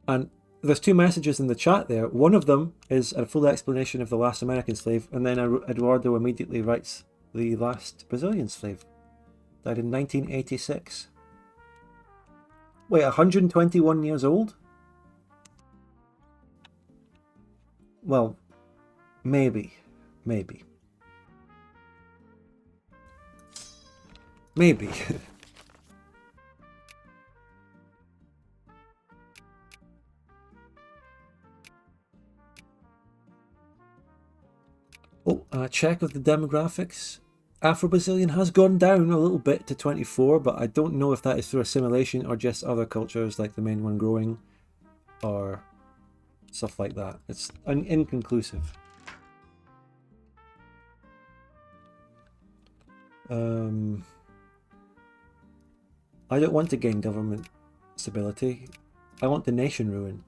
And there's two messages in the chat there. One of them is a full explanation of the last American slave, and then Eduardo immediately writes the last Brazilian slave. Died in 1986. Wait, 121 years old? Well, maybe. Maybe. Maybe. Oh, check of the demographics. Afro-Brazilian has gone down a little bit to 24, but I don't know if that is through assimilation or just other cultures like the main one growing or stuff like that. It's inconclusive. I don't want to gain government stability. I want the nation ruin.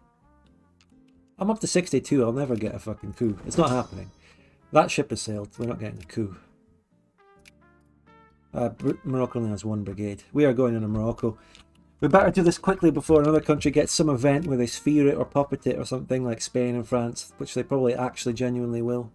I'm up to 62, I'll never get a fucking coup. It's not happening. That ship has sailed, we're not getting a coup. Morocco only has one brigade. We are going into Morocco. We better do this quickly before another country gets some event where they sphere it or puppet it or something like Spain and France, which they probably actually genuinely will.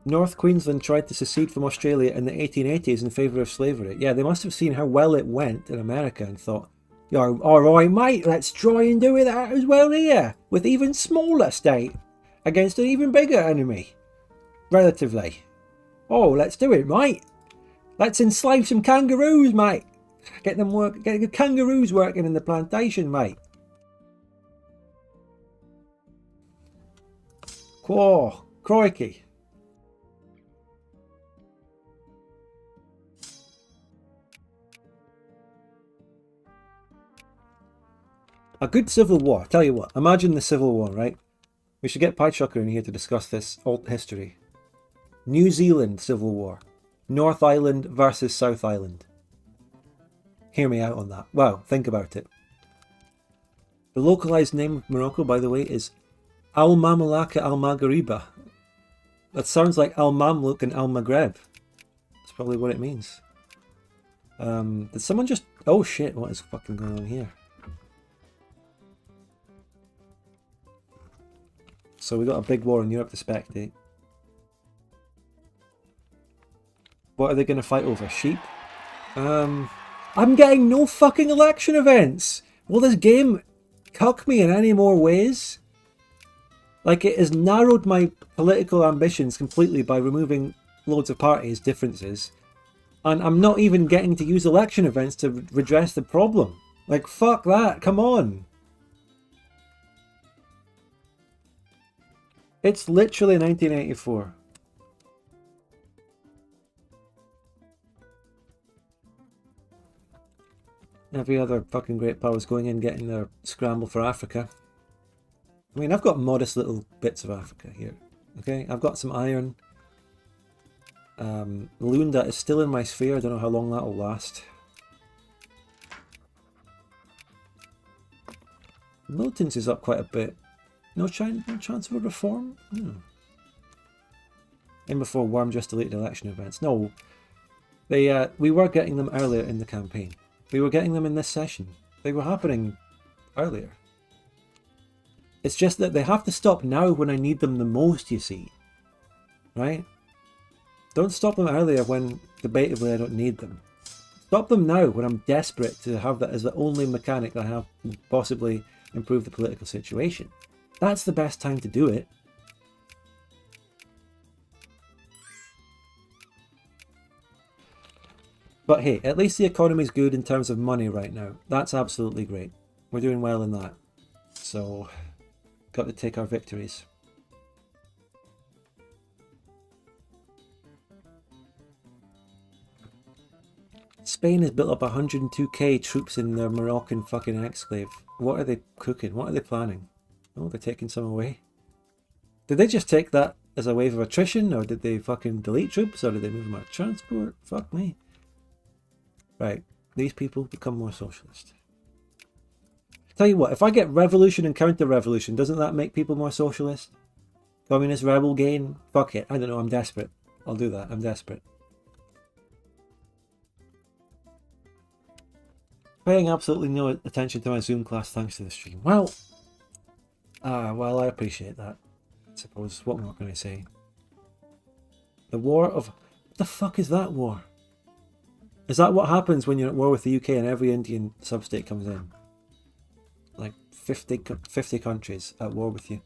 North Queensland tried to secede from Australia in the 1880s in favour of slavery. Yeah, they must have seen how well it went in America and thought, "Yo, alright mate, let's try and do it that as well here, with even smaller state, against an even bigger enemy, relatively. Oh, let's do it, mate. Let's enslave some kangaroos, mate. Get the kangaroos working in the plantation, mate." Quaw, crikey. A good civil war. Tell you what, imagine the civil war, right? We should get Pie Chucker in here to discuss this old history. New Zealand civil war. North Island versus South Island. Hear me out on that. Wow, think about it. The localized name of Morocco, by the way, is Al Mamlaka Al Maghriba. That sounds like Al Mamluk and Al Maghreb. That's probably what it means. Did someone just... Oh shit, what is fucking going on here? So we got a big war in Europe to spectate. What are they going to fight over? Sheep? I'm getting no fucking election events! Will this game cuck me in any more ways? Like, it has narrowed my political ambitions completely by removing loads of parties' differences. And I'm not even getting to use election events to redress the problem. Like, fuck that, come on! It's literally 1984. Every other fucking great power's going in getting their scramble for Africa. I mean, I've got modest little bits of Africa here. Okay, I've got some iron. Lunda is still in my sphere. I don't know how long that'll last. Militants is up quite a bit. No chance of a reform? In before Worm just deleted election events. No. We were getting them earlier in the campaign. We were getting them in this session. They were happening earlier. It's just that they have to stop now when I need them the most, you see. Right? Don't stop them earlier when, debatably, I don't need them. Stop them now when I'm desperate to have that as the only mechanic that I have to possibly improve the political situation. That's the best time to do it. But hey, at least the economy's good in terms of money right now. That's absolutely great. We're doing well in that. So, got to take our victories. Spain has built up 102k troops in their Moroccan fucking exclave. What are they cooking? What are they planning? Oh, they're taking some away. Did they just take that as a wave of attrition? Or did they fucking delete troops? Or did they move them out of transport? Fuck me. Right, these people become more socialist. Tell you what, if I get revolution and counter-revolution, doesn't that make people more socialist? Communist rebel gain? Fuck it, I don't know, I'm desperate. I'll do that, I'm desperate. Paying absolutely no attention to my Zoom class thanks to the stream. Well, I appreciate that. I suppose, what am I going to say? The war of... What the fuck is that war? Is that what happens when you're at war with the UK and every Indian sub-state comes in? Like 50 countries at war with you.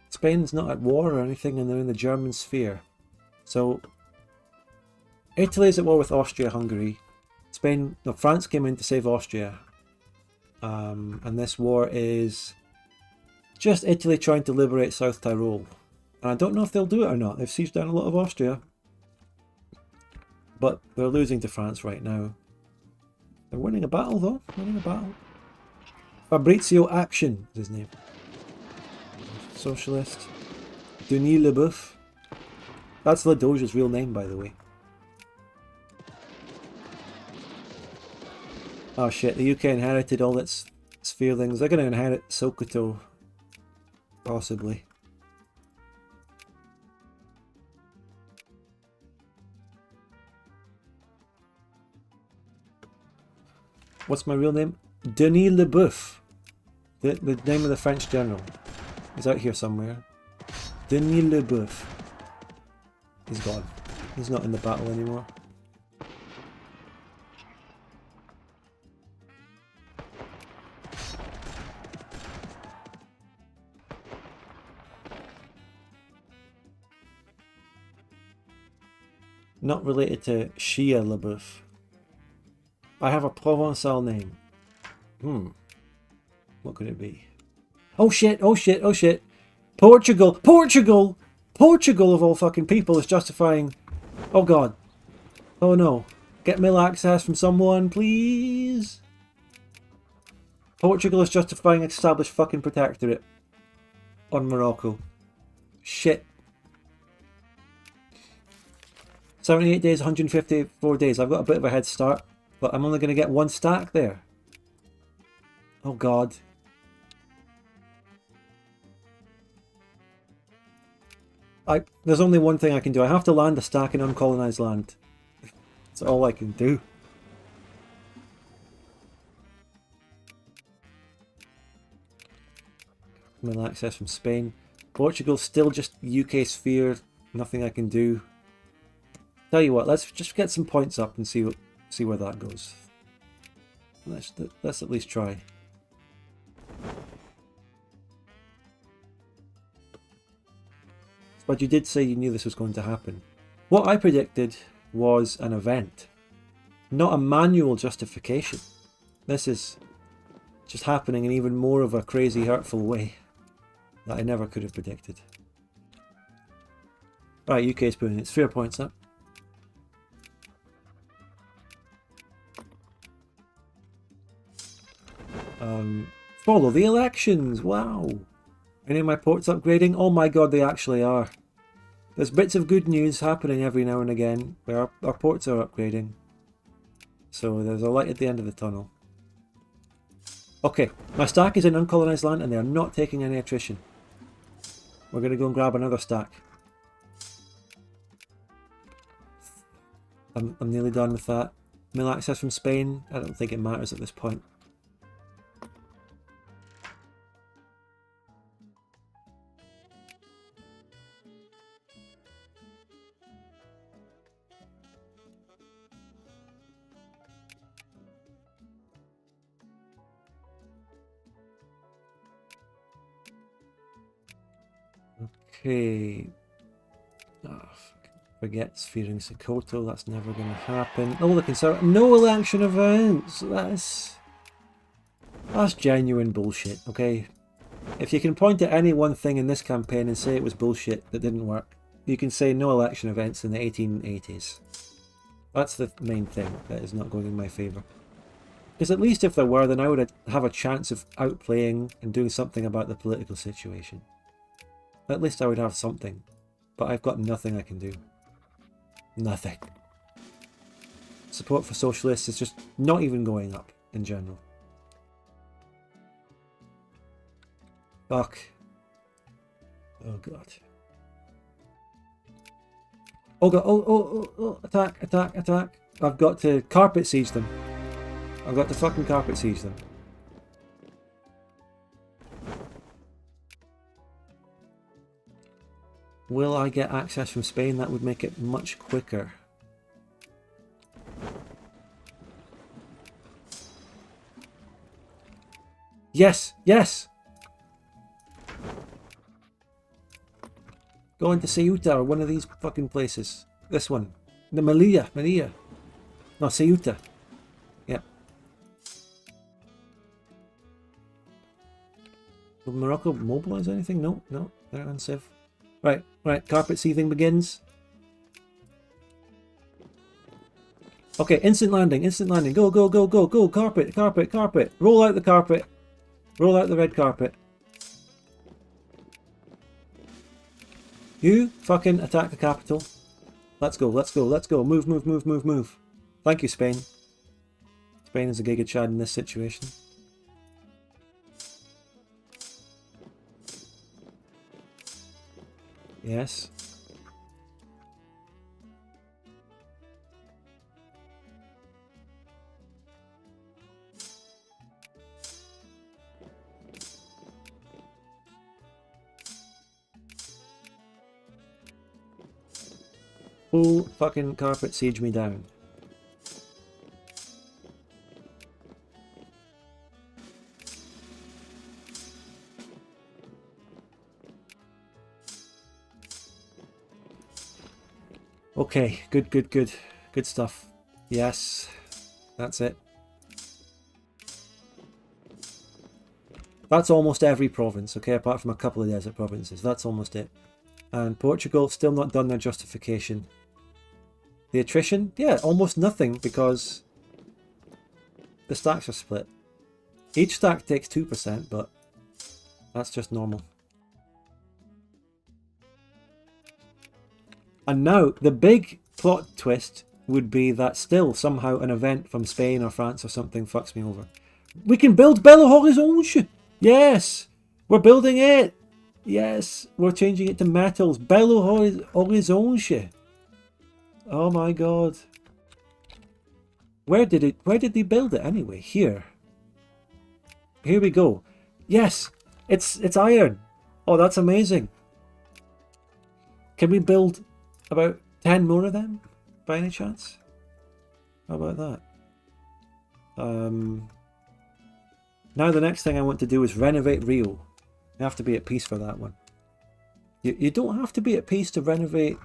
Spain's not at war or anything and they're in the German sphere. So, Italy's at war with Austria-Hungary. France came in to save Austria. And this war is just Italy trying to liberate South Tyrol. And I don't know if they'll do it or not. They've sieged down a lot of Austria. But they're losing to France right now. They're winning a battle though. Winning a battle. Fabrizio Action is his name. Socialist. Denis Leboeuf. That's La Doge's real name, by the way. Oh shit, the UK inherited all its sphere things. They're going to inherit Sokoto. Possibly. What's my real name? Denis Leboeuf. The name of the French general. He's out here somewhere. Denis Leboeuf. He's gone. He's not in the battle anymore. Not related to Shia Leboeuf. I have a Provençal name. What could it be? Oh shit, oh shit, oh shit. Portugal! Portugal! Portugal of all fucking people is justifying... Oh god. Oh no. Get mill access from someone, please. Portugal is justifying established fucking protectorate on Morocco. Shit. 78 days, 154 days. I've got a bit of a head start, but I'm only going to get one stack there. Oh god. There's only one thing I can do. I have to land a stack in uncolonized land. That's all I can do. Mill access from Spain. Portugal's still just UK sphere. Nothing I can do. Tell you what, let's just get some points up and see where that goes. Let's at least try. But you did say you knew this was going to happen. What I predicted was an event, not a manual justification. This is just happening in even more of a crazy, hurtful way that I never could have predicted. Right, UK's putting its 4 points up. Follow the elections. Wow. Any of my ports upgrading? Oh my god, they actually are. There's bits of good news happening every now and again where our ports are upgrading. So there's a light at the end of the tunnel. Okay, my stack is in uncolonized land and they are not taking any attrition. We're going to go and grab another stack. I'm nearly done with that. Mail access from Spain, I don't think it matters at this point. Okay. Oh, forget Sphearing Sokoto, that's never going to happen. Oh, look, no election events! That's genuine bullshit, okay? If you can point at any one thing in this campaign and say it was bullshit that didn't work, you can say no election events in the 1880s. That's the main thing that is not going in my favour. Because at least if there were, then I would have a chance of outplaying and doing something about the political situation. At least I would have something. But I've got nothing I can do. Nothing. Support for socialists is just not even going up in general. Fuck. Oh god. Oh god, oh, attack, attack, attack. I've got to carpet siege them. I've got to fucking carpet siege them. Will I get access from Spain? That would make it much quicker. Yes! Yes! Go into Ceuta or one of these fucking places. This one. The Melilla. No, Ceuta. Yep. Will Morocco mobilise anything? No, no. They're unsafe. Right, right. Carpet seething begins. Okay, instant landing, instant landing. Go, go, go, go, go. Carpet, carpet, carpet. Roll out the carpet. Roll out the red carpet. You fucking attack the capital. Let's go, let's go, let's go. Move, move, move, move, move. Thank you, Spain. Spain is a giga chad in this situation. Yes. Full fucking carpet siege me down. Okay, good, good, good. Good stuff. Yes, that's it. That's almost every province, okay, apart from a couple of desert provinces. That's almost it. And Portugal, still not done their justification. The attrition? Yeah, almost nothing because the stacks are split. Each stack takes 2%, but that's just normal. And now, the big plot twist would be that still somehow an event from Spain or France or something fucks me over. We can build Belo Horizonte! Yes! We're building it! Yes! We're changing it to metals. Belo Horizonte! Oh my god. Where did they build it anyway? Here. Here we go. Yes! It's iron! Oh, that's amazing. Can we build about 10 more of them, by any chance? How about that? Now the next thing I want to do is renovate Rio. You have to be at peace for that one. You don't have to be at peace to renovate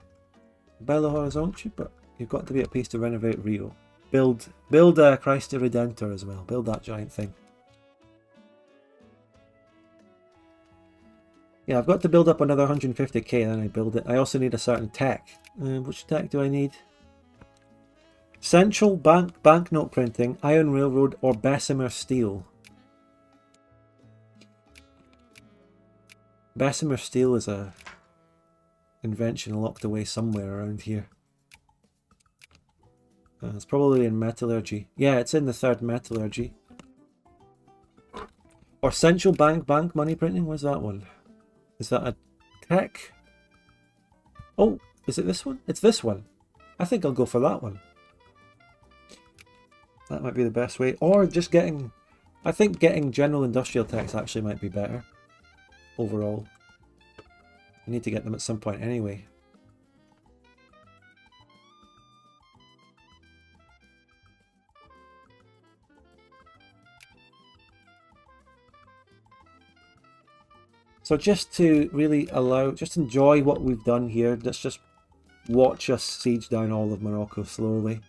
Belo Horizonte, but you've got to be at peace to renovate Rio. Build Christ the Redentor as well. Build that giant thing. Yeah, I've got to build up another 150k, then I build it. I also need a certain tech. Which tech do I need? Central banknote printing, iron railroad, or Bessemer steel. Bessemer steel is a invention locked away somewhere around here. It's probably in metallurgy. Yeah, it's in the third metallurgy. Or central bank money printing. Where's that one? Is that a tech? Oh, is it this one? It's this one. I think I'll go for that one. That might be the best way. Or just getting... I think getting general industrial techs actually might be better. Overall. You need to get them at some point anyway. So just to really allow, just enjoy what we've done here. Let's just watch us siege down all of Morocco slowly.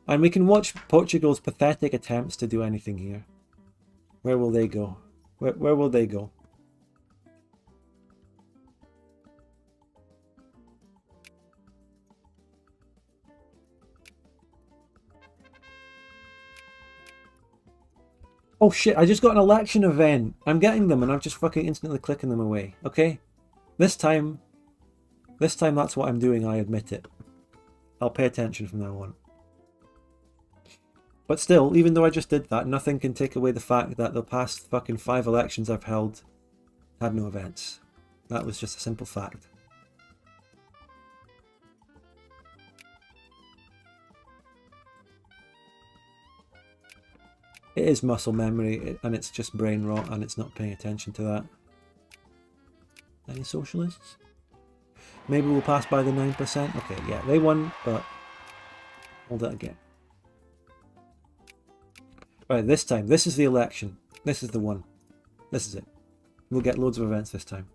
And we can watch Portugal's pathetic attempts to do anything here. Where will they go? Where will they go? Oh shit, I just got an election event. I'm getting them and I'm just fucking instantly clicking them away. Okay? This time that's what I'm doing, I admit it. I'll pay attention from now on. But still, even though I just did that, nothing can take away the fact that the past fucking 5 elections I've held had no events. That was just a simple fact. It is muscle memory, and it's just brain rot, and it's not paying attention to that. Any socialists? Maybe we'll pass by the 9%? Okay, yeah, they won, but... hold it again. Right, this time, this is the election. This is the one. This is it. We'll get loads of events this time.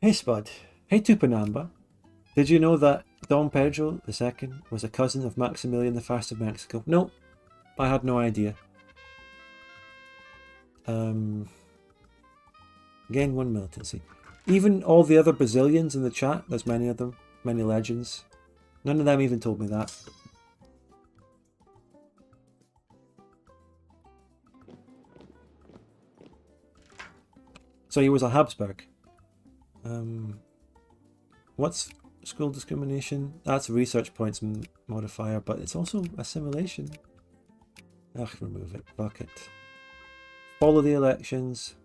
Hey Spud. Hey Tupanamba. Did you know that Dom Pedro II was a cousin of Maximilian I of Mexico? No, I had no idea. Gain 1 militancy. Even all the other Brazilians in the chat, there's many of them, many legends. None of them even told me that. So he was a Habsburg. What's school discrimination? That's a research points modifier, but it's also assimilation. Ugh, remove it. Fuck it. Follow the elections.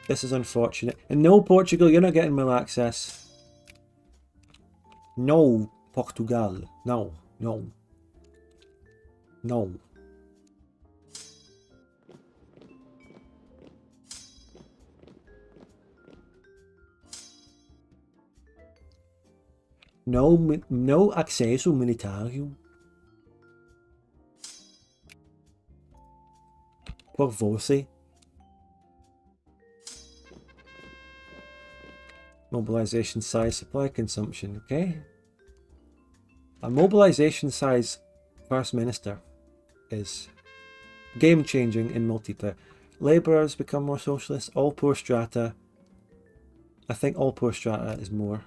This is unfortunate. And no, Portugal, you're not getting mill access. No, Portugal. No, no. No. No accesso militário. Por você. Mobilization size, supply consumption, okay? A mobilization size First Minister is game changing in multiplayer. Labourers become more socialist, all poor strata. I think all poor strata is more.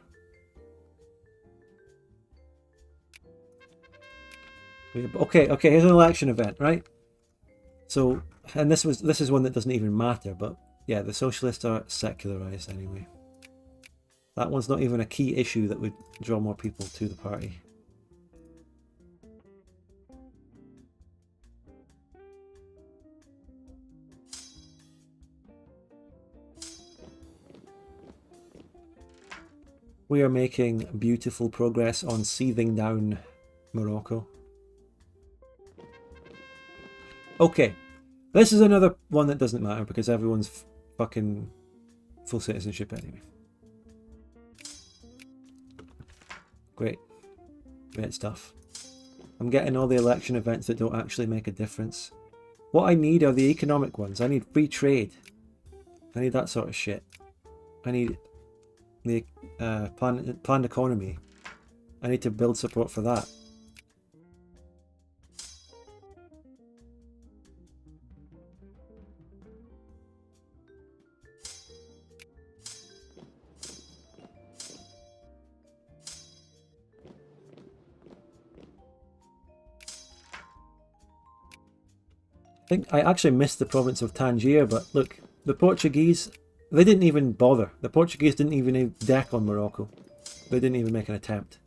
Okay, here's an election event, right? So, and this is one that doesn't even matter, but yeah, the socialists are secularized anyway. That one's not even a key issue that would draw more people to the party. We are making beautiful progress on seething down Morocco. Okay, this is another one that doesn't matter because everyone's fucking full citizenship anyway. Great stuff. I'm getting all the election events that don't actually make a difference. What I need are the economic ones. I need free trade. I need that sort of shit. I need the planned economy. I need to build support for that. I think I actually missed the province of Tangier, but look, the Portuguese, they didn't even bother. The Portuguese didn't even deck on Morocco. They didn't even make an attempt.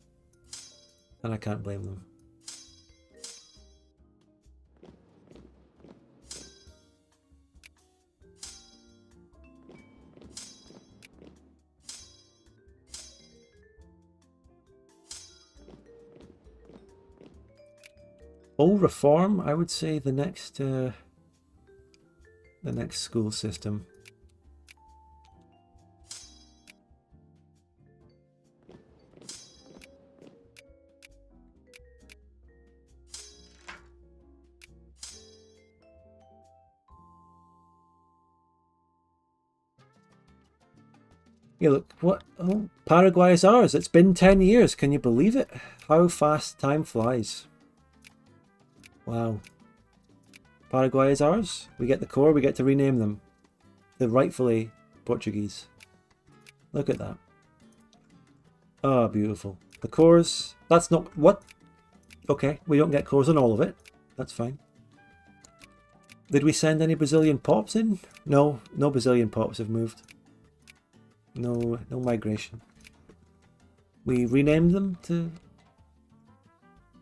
And I can't blame them. All reform, I would say the next school system. Yeah, look, what? Oh, Paraguay is ours. It's been 10 years. Can you believe it? How fast time flies. Wow. Paraguay is ours. We get the core, we get to rename them. They're rightfully Portuguese. Look at that. Oh, beautiful. The cores, that's not... What? Okay, we don't get cores on all of it. That's fine. Did we send any Brazilian pops in? No, no Brazilian pops have moved. No migration. We renamed them to...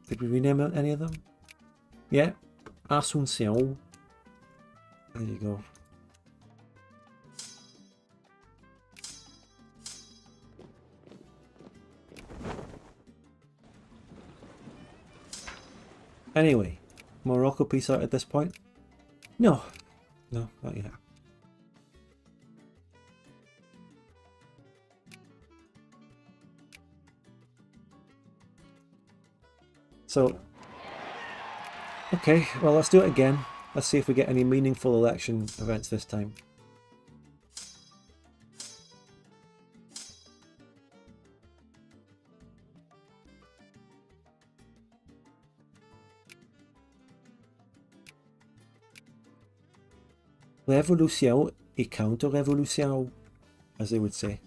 Did we rename any of them? Yeah. Asunción. There you go. Anyway, Morocco peace out at this point? No. No, not yet. So, okay, well, let's do it again. Let's see if we get any meaningful election events this time. Revolução e counter-revolução, as they would say.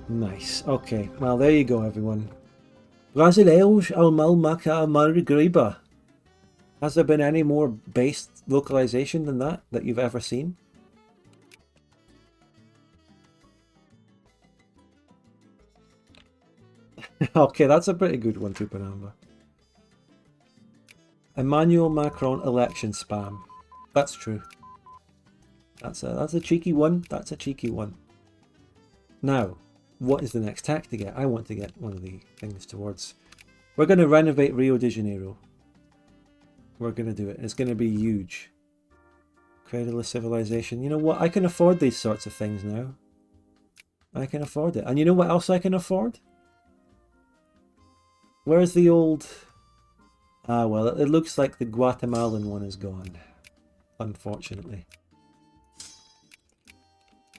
Nice. Okay, well, there you go, everyone. Brasileiros ao mal maca a Marigriba. Has there been any more based localization than that you've ever seen? Okay, that's a pretty good one, Tupanamba. Emmanuel Macron election spam. That's true. That's a cheeky one. That's a cheeky one. Now, what is the next tech to get? I want to get one of the things towards... We're going to renovate Rio de Janeiro. We're going to do it. It's going to be huge. Cradle civilization. You know what? I can afford these sorts of things now. I can afford it. And you know what else I can afford? Where's the old... Ah, well, it looks like the Guatemalan one is gone. Unfortunately.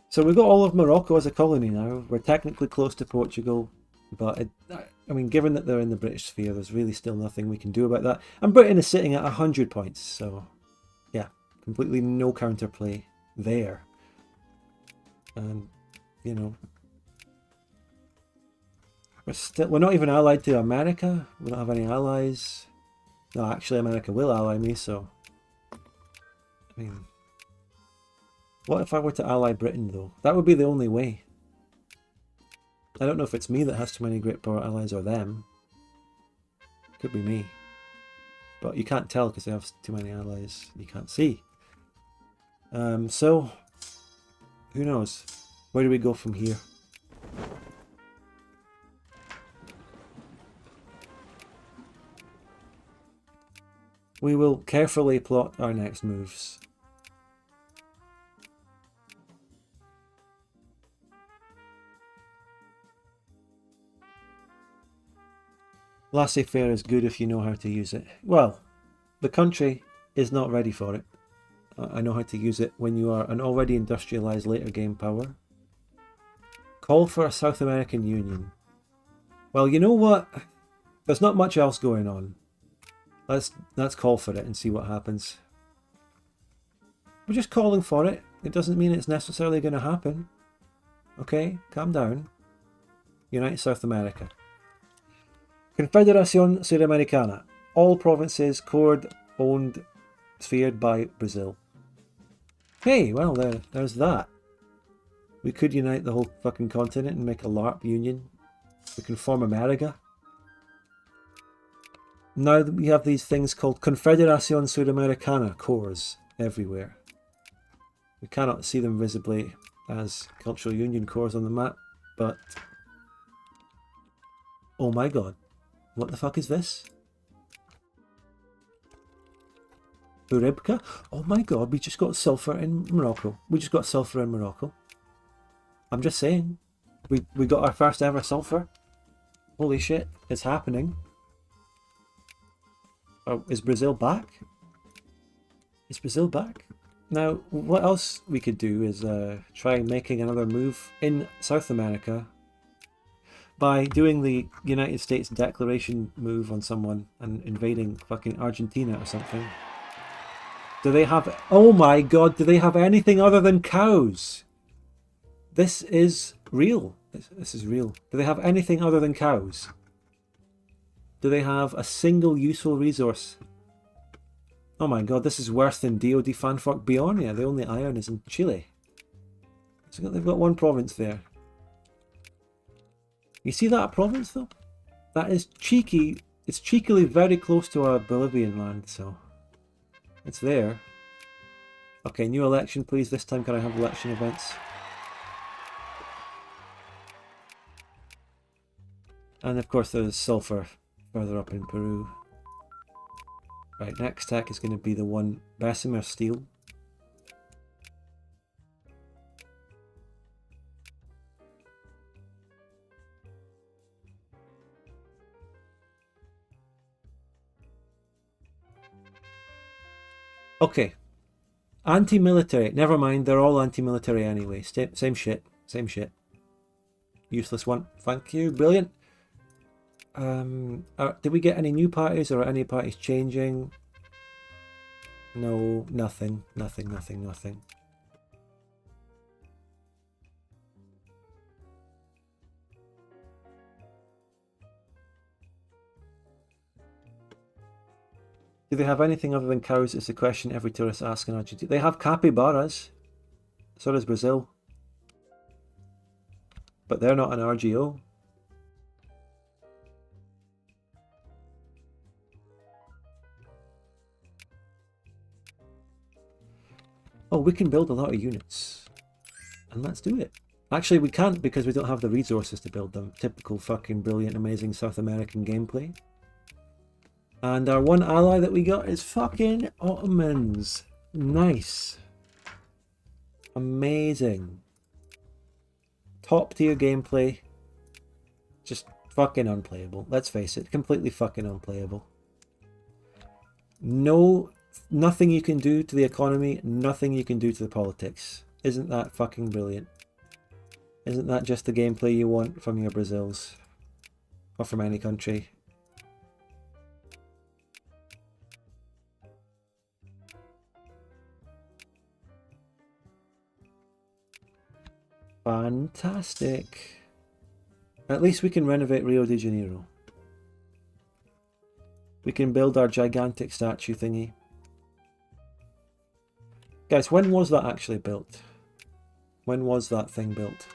So we've got all of Morocco as a colony now. We're technically close to Portugal, but I mean, given that they're in the British sphere, there's really still nothing we can do about that. And Britain is sitting at 100 points, so yeah, completely no counterplay there. And, you know, we're not even allied to America. We don't have any allies. No, actually, America will ally me, so... I mean... What if I were to ally Britain, though? That would be the only way. I don't know if it's me that has too many great power allies or them. Could be me. But you can't tell because they have too many allies you can't see. So... Who knows? Where do we go from here? We will carefully plot our next moves. Laissez-faire is good if you know how to use it. Well, the country is not ready for it. I know how to use it when you are an already industrialized later game power. Call for a South American Union. Well, you know what? There's not much else going on. Let's call for it and see what happens. We're just calling for it. It doesn't mean it's necessarily going to happen. Okay, calm down. Unite South America. Confederación Sudamericana. All provinces cored, owned, sphered by Brazil. Hey, well, there's that. We could unite the whole fucking continent and make a LARP union. We can form America. Now we have these things called Confederación Sudamericana cores everywhere. We cannot see them visibly as cultural union cores on the map, but Oh my god. What the fuck is this? Uribka? Oh my god, we just got sulfur in Morocco. We just got sulfur in Morocco. I'm just saying. We got our first ever sulfur. Holy shit, it's happening. Oh, is Brazil back? Is Brazil back? Now, what else we could do is try making another move in South America by doing the United States declaration move on someone and invading fucking Argentina or something. Do they have... Oh my god, do they have anything other than cows? This is real. This is real. Do they have anything other than cows? Do they have a single useful resource? Oh my god, this is worse than DoD Fanfuck Bionia. The only iron is in Chile. So they've got one province there. You see that province though? That is cheeky. It's cheekily very close to our Bolivian land, so it's there. Okay, new election please. This time can I have election events? And of course there's sulfur further up in Peru. Right, next tech is going to be the one Bessemer steel. Okay. Anti-military. Never mind, they're all anti-military anyway. Same shit. Same shit. Useless one. Thank you. Brilliant. Did we get any new parties or are any parties changing? No, nothing. Nothing, nothing, nothing. Do they have anything other than cows? Is the question every tourist asks in Argentina. They have capybaras. So does Brazil. But they're not an RGO. Oh, we can build a lot of units. And let's do it. Actually, we can't because we don't have the resources to build them. Typical fucking brilliant, amazing South American gameplay. And our one ally that we got is fucking Ottomans. Nice. Amazing. Top tier gameplay. Just fucking unplayable. Let's face it, completely fucking unplayable. Nothing you can do to the economy, nothing you can do to the politics. Isn't that fucking brilliant? Isn't that just the gameplay you want from your Brazils? Or from any country? Fantastic. At least we can renovate Rio de Janeiro. We can build our gigantic statue thingy. Guys, when was that actually built? When was that thing built?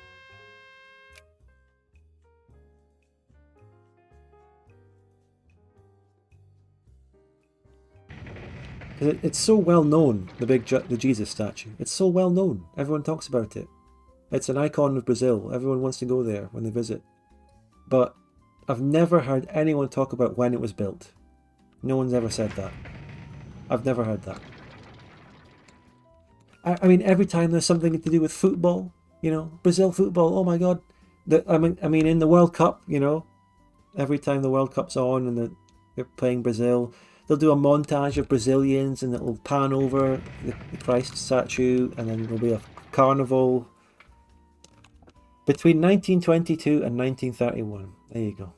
Because it's so well known, the Jesus statue. It's so well known. Everyone talks about it. It's an icon of Brazil. Everyone wants to go there when they visit. But I've never heard anyone talk about when it was built. No one's ever said that. I've never heard that. I mean, every time there's something to do with football, you know, Brazil football, oh my god. I mean, in the World Cup, you know, every time the World Cup's on and they're playing Brazil, they'll do a montage of Brazilians and it'll pan over the Christ statue and then there'll be a carnival. Between 1922 and 1931. There you go.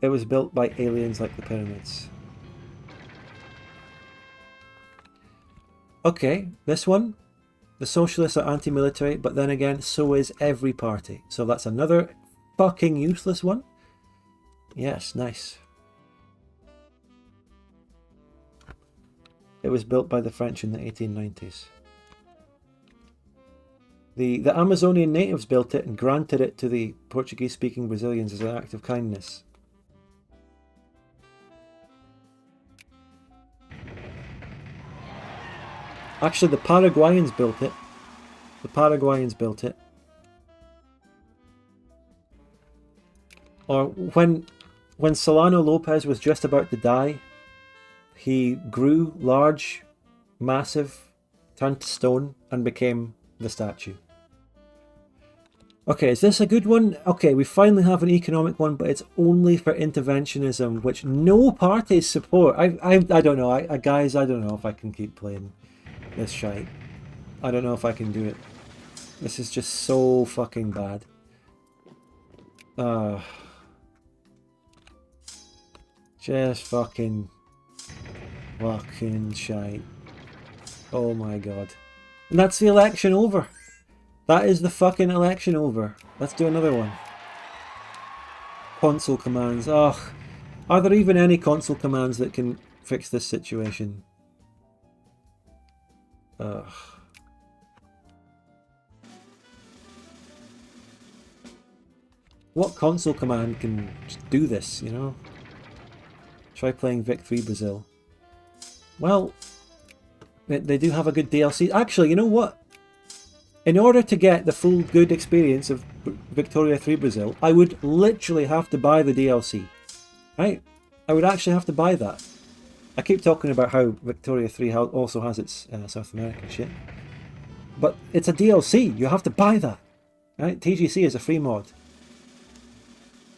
It was built by aliens like the pyramids. Okay, this one. The socialists are anti-military, but then again, so is every party. So that's another fucking useless one. Yes, nice. It was built by the French in the 1890s. The Amazonian natives built it and granted it to the Portuguese-speaking Brazilians as an act of kindness. Actually, the Paraguayans built it. The Paraguayans built it. Or when when Solano Lopez was just about to die, he grew large, massive, turned to stone, and became the statue. Okay, is this a good one? Okay, we finally have an economic one, but it's only for interventionism, which no parties support. I don't know, guys, I don't know if I can keep playing this shite. I don't know if I can do it. This is just so fucking bad. Just fucking shite. Oh my god. And that's the election over. That is the fucking election over. Let's do another one. Console commands. Ugh. Are there even any console commands that can fix this situation? Ugh. What console command can just do this, you know? Try playing Vic 3 Brazil. Well, they do have a good DLC. Actually, you know what? In order to get the full good experience of Victoria 3 Brazil, I would literally have to buy the DLC. Right? I would actually have to buy that. I keep talking about how Victoria 3 also has its South American shit. But it's a DLC. You have to buy that. Right? TGC is a free mod.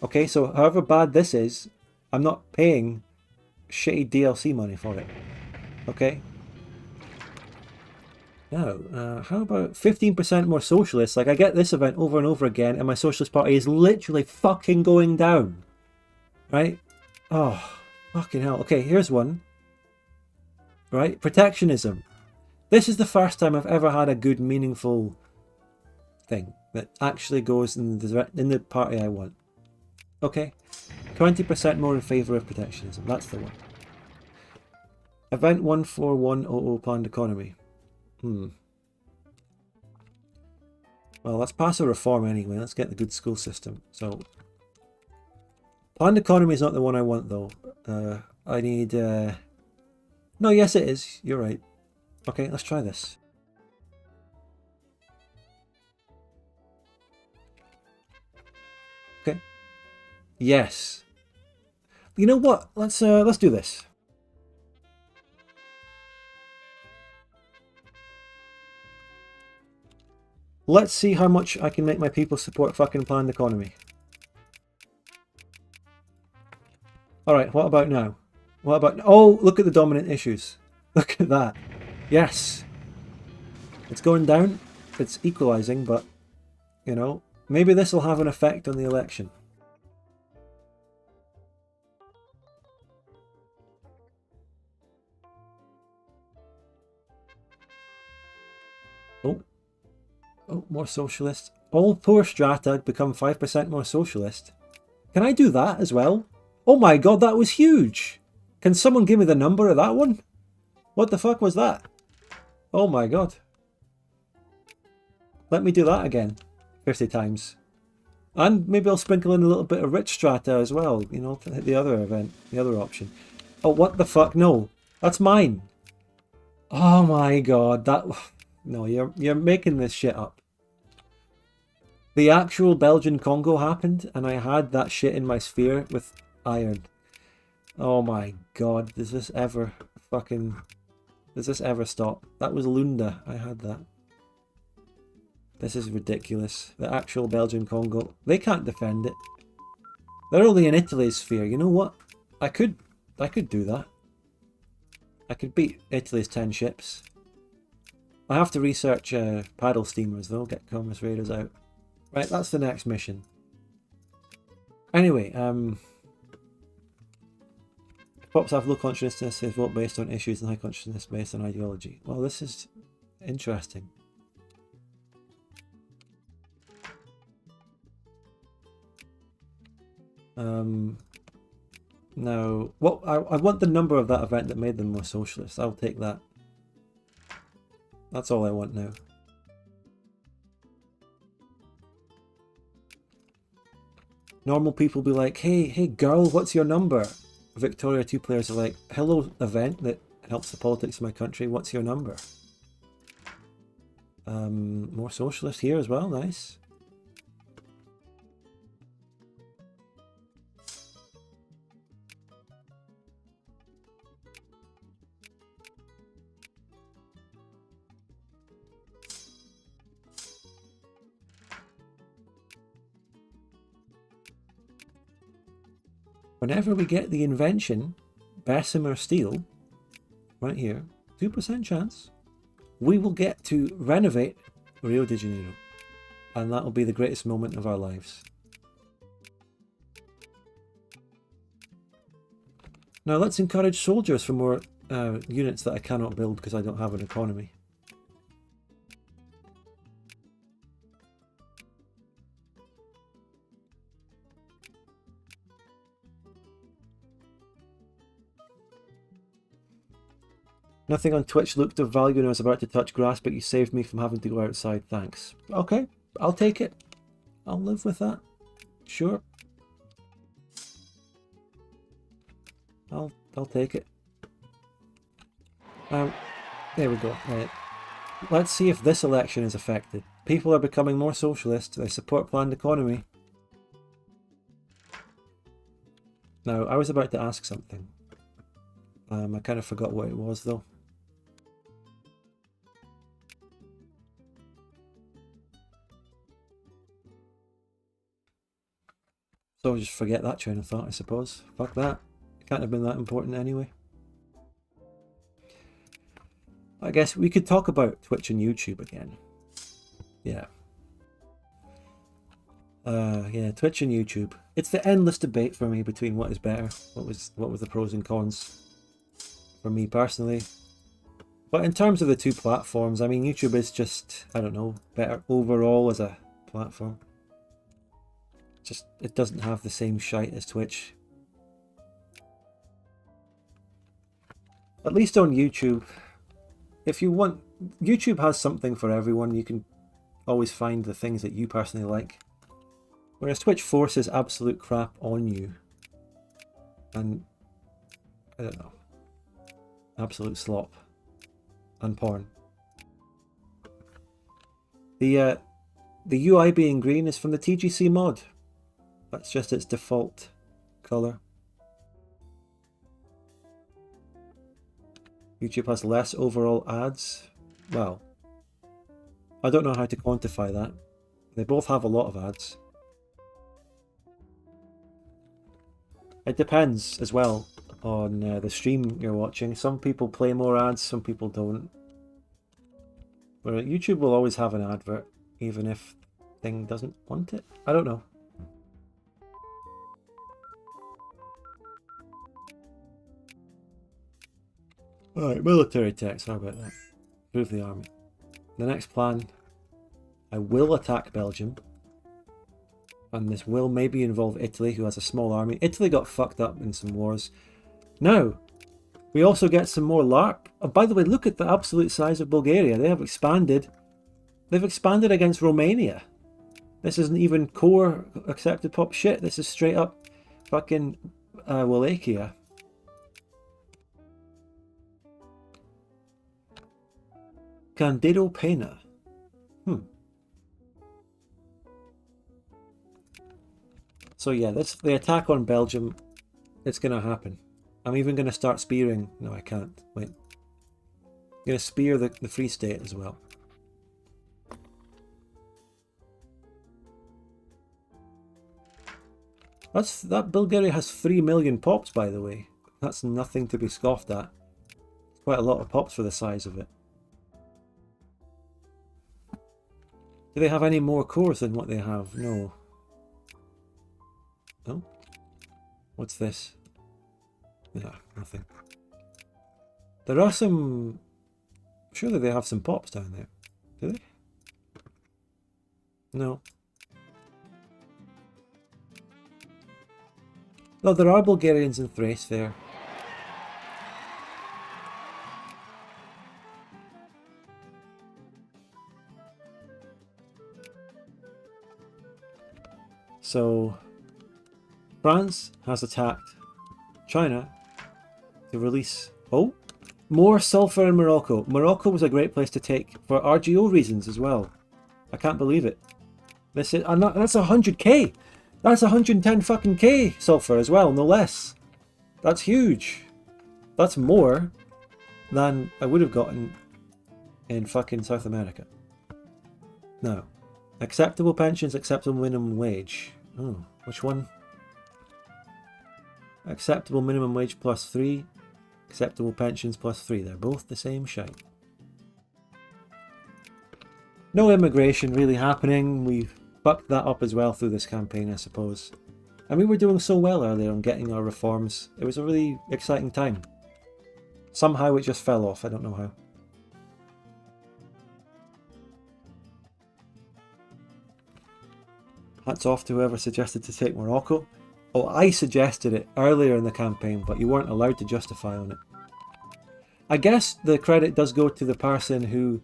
Okay, so however bad this is, I'm not paying shitty DLC money for it. Okay? Now, how about 15% more socialists? Like, I get this event over and over again, and my Socialist Party is literally fucking going down. Right? Oh, fucking hell. Okay, here's one. Right? Protectionism. This is the first time I've ever had a good, meaningful thing that actually goes in the party I want. Okay? 20% more in favour of protectionism. That's the one. Event 14100 planned economy. Well, let's pass a reform anyway. Let's get the good school system. So, planned economy is not the one I want, though. I need... No, yes it is. You're right. Okay, let's try this. Okay. Yes. You know what? Let's do this. Let's see how much I can make my people support fucking planned economy. Alright, what about now? What about... Oh, look at the dominant issues. Look at that. Yes. It's going down. It's equalising, but, you know, maybe this will have an effect on the election. Oh, more socialist. All poor strata become 5% more socialist. Can I do that as well? Oh my god, that was huge! Can someone give me the number of that one? What the fuck was that? Oh my god. Let me do that again. 50 times. And maybe I'll sprinkle in a little bit of rich strata as well, you know, to hit the other event, the other option. Oh, what the fuck? No. That's mine. Oh my god, that... No, you're making this shit up. The actual Belgian Congo happened, and I had that shit in my sphere with iron. Oh my god, does this ever stop? That was Lunda, I had that. This is ridiculous. The actual Belgian Congo, they can't defend it. They're only in Italy's sphere. You know what? I could do that. I could beat Italy's 10 ships. I have to research paddle steamers though, get commerce raiders out. Right, that's the next mission. Anyway, Pops have low consciousness, they vote based on issues, and high consciousness based on ideology. Well, this is interesting. Now, what I want the number of that event that made them more socialist. I'll take that. That's all I want now. Normal people be like, hey girl, what's your number? Victoria 2 players are like, hello event that helps the politics of my country, what's your number? More socialist here as well, nice. Whenever we get the invention, Bessemer Steel, right here, 2% chance, we will get to renovate Rio de Janeiro. And that will be the greatest moment of our lives. Now let's encourage soldiers for more units that I cannot build because I don't have an economy. Nothing on Twitch looked of value when I was about to touch grass, but you saved me from having to go outside. Thanks. Okay, I'll take it. I'll live with that. Sure. I'll take it. There we go. Right. Let's see if this election is affected. People are becoming more socialist. They support planned economy. Now, I was about to ask something. I kind of forgot what it was though. So I'll just forget that train of thought, I suppose. Fuck that. It can't have been that important anyway. I guess we could talk about Twitch and YouTube again. Yeah. Yeah, Twitch and YouTube. It's the endless debate for me between what is better, what was the pros and cons for me personally. But in terms of the two platforms, I mean, YouTube is just, I don't know, better overall as a platform. Just, it doesn't have the same shite as Twitch. At least on YouTube, if you want, YouTube has something for everyone. You can always find the things that you personally like. Whereas Twitch forces absolute crap on you. And, I don't know, absolute slop. And porn. The UI being green is from the TGC mod. That's just its default color. YouTube has less overall ads. Well, I don't know how to quantify that. They both have a lot of ads. It depends as well on the stream you're watching. Some people play more ads, some people don't. But YouTube will always have an advert, even if thing doesn't want it. I don't know. Alright, military tech, sorry about that. Improve the army. The next plan, I will attack Belgium. And this will maybe involve Italy, who has a small army. Italy got fucked up in some wars. Now, we also get some more LARP. Oh, by the way, look at the absolute size of Bulgaria. They have expanded. They've expanded against Romania. This isn't even core accepted pop shit. This is straight up fucking Wallachia. Candido Pena. So yeah, the attack on Belgium, it's going to happen. I'm even going to start spearing. No, I can't. Wait. I'm going to spear the Free State as well. That Bulgaria has 3 million pops, by the way. That's nothing to be scoffed at. It's quite a lot of pops for the size of it. Do they have any more cores than what they have? No. No? What's this? Yeah, nothing. There are some... Surely they have some pops down there. Do they? No. No, there are Bulgarians in Thrace there. So, France has attacked China to release... Oh! More sulfur in Morocco. Morocco was a great place to take for RGO reasons as well. I can't believe it. This is, that's 100k! That's 110 fucking k sulfur as well, no less. That's huge. That's more than I would have gotten in fucking South America. Now, acceptable pensions, acceptable minimum wage. Oh, which one? Acceptable minimum wage plus 3. Acceptable pensions plus 3. They're both the same shite. No immigration really happening. We've fucked that up as well through this campaign, I suppose. And we were doing so well earlier on getting our reforms. It was a really exciting time. Somehow it just fell off. I don't know how. Hats off to whoever suggested to take Morocco. Oh, I suggested it earlier in the campaign, but you weren't allowed to justify on it. I guess the credit does go to the person who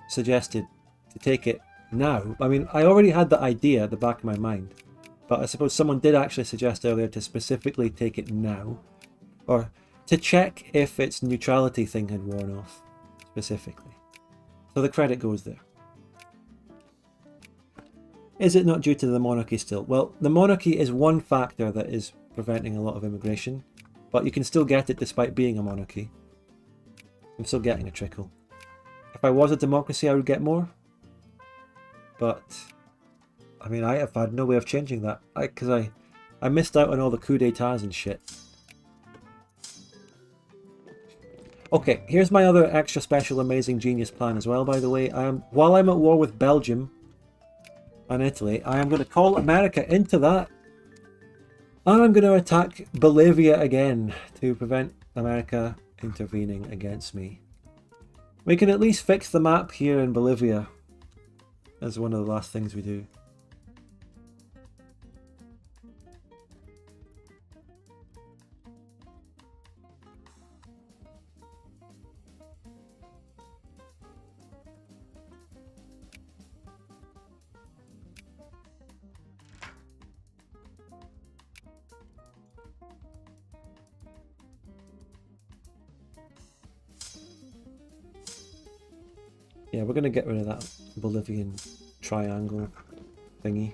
suggested to take it now. I mean, I already had the idea at the back of my mind, but I suppose someone did actually suggest earlier to specifically take it now, or to check if its neutrality thing had worn off, specifically. So the credit goes there. Is it not due to the monarchy still? Well, the monarchy is one factor that is preventing a lot of immigration, but you can still get it despite being a monarchy. I'm still getting a trickle. If I was a democracy, I would get more. But, I mean, I have had no way of changing that. Because I missed out on all the coup d'etats and shit. Okay, here's my other extra special amazing genius plan as well, by the way. While I'm at war with Belgium and Italy, I am going to call America into that. And I'm going to attack Bolivia again to prevent America intervening against me. We can at least fix the map here in Bolivia as one of the last things we do. Yeah, we're going to get rid of that Bolivian triangle thingy.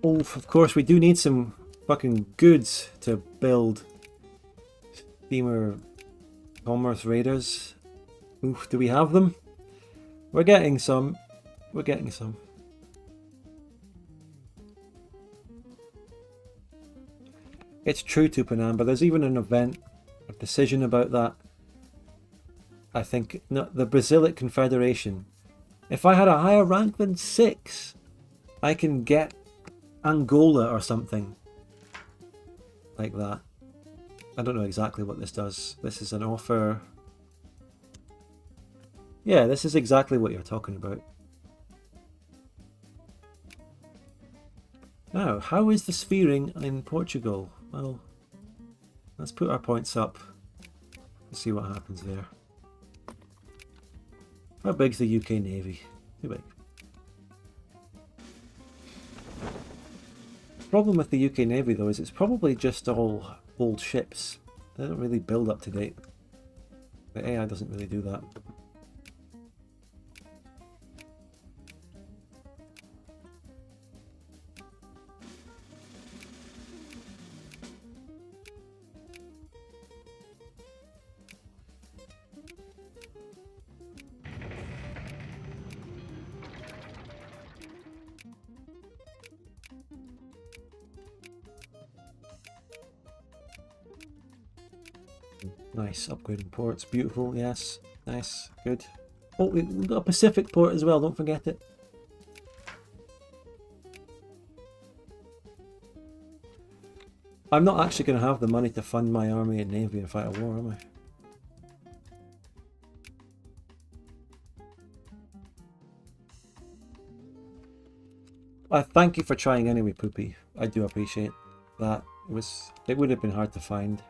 Oh, of course, we do need some fucking goods to build steamer commerce raiders. Oof, do we have them? We're getting some. We're getting some. It's true, Tupanan, but there's even an event, a decision about that. I think, no, the Brazilic Confederation. If I had a higher rank than 6, I can get Angola or something like that. I don't know exactly what this does. This is an offer. Yeah, this is exactly what you're talking about. Now, how is the sphering in Portugal? Well, let's put our points up and see what happens there. How big's the UK Navy? Too big. The problem with the UK Navy though is it's probably just all old ships. They don't really build up to date. The AI doesn't really do that. Nice, upgrading ports, beautiful, yes, nice, good. Oh, we've got a Pacific port as well, don't forget it. I'm not actually going to have the money to fund my army and navy and fight a war, am I? Thank you for trying anyway, Poopy. I do appreciate that. It would have been hard to find.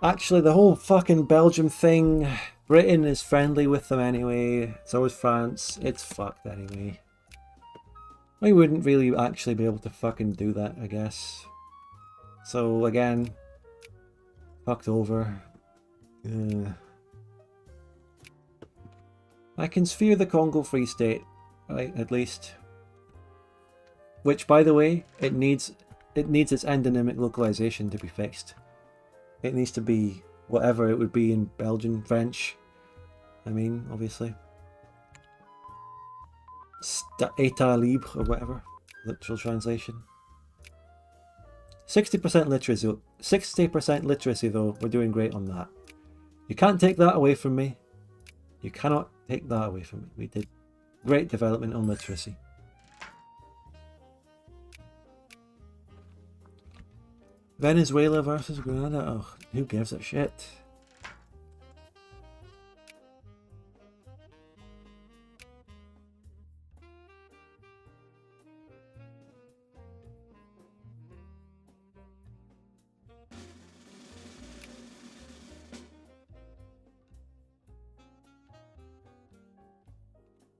Actually, the whole fucking Belgium thing, Britain is friendly with them anyway, so is France, it's fucked anyway. We wouldn't really actually be able to fucking do that, I guess. So again, fucked over. I can sphere the Congo Free State, right, at least. Which, by the way, it needs it needs its endonymic localization to be fixed. It needs to be whatever it would be in Belgian French. I mean, obviously. État libre or whatever. Literal translation. 60% literacy. 60% literacy though. We're doing great on that. You can't take that away from me. You cannot take that away from me. We did great development on literacy. Venezuela versus Grenada. Oh, who gives a shit?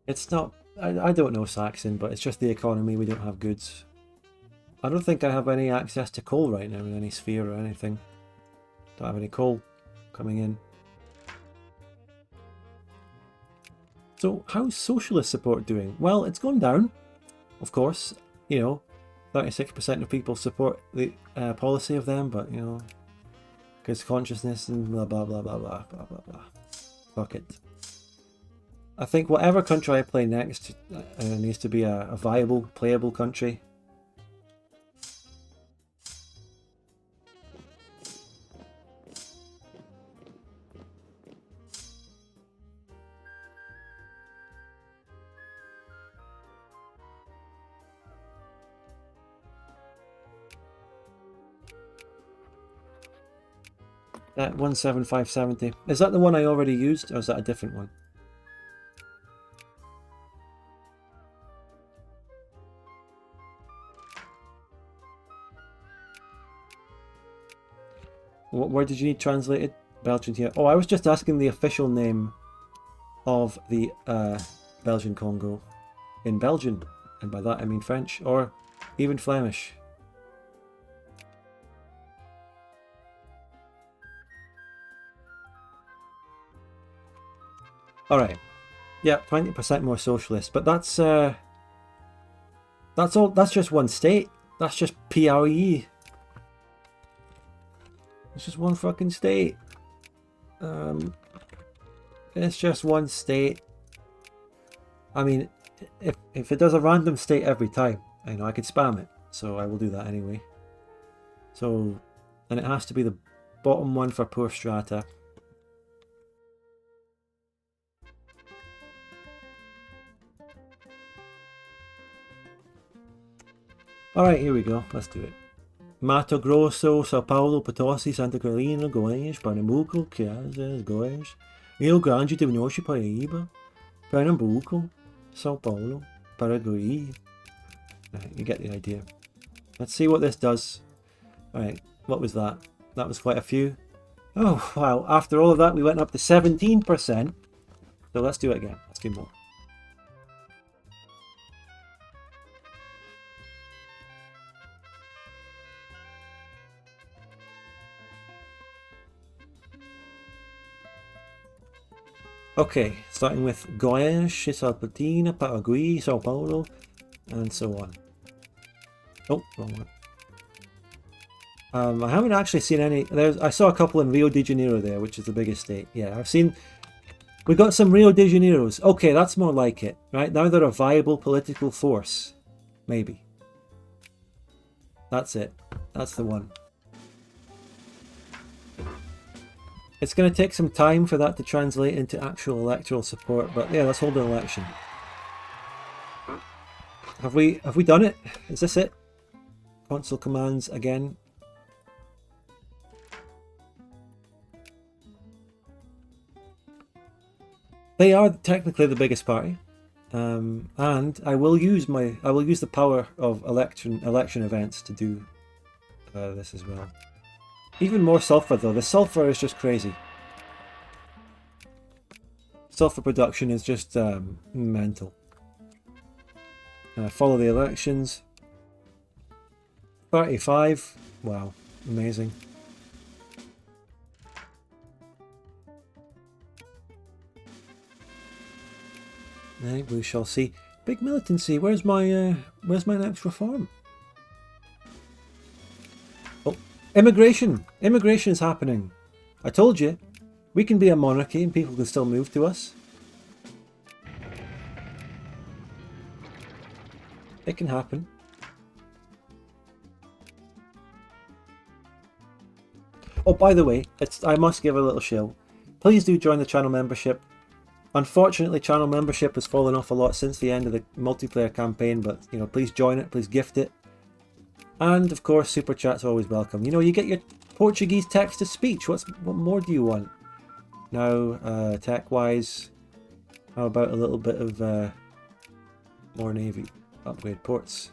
It's not, I don't know Saxon, but it's just the economy. We don't have goods. I don't think I have any access to coal right now in any sphere or anything. Don't have any coal coming in. So how's socialist support doing? Well, it's gone down, of course. You know, 36% of people support the policy of them, but you know, because consciousness and blah blah blah blah blah blah blah blah. Fuck it. I think whatever country I play next needs to be a viable, playable country. That 17570. Is that the one I already used, or is that a different one? What word did you need translated? Belgian here. Oh, I was just asking the official name of the Belgian Congo in Belgian, and by that I mean French or even Flemish. All right, yeah, 20% more socialist, but that's all. That's just one state. That's just PRE. It's just one fucking state. It's just one state. I mean, if it does a random state every time, I know I could spam it, so I will do that anyway. So, and it has to be the bottom one for poor strata. Alright, here we go. Let's do it. Mato Grosso, Sao Paulo, Potosi, Santa Catarina, Goiás, Pernambuco, Goiás, Goiás, Rio Grande do Norte, Paraíba, Pernambuco, Sao Paulo, Paraguay. Right, you get the idea. Let's see what this does. Alright, what was that? That was quite a few. Oh, wow. After all of that, we went up to 17%. So let's do it again. Let's do more. Okay, starting with Goiás, Cisalpatina, Paraguay, Sao Paulo, and so on. Oh, wrong one. I haven't actually seen any. I saw a couple in Rio de Janeiro there, which is the biggest state. Yeah, I've seen. We got some Rio de Janeiros. Okay, that's more like it. Right now they're a viable political force. Maybe. That's it. That's the one. It's going to take some time for that to translate into actual electoral support, but yeah, let's hold an election. Have we done it? Is this it? Console commands again. They are technically the biggest party, and I will use the power of election events to do this as well. Even more sulfur though. The sulfur is just crazy. Sulfur production is just mental. Follow the elections. 35. Wow, amazing. We shall see. Big militancy. Where's my next reform? Immigration! Immigration is happening. I told you, we can be a monarchy and people can still move to us. It can happen. Oh, by the way, I must give a little shill. Please do join the channel membership. Unfortunately, channel membership has fallen off a lot since the end of the multiplayer campaign, but you know, please join it, please gift it. And of course, super chats are always welcome. You know, you get your Portuguese text to speech. What more do you want? Now, tech-wise, how about a little bit of more Navy upgrade ports?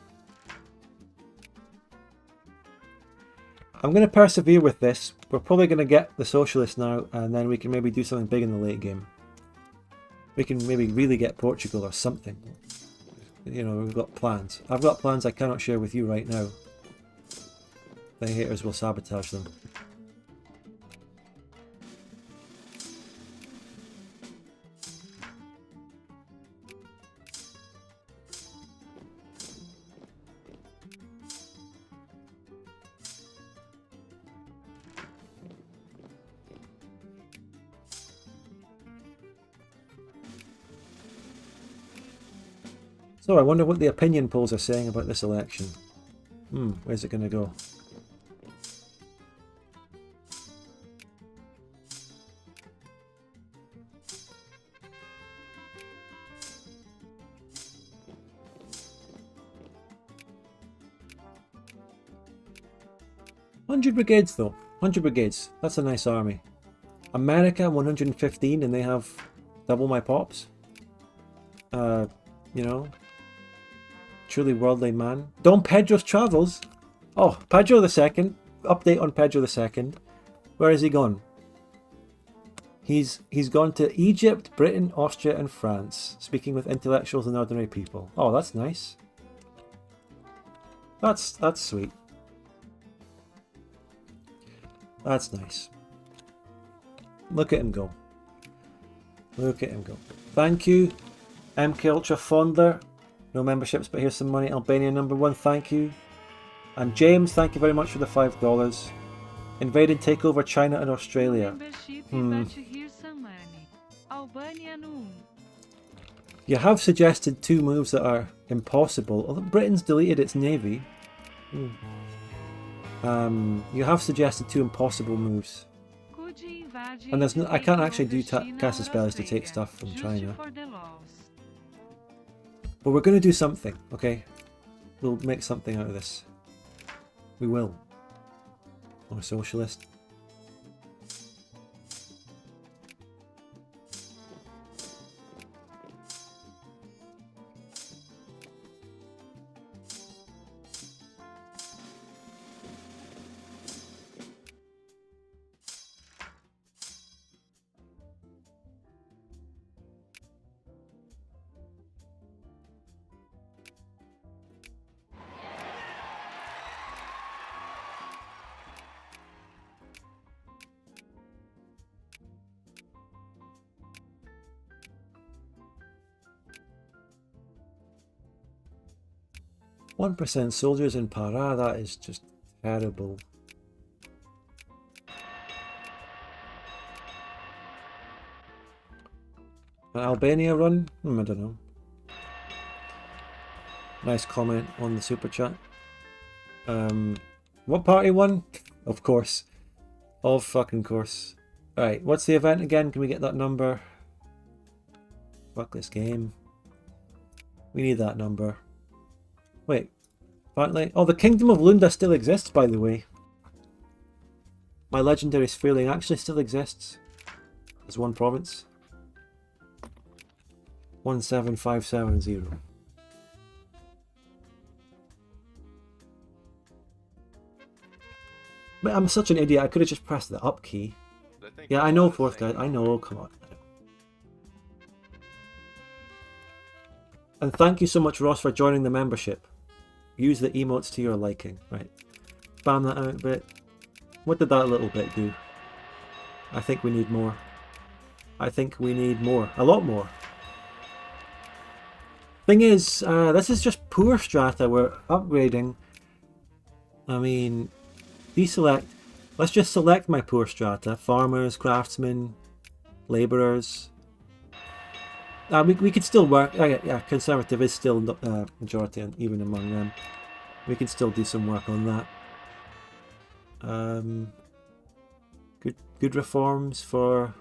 I'm going to persevere with this. We're probably going to get the socialists now, and then we can maybe do something big in the late game. We can maybe really get Portugal or something. You know, we've got plans. I've got plans I cannot share with you right now. The haters will sabotage them. So I wonder what the opinion polls are saying about this election. Where's it going to go? "100 brigades though. 100 brigades. That's a nice army. America 115 and they have double my pops. You know. Truly worldly man. Don Pedro's travels. Oh, Pedro II. Update on Pedro II. Where has he gone? He's gone to Egypt, Britain, Austria and France, speaking with intellectuals and ordinary people. Oh, that's nice. That's sweet. That's nice. Look at him go. Look at him go. Thank you, MK Ultra Fondler. No memberships, but here's some money. Albania #1, thank you. And James, thank you very much for the $5. Invade and take over China and Australia. You have suggested 2 moves that are impossible. Although Britain's deleted its navy. You have suggested 2 impossible moves. And there's no, I can't actually do cast spells to take stuff from China. But we're going to do something, okay? We'll make something out of this. We will. Or socialist. %1% soldiers in Para, that is just terrible. An Albania run? I don't know. Nice comment on the super chat. What party won? Of course. Of fucking course. Alright, what's the event again? Can we get that number? Fuck this game. We need that number. Wait, apparently... Oh, the Kingdom of Lunda still exists, by the way. My legendary Sphereling actually still exists. As one province. 17570. But I'm such an idiot, I could have just pressed the up key. Yeah, I know, fourth guy, I know, come on. And thank you so much, Ross, for joining the membership. Use the emotes to your liking. Right. Spam that out a bit. What did that little bit do? I think we need more. I think we need more. A lot more. Thing is, this is just poor strata we're upgrading. I mean, deselect. Let's just select my poor strata. Farmers, craftsmen, labourers. We could still work. Yeah, conservative is still majority, and even among them, we can still do some work on that. Good reforms for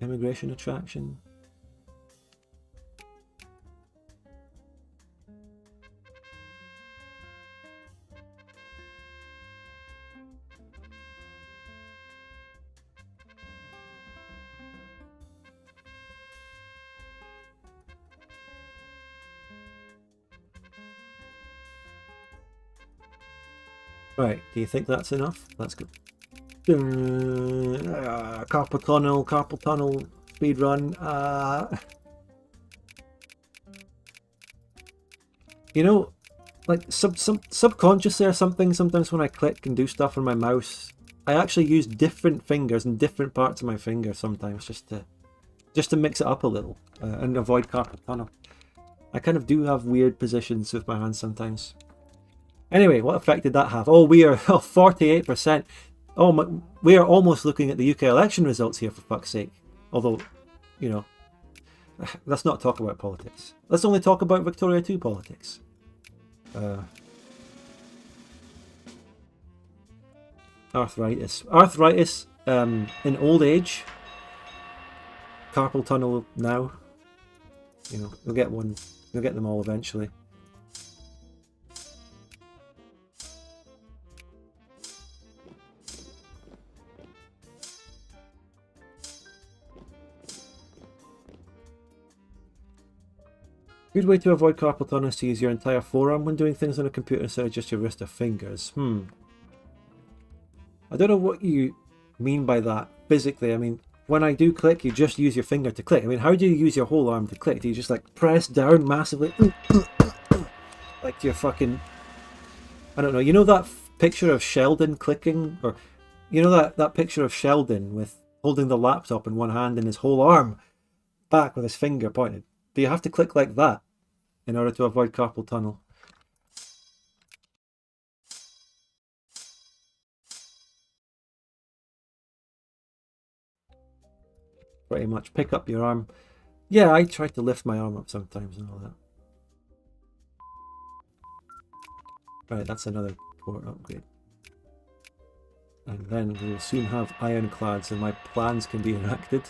immigration attraction. Right, do you think that's enough? That's good. Carpal tunnel, speed run. You know, like subconsciously or something, sometimes when I click and do stuff on my mouse, I actually use different fingers and different parts of my finger sometimes just to mix it up a little and avoid carpal tunnel. I kind of do have weird positions with my hands sometimes. Anyway, what effect did that have? Oh, we are 48%. Oh, we are almost looking at the UK election results here, for fuck's sake. Although, you know, let's not talk about politics. Let's only talk about Victoria 2 politics. Arthritis. Arthritis in old age. Carpal tunnel now. You know, we'll get one. We'll get them all eventually. Good way to avoid carpal tunnel is to use your entire forearm when doing things on a computer instead of just your wrist or fingers. I don't know what you mean by that physically. I mean, when I do click, you just use your finger to click. I mean, how do you use your whole arm to click? Do you just like press down massively? Like you're fucking... I don't know. You know that picture of Sheldon clicking? Or you know that picture of Sheldon with holding the laptop in one hand and his whole arm back with his finger pointed? Do you have to click like that in order to avoid carpal tunnel? Pretty much. Pick up your arm. Yeah, I try to lift my arm up sometimes and all that. Right, that's another port upgrade. And then we'll soon have ironclads and my plans can be enacted.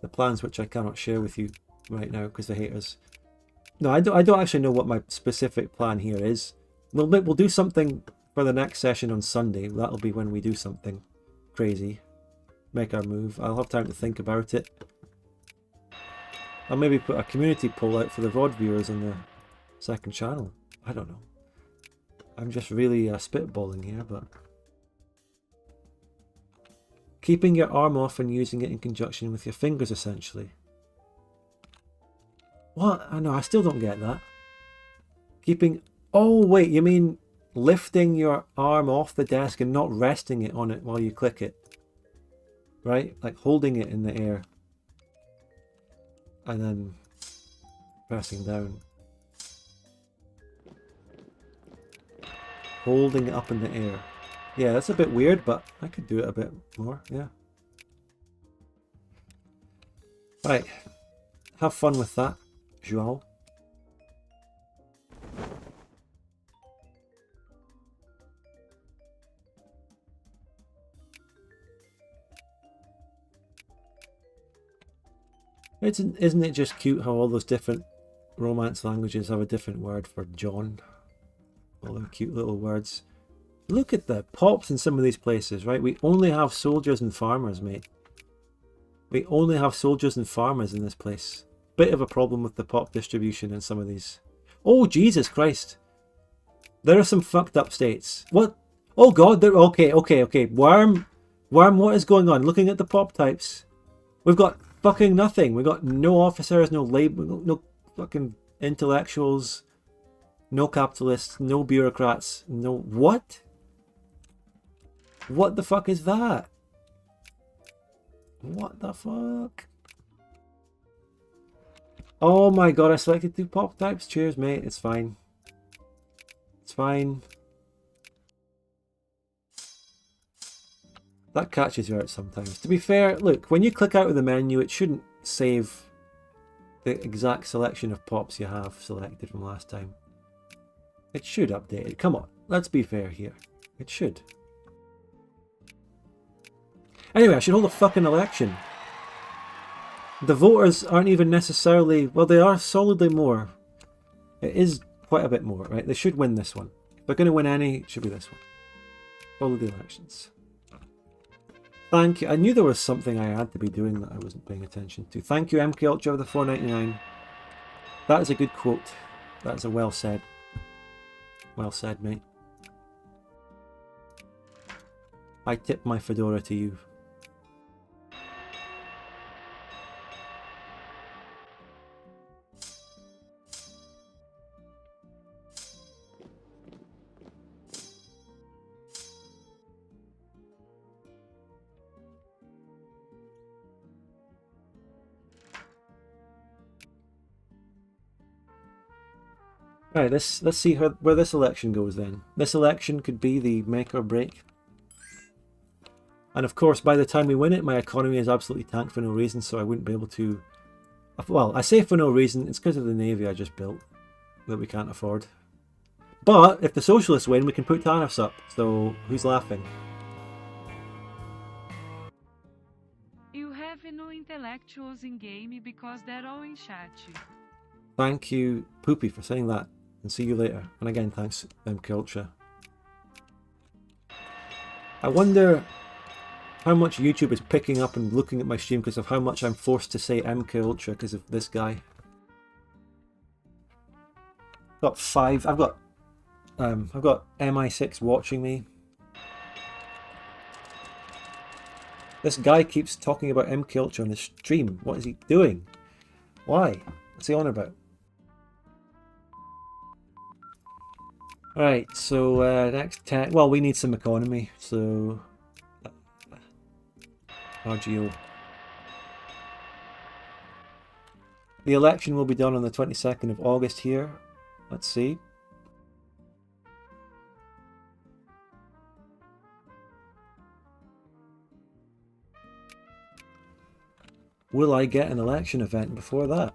The plans which I cannot share with you right now because the haters. No, I don't actually know what my specific plan here is. We'll do something for the next session on Sunday. That'll be when we do something crazy. Make our move. I'll have time to think about it. I'll maybe put a community poll out for the VOD viewers on the second channel. I don't know. I'm just really spitballing here, but... Keeping your arm off and using it in conjunction with your fingers, essentially. What? I know, I still don't get that. Keeping... Oh, wait, you mean lifting your arm off the desk and not resting it on it while you click it? Right? Like holding it in the air. And then pressing down. Holding it up in the air. Yeah, that's a bit weird, but I could do it a bit more, yeah. Right. Have fun with that, João. Isn't it just cute how all those different Romance languages have a different word for John? All the cute little words. Look at the pops in some of these places, right? We only have soldiers and farmers, mate. We only have soldiers and farmers in this place. Bit of a problem with the pop distribution in some of these. Oh, Jesus Christ. There are some fucked up states. What? Oh God, they're... Okay. Worm, what is going on? Looking at the pop types. We've got fucking nothing. We've got no officers, no labor, no fucking intellectuals, no capitalists, no bureaucrats, no... What? What the fuck is that? What the fuck? Oh my God, I selected 2 pop types. Cheers, mate. It's fine. It's fine. That catches you out sometimes. To be fair, look, when you click out of the menu, it shouldn't save the exact selection of pops you have selected from last time. It should update it. Come on, let's be fair here. It should. Anyway, I should hold a fucking election. The voters aren't even necessarily... Well, they are solidly more. It is quite a bit more, right? They should win this one. If they're going to win any, it should be this one. Follow the elections. Thank you. I knew there was something I had to be doing that I wasn't paying attention to. Thank you, MK Ultra, for the $4.99. That is a good quote. That is a well said. Well said, mate. I tip my fedora to you. Right, let's see where this election goes then. This election could be the make or break. And of course, by the time we win it, my economy is absolutely tanked for no reason, so I wouldn't be able to... Well, I say for no reason, it's because of the navy I just built that we can't afford. But if the socialists win, we can put tariffs up, so who's laughing? You have no intellectuals in game because they're all in chat. Thank you, Poopy, for saying that. And see you later. And again, thanks, Culture. I wonder how much YouTube is picking up and looking at my stream because of how much I'm forced to say MK Ultra because of this guy. Got 5. I've got MI6 watching me. This guy keeps talking about MK Ultra on the stream. What is he doing? Why? What's he on about? Right, so next tech. Well, we need some economy, so RGO. The election will be done on the 22nd of August here. Let's see. Will I get an election event before that?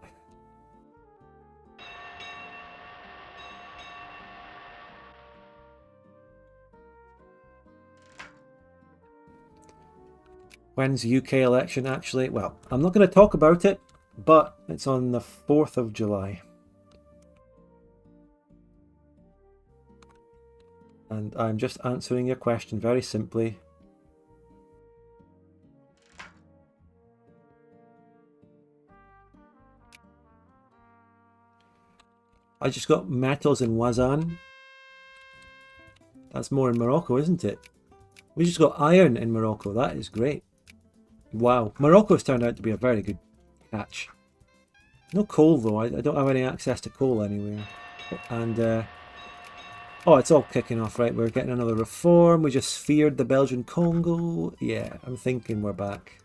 When's the UK election actually? Well, I'm not going to talk about it, but it's on the 4th of July. And I'm just answering your question very simply. I just got metals in Wazan. That's more in Morocco, isn't it? We just got iron in Morocco. That is great. Wow. Morocco's turned out to be a very good catch. No coal though. I don't have any access to coal anywhere. And, oh, it's all kicking off, right? We're getting another reform. We just feared the Belgian Congo. Yeah, I'm thinking we're back.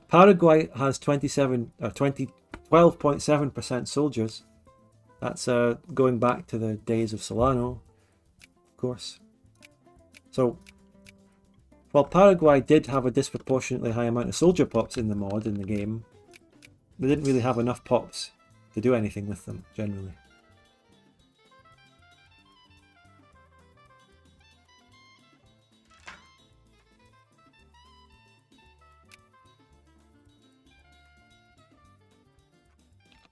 Paraguay has 12.7% soldiers. That's going back to the days of Solano, of course. So, while Paraguay did have a disproportionately high amount of soldier pops in the mod in the game, they didn't really have enough pops to do anything with them, generally.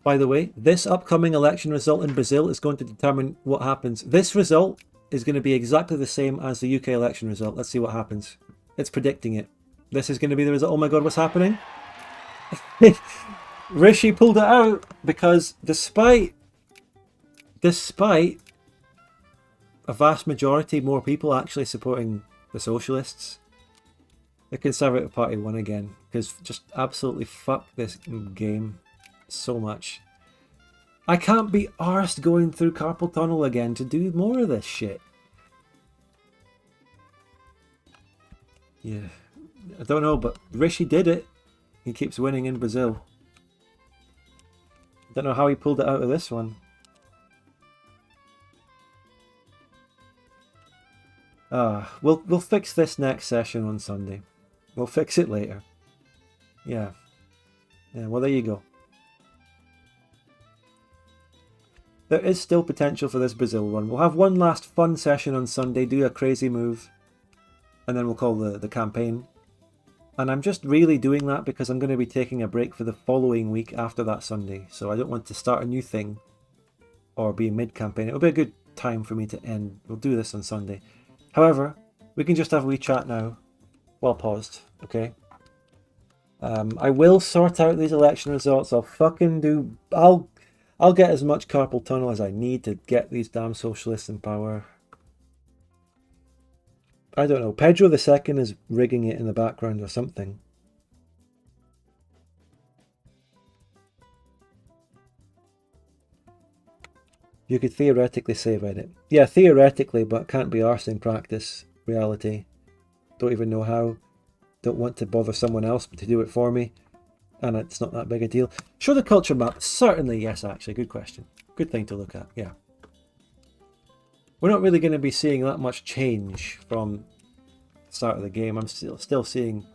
By the way, this upcoming election result in Brazil is going to determine what happens. This result is going to be exactly the same as the UK election result. Let's see what happens. It's predicting it. This is going to be the result. Oh my god, what's happening? Rishi pulled it out because despite a vast majority more people actually supporting the socialists, the Conservative Party won again because just absolutely fuck this game so much. I can't be arsed going through carpal tunnel again to do more of this shit. Yeah, I don't know, but Rishi did it. He keeps winning in Brazil. I don't know how he pulled it out of this one. We'll fix this next session on Sunday. We'll fix it later. Yeah. Yeah, well, there you go. There is still potential for this Brazil run. We'll have one last fun session on Sunday, do a crazy move, and then we'll call the campaign. And I'm just really doing that because I'm going to be taking a break for the following week after that Sunday. So I don't want to start a new thing or be mid-campaign. It'll be a good time for me to end. We'll do this on Sunday. However, we can just have a wee chat now while paused, okay? I will sort out these election results. I'll get as much carpal tunnel as I need to get these damn socialists in power. I don't know. Pedro II is rigging it in the background or something. You could theoretically save edit. Yeah, theoretically, but can't be arsed in practice. Reality. Don't even know how. Don't want to bother someone else to do it for me. And it's not that big a deal. Show the culture map. Certainly, yes, actually. Good question. Good thing to look at, yeah. We're not really going to be seeing that much change from the start of the game. I'm still seeing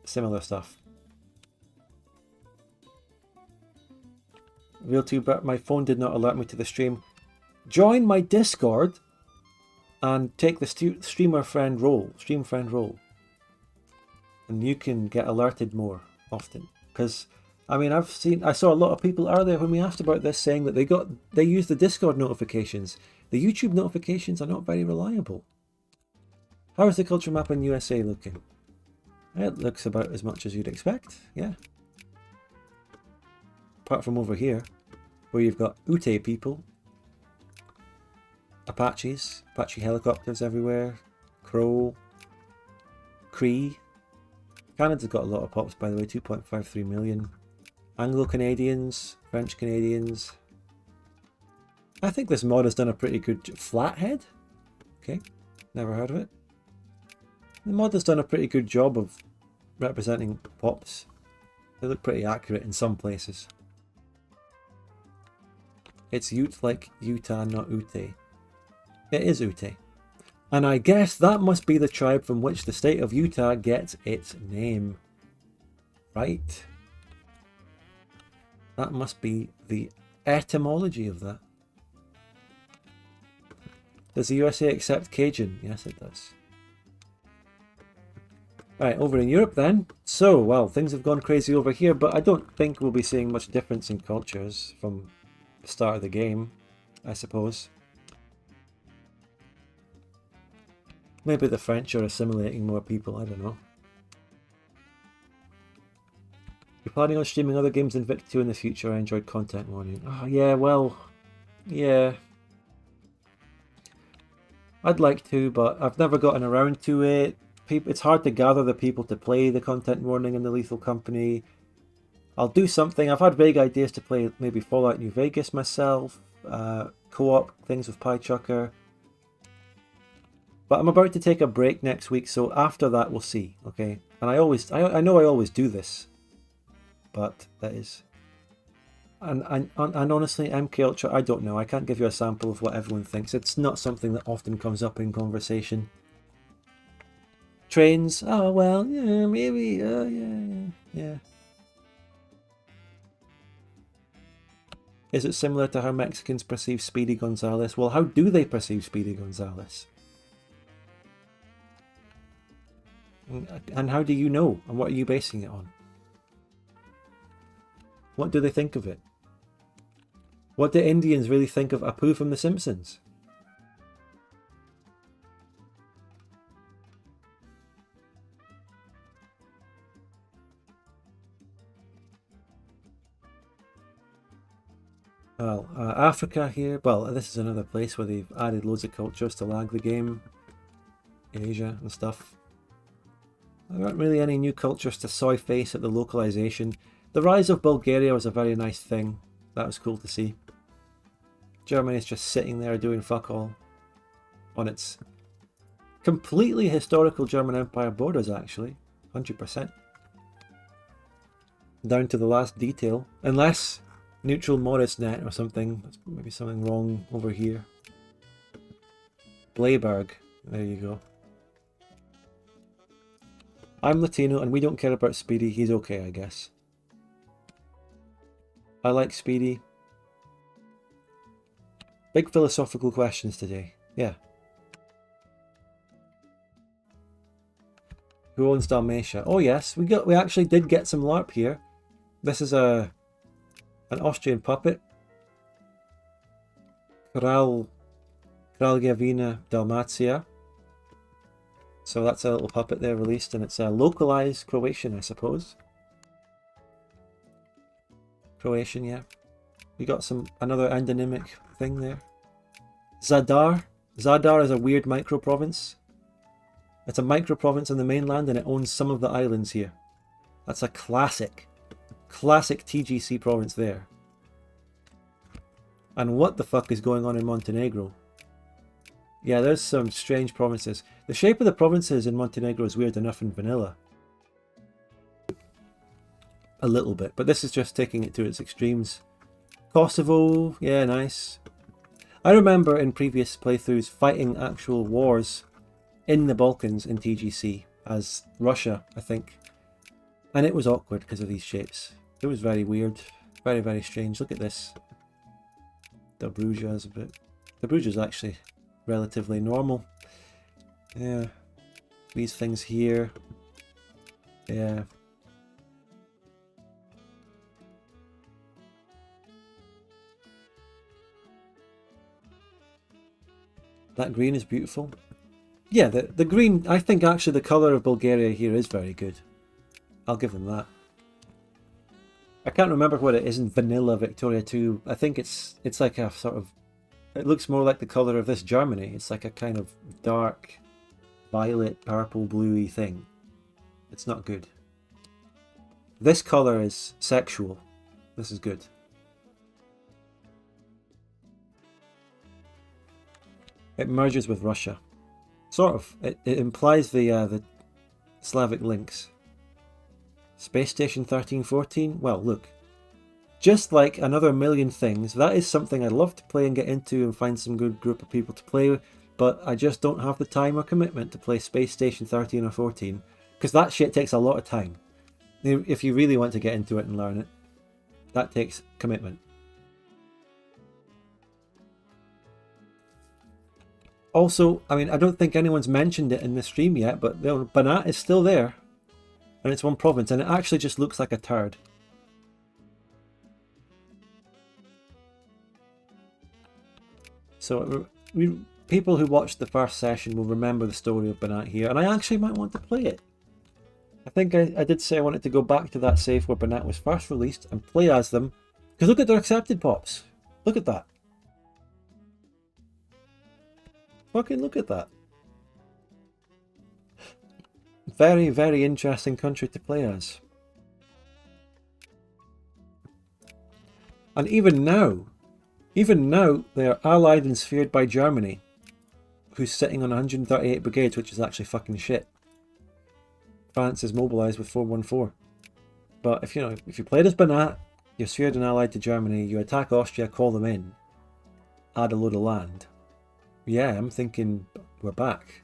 similar stuff. RealTube, my phone did not alert me to the stream. Join my Discord and take the stream friend role. And you can get alerted more often. Because, I mean, I saw a lot of people earlier when we asked about this saying that they use the Discord notifications. The YouTube notifications are not very reliable. How is the culture map in USA looking? It looks about as much as you'd expect, yeah. Apart from over here, where you've got Ute people, Apache helicopters everywhere, Crow, Cree. Canada's got a lot of pops, by the way, 2.53 million. Anglo-Canadians, French-Canadians. I think this mod has done a pretty good Flathead. Okay, never heard of it. The mod has done a pretty good job of representing pops. They look pretty accurate in some places. It's Ute like Utah, not Ute. It is Ute. And I guess that must be the tribe from which the state of Utah gets its name. Right? That must be the etymology of that. Does the USA accept Cajun? Yes, it does. Right, over in Europe then. So, well, things have gone crazy over here, but I don't think we'll be seeing much difference in cultures from the start of the game, I suppose. Maybe the French are assimilating more people, I don't know. You're planning on streaming other games than Vic 2 in the future? I enjoyed content warning. Oh, yeah, well, yeah. I'd like to, but I've never gotten around to it. It's hard to gather the people to play the content warning in the Lethal Company. I'll do something. I've had vague ideas to play maybe Fallout New Vegas myself, co-op things with PieChucker. But I'm about to take a break next week, so after that we'll see, okay? And I know I always do this, but that is... And honestly, MK Ultra, I don't know. I can't give you a sample of what everyone thinks. It's not something that often comes up in conversation. Trains, oh well, yeah, maybe, yeah. Is it similar to how Mexicans perceive Speedy Gonzales? Well, how do they perceive Speedy Gonzales? And how do you know? And what are you basing it on? What do they think of it? What do Indians really think of Apu from The Simpsons? Well, Africa here, well, this is another place where they've added loads of cultures to lag the game. Asia and stuff. There aren't really any new cultures to soy face at the localization. The rise of Bulgaria was a very nice thing. That was cool to see. Germany's just sitting there doing fuck all on its completely historical German Empire borders, actually. 100%. Down to the last detail. Unless neutral Morisnet or something. There's maybe something wrong over here. Bleiberg. There you go. I'm Latino and we don't care about Speedy. He's okay, I guess. I like Speedy. Big philosophical questions today. Yeah. Who owns Dalmatia? Oh yes, we actually did get some LARP here. This is an Austrian puppet. Kraljevica Dalmatia. So that's a little puppet there released, and it's a localized Croatian, I suppose. Croatian, yeah. We got another endonymic thing there. Zadar. Zadar is a weird micro-province. It's a micro-province in the mainland and it owns some of the islands here. That's a classic TGC province there. And what the fuck is going on in Montenegro? Yeah, there's some strange provinces. The shape of the provinces in Montenegro is weird enough in vanilla. A little bit, but this is just taking it to its extremes. Kosovo, yeah, nice. I remember in previous playthroughs fighting actual wars in the Balkans in TGC as Russia, I think. And it was awkward because of these shapes. It was very weird. Very, very strange. Look at this. Dobruja is a bit... Dobruja is actually relatively normal. Yeah. These things here. Yeah. That green is beautiful. Yeah, the green, I think actually the colour of Bulgaria here is very good. I'll give them that. I can't remember what it is in vanilla Victoria 2. I think it's like a sort of... It looks more like the colour of this Germany. It's like a kind of dark violet, purple, bluey thing. It's not good. This colour is sexual. This is good. It merges with Russia. Sort of. It implies the Slavic links. Space Station 1314? Well, look. Just like another million things, that is something I'd love to play and get into and find some good group of people to play with, but I just don't have the time or commitment to play Space Station 13 or 14, because that shit takes a lot of time. If you really want to get into it and learn it, that takes commitment. Also, I mean, I don't think anyone's mentioned it in the stream yet, but Banat is still there. And it's one province, and it actually just looks like a turd. So, people who watched the first session will remember the story of Banat here, and I actually might want to play it. I think I did say I wanted to go back to that save where Banat was first released and play as them. Because look at their accepted pops. Look at that. Fucking look at that. Very, very interesting country to play as. And even now they are allied and sphered by Germany, who's sitting on 138 brigades, which is actually fucking shit. France is mobilised with 414. But if you played as Banat, you're sphered and allied to Germany, you attack Austria, call them in, add a load of land. Yeah, I'm thinking we're back.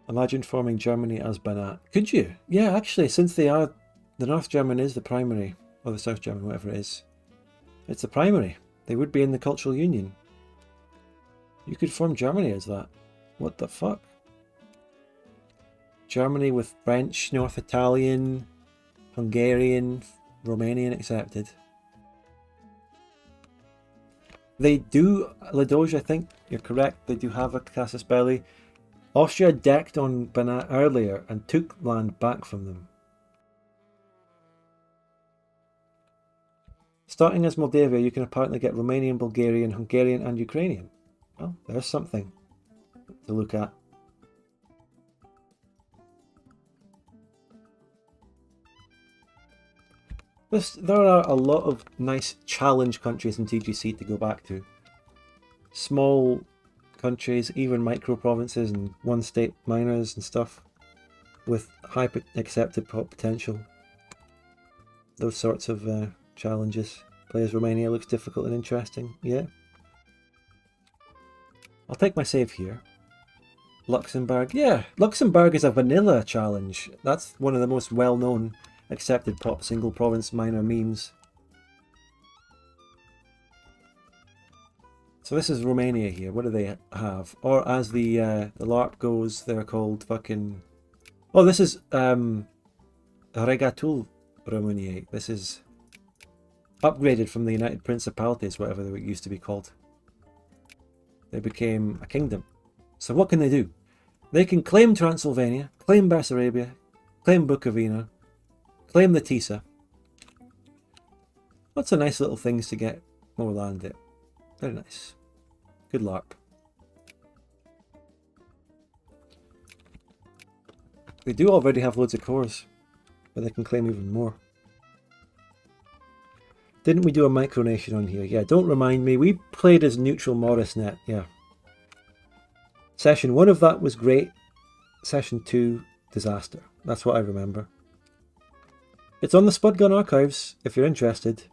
Imagine forming Germany as Banat. Could you? Yeah, actually, since the North German is the primary, or the South German, whatever it is. It's the primary. They would be in the cultural union. You could form Germany as that. What the fuck? Germany with French, North Italian, Hungarian, Romanian accepted. They do, Ladoge, I think you're correct, they do have a casus belli. Austria decked on Banat earlier and took land back from them. Starting as Moldavia, you can apparently get Romanian, Bulgarian, Hungarian and Ukrainian. Well, there's something to look at. There are a lot of nice challenge countries in TGC to go back to. Small countries, even micro provinces and one state minors and stuff with high accepted potential. Those sorts of challenges. Play as Romania looks difficult and interesting. Yeah. I'll take my save here. Luxembourg. Yeah, Luxembourg is a vanilla challenge. That's one of the most well-known accepted pop single province minor memes. So this is Romania here. What do they have? Or as the LARP goes, they're called fucking... Oh, this is Regatul Romania. This is upgraded from the United Principalities, whatever they used to be called. They became a kingdom. So what can they do? They can claim Transylvania, claim Bessarabia, claim Bukovina, claim the Tisa. Lots of nice little things to get more land there. Very nice. Good LARP. They do already have loads of cores, but they can claim even more. Didn't we do a micronation on here? Yeah, don't remind me. We played as neutral Morrisnet, yeah. Session 1 of that was great. Session 2, disaster. That's what I remember. It's on the Spud Gun archives, if you're interested.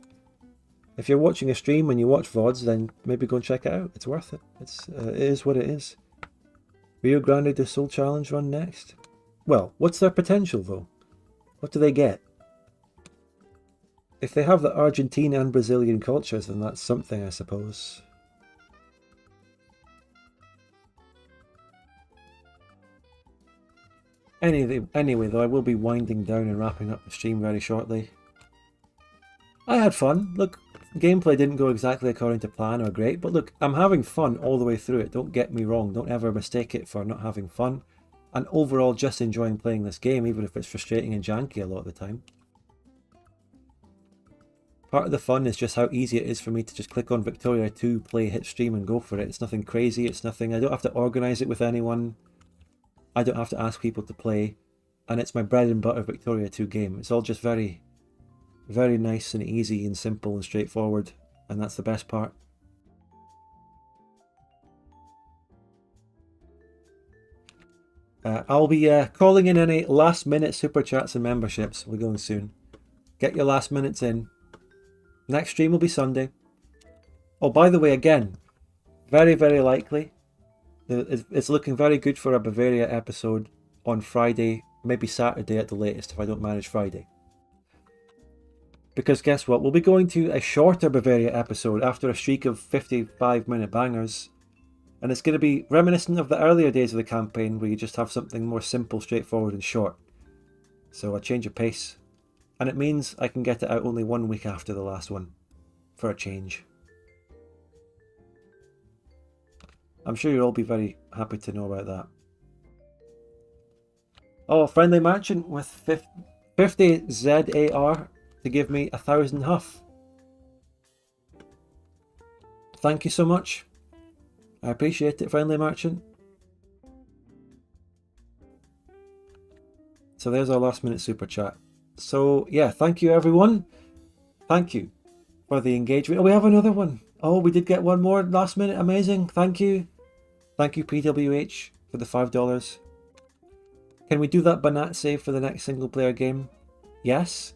If you're watching a stream and you watch VODs, then maybe go and check it out. It's worth it. It is what it is. Rio Grande do Sul Challenge run next. Well, what's their potential though? What do they get? If they have the Argentine and Brazilian cultures, then that's something, I suppose. Anyway, though, I will be winding down and wrapping up the stream very shortly. I had fun. Look, gameplay didn't go exactly according to plan or great, but look, I'm having fun all the way through it. Don't get me wrong. Don't ever mistake it for not having fun. And overall, just enjoying playing this game, even if it's frustrating and janky a lot of the time. Part of the fun is just how easy it is for me to just click on Victoria 2, play, hit stream and go for it. It's nothing crazy. It's nothing... I don't have to organise it with anyone. I don't have to ask people to play. And it's my bread and butter Victoria 2 game. It's all just very, very nice and easy and simple and straightforward. And that's the best part. I'll be calling in any last minute super chats and memberships. We're going soon. Get your last minutes in. Next stream will be Sunday. Oh, by the way, again, very, very likely, it's looking very good for a Bavaria episode on Friday, maybe Saturday at the latest if I don't manage Friday. Because guess what? We'll be going to a shorter Bavaria episode after a streak of 55-minute bangers. And it's going to be reminiscent of the earlier days of the campaign where you just have something more simple, straightforward and short. So a change of pace. And it means I can get it out only 1 week after the last one. For a change. I'm sure you'll all be very happy to know about that. Oh, friendly merchant with 50 ZAR to give me 1,000 huff. Thank you so much. I appreciate it, friendly merchant. So there's our last minute super chat. So yeah, thank you everyone. Thank you for the engagement. Oh, we have another one. Oh, we did get one more last minute. Amazing. Thank you. Thank you PWH for the $5. Can we do that Banat save for the next single player game? Yes.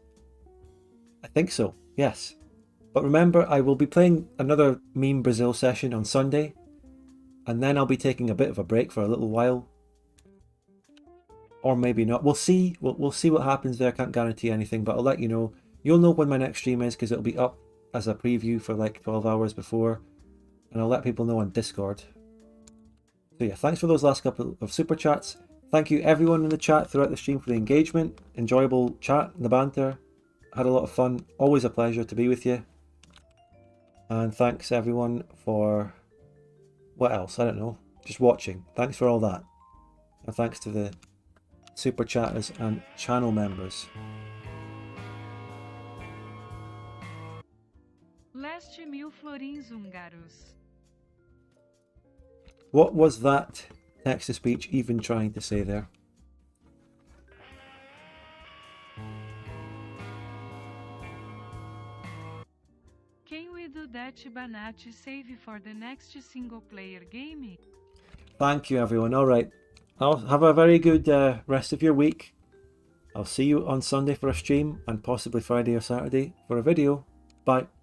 I think so. Yes. But remember, I will be playing another Meme Brazil session on Sunday. And then I'll be taking a bit of a break for a little while. Or maybe not. We'll see. We'll see what happens there. I can't guarantee anything, but I'll let you know. You'll know when my next stream is because it'll be up as a preview for like 12 hours before. And I'll let people know on Discord. So yeah, thanks for those last couple of super chats. Thank you everyone in the chat throughout the stream for the engagement. Enjoyable chat, the banter. Had a lot of fun. Always a pleasure to be with you. And thanks everyone for... what else? I don't know. Just watching. Thanks for all that. And thanks to the super chatters and channel members. Leste 1000 florins húngaros. What was that text-to-speech even trying to say there? Can we do that Banat save for the next single player game? Thank you everyone. Alright. I'll have a very good rest of your week. I'll see you on Sunday for a stream and possibly Friday or Saturday for a video. Bye.